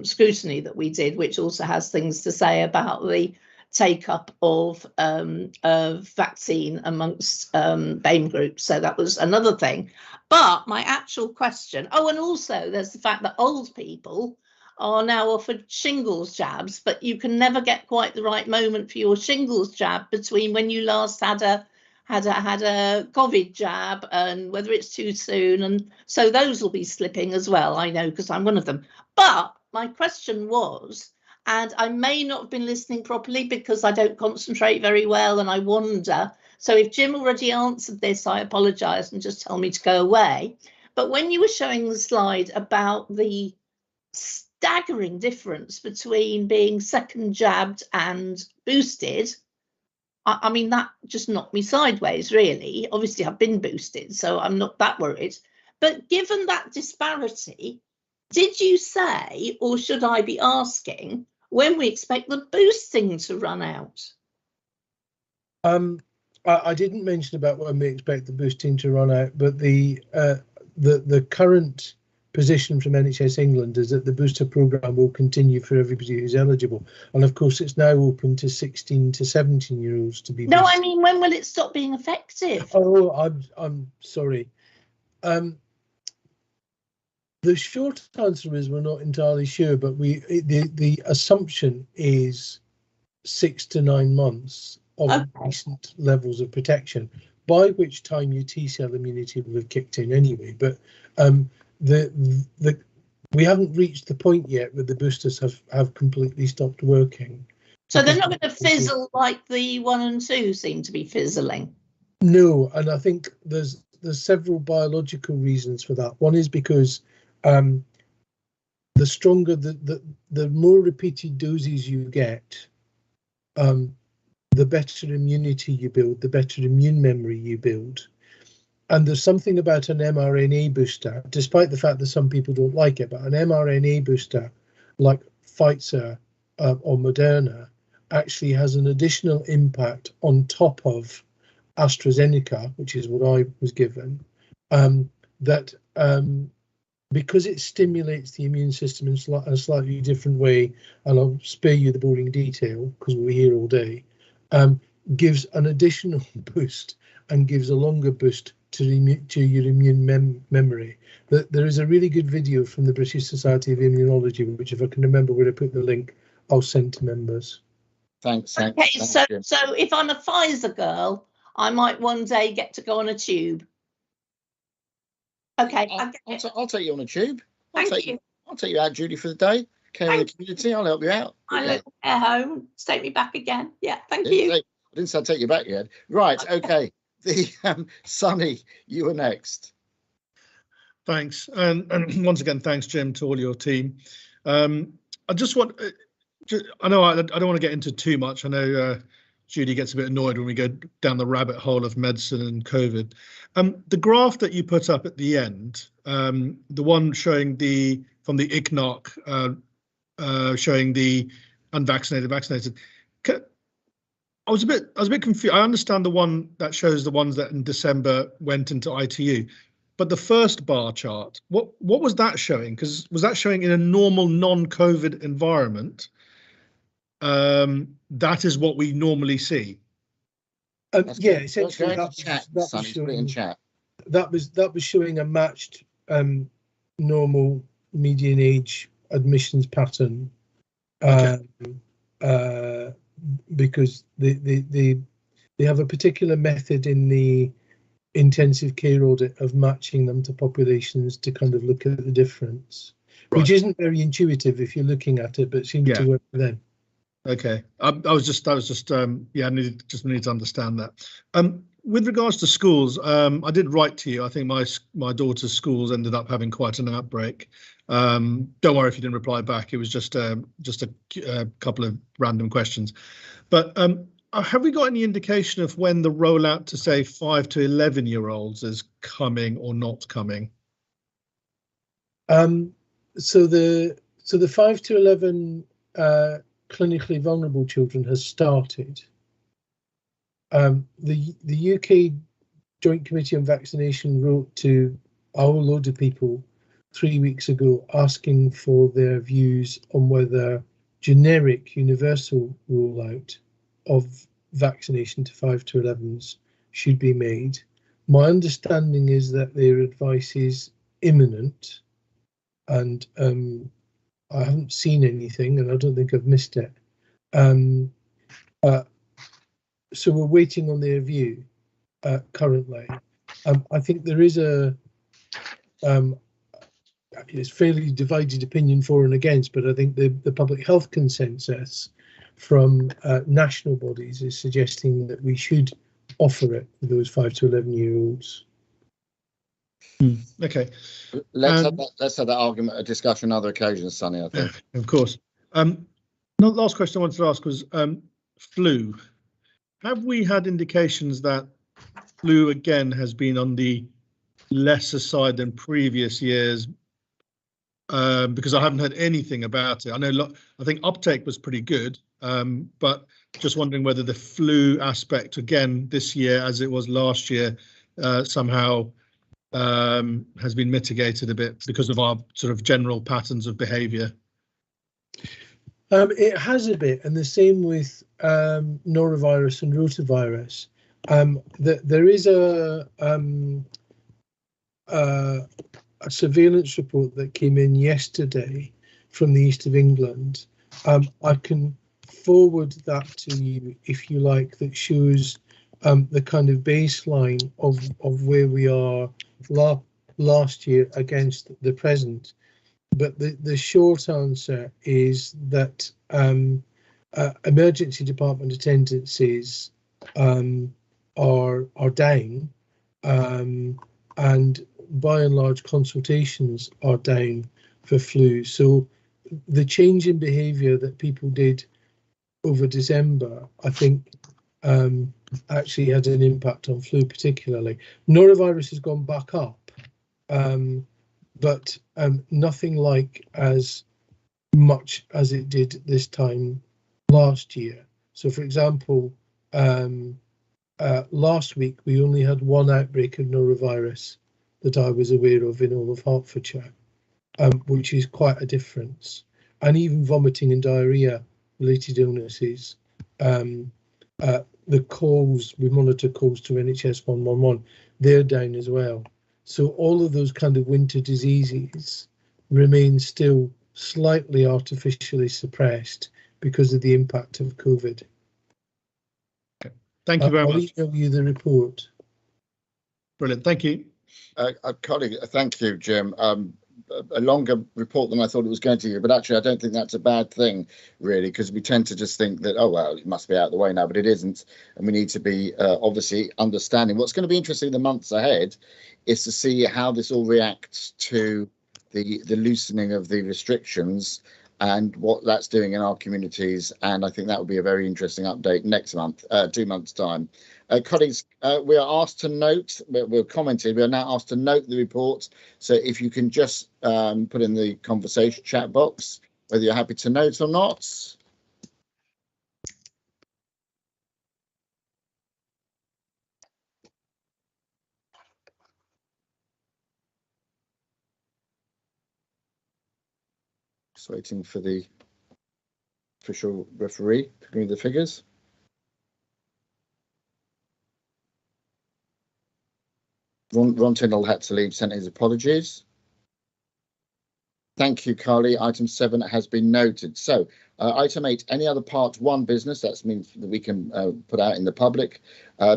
scrutiny that we did, which also has things to say about the take-up of vaccine amongst BAME groups. So that was another thing. But my actual question, and also there's the fact that old people are now offered shingles jabs, but you can never get quite the right moment for your shingles jab between when you last had a COVID jab and whether it's too soon, and so those will be slipping as well, I know, because I'm one of them. But my question was, and I may not have been listening properly because I don't concentrate very well and I wander, so if Jim already answered this, I apologise and just tell me to go away. But when you were showing the slide about the staggering difference between being second jabbed and boosted, I mean, that just knocked me sideways, really. Obviously, I've been boosted, so I'm not that worried. But given that disparity, did you say, or should I be asking, when we expect the boosting to run out? I didn't mention about when we expect the boosting to run out, but the current position from NHS England is that the booster programme will continue for everybody who's eligible, and of course it's now open to 16 to 17-year-olds to be boosted. No, I mean, when will it stop being effective? Oh, I'm sorry. The short answer is we're not entirely sure, but the assumption is 6 to 9 months of decent levels of protection, by which time your T-cell immunity will have kicked in anyway. But we haven't reached the point yet where the boosters have completely stopped working. So they're not going to fizzle like the 1 and 2 seem to be fizzling? No, and I think there's several biological reasons for that. One is because the stronger the more repeated doses you get, the better immunity you build, the better immune memory you build. And there's something about an mRNA booster, despite the fact that some people don't like it, but an mRNA booster like Pfizer or Moderna actually has an additional impact on top of AstraZeneca, which is what I was given, because it stimulates the immune system in a slightly different way, and I'll spare you the boring detail because we're here all day, gives an additional boost and gives a longer boost to your immune memory. There is a really good video from the British Society of Immunology, which, if I can remember where to put the link, I'll send to members. Thanks. Okay, so if I'm a Pfizer girl, I might one day get to go on a tube. Okay, I'll take you on a tube. I'll take you out, Judy, for the day. Care of the community. I'll help you out. I live at home. Take me back again. Yeah, thank you. I didn't say I'd take you back yet. Right. Okay. Sunny, you were next. Thanks, and once again, thanks, Jim, to all your team. I just want, I know I don't want to get into too much. I know Judy gets a bit annoyed when we go down the rabbit hole of medicine and COVID. The graph that you put up at the end, the one showing from the ICNOC, showing the unvaccinated, vaccinated. I was a bit confused. I understand the one that shows the ones that in December went into ITU, but the first bar chart, what was that showing? Because was that showing in a normal non-COVID environment? That is what we normally see. Yeah, essentially that was showing a matched normal median age admissions pattern, because they have a particular method in the intensive care audit of matching them to populations to kind of look at the difference, which isn't very intuitive if you're looking at it, but seems to work for them. Okay, I was just yeah, I needed to understand that. With regards to schools, I did write to you. I think my daughter's schools ended up having quite an outbreak. Don't worry if you didn't reply back. It was just a couple of random questions. But have we got any indication of when the rollout to say 5 to 11-year-olds is coming or not coming? So the 5 to 11 clinically vulnerable children has started. The UK Joint Committee on Vaccination wrote to a whole load of people 3 weeks ago asking for their views on whether generic universal rollout of vaccination to 5 to 11s should be made. My understanding is that their advice is imminent, and I haven't seen anything, and I don't think I've missed it. So we're waiting on their view currently. I think there is it's fairly divided opinion for and against, but I think the public health consensus from national bodies is suggesting that we should offer it for those 5 to 11-year-olds. Okay. Let's have that argument, a discussion on other occasions, Sonny, I think. Of course. Last question I wanted to ask was flu. Have we had indications that flu again has been on the lesser side than previous years? Because I haven't heard anything about it. I think uptake was pretty good, but just wondering whether the flu aspect again this year, as it was last year, somehow has been mitigated a bit because of our sort of general patterns of behaviour. It has a bit, and the same with norovirus and rotavirus. There is a surveillance report that came in yesterday from the east of England. I can forward that to you if you like, that shows the kind of baseline of where we are last year against the present. But the short answer is that emergency department attendances are down, and by and large consultations are down for flu. So the change in behaviour that people did over December, I think, actually had an impact on flu particularly. Norovirus has gone back up, but nothing like as much as it did this time last year. So, for example, last week we only had one outbreak of norovirus that I was aware of in all of Hertfordshire, which is quite a difference. And even vomiting and diarrhea related illnesses, the calls, we monitor calls to NHS 111, they're down as well. So all of those kind of winter diseases remain still slightly artificially suppressed because of the impact of COVID. Thank you very much. I'll email you the report. Brilliant, thank you. Colleague, thank you, Jim. A longer report than I thought it was going to be, but actually I don't think that's a bad thing, really, because we tend to just think that, oh, well, it must be out of the way now, but it isn't. And we need to be obviously understanding. What's going to be interesting in the months ahead is to see how this all reacts to the loosening of the restrictions and what that's doing in our communities. And I think that will be a very interesting update next month, 2 months' time. Colleagues, we are asked to note, we're commented, we are now asked to note the report. So if you can just put in the conversation chat box whether you're happy to note or not. Just waiting for the official referee to give me the figures. Ron Tyndall had to leave, sent his apologies. Thank you, Carly. Item 7 has been noted. So item 8, any other part 1 business, that means that we can put out in the public.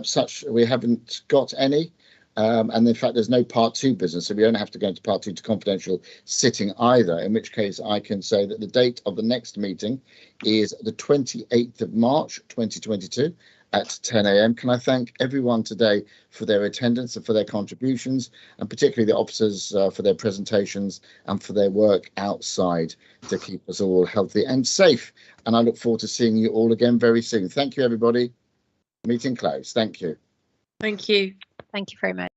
Such we haven't got any. And in fact, there's no part 2 business, so we don't have to go into part 2 to confidential sitting either, in which case I can say that the date of the next meeting is the 28th of March 2022 at 10 a.m. Can I thank everyone today for their attendance and for their contributions, and particularly the officers for their presentations and for their work outside to keep us all healthy and safe. And I look forward to seeing you all again very soon. Thank you, everybody. Meeting closed. Thank you. Thank you. Thank you very much.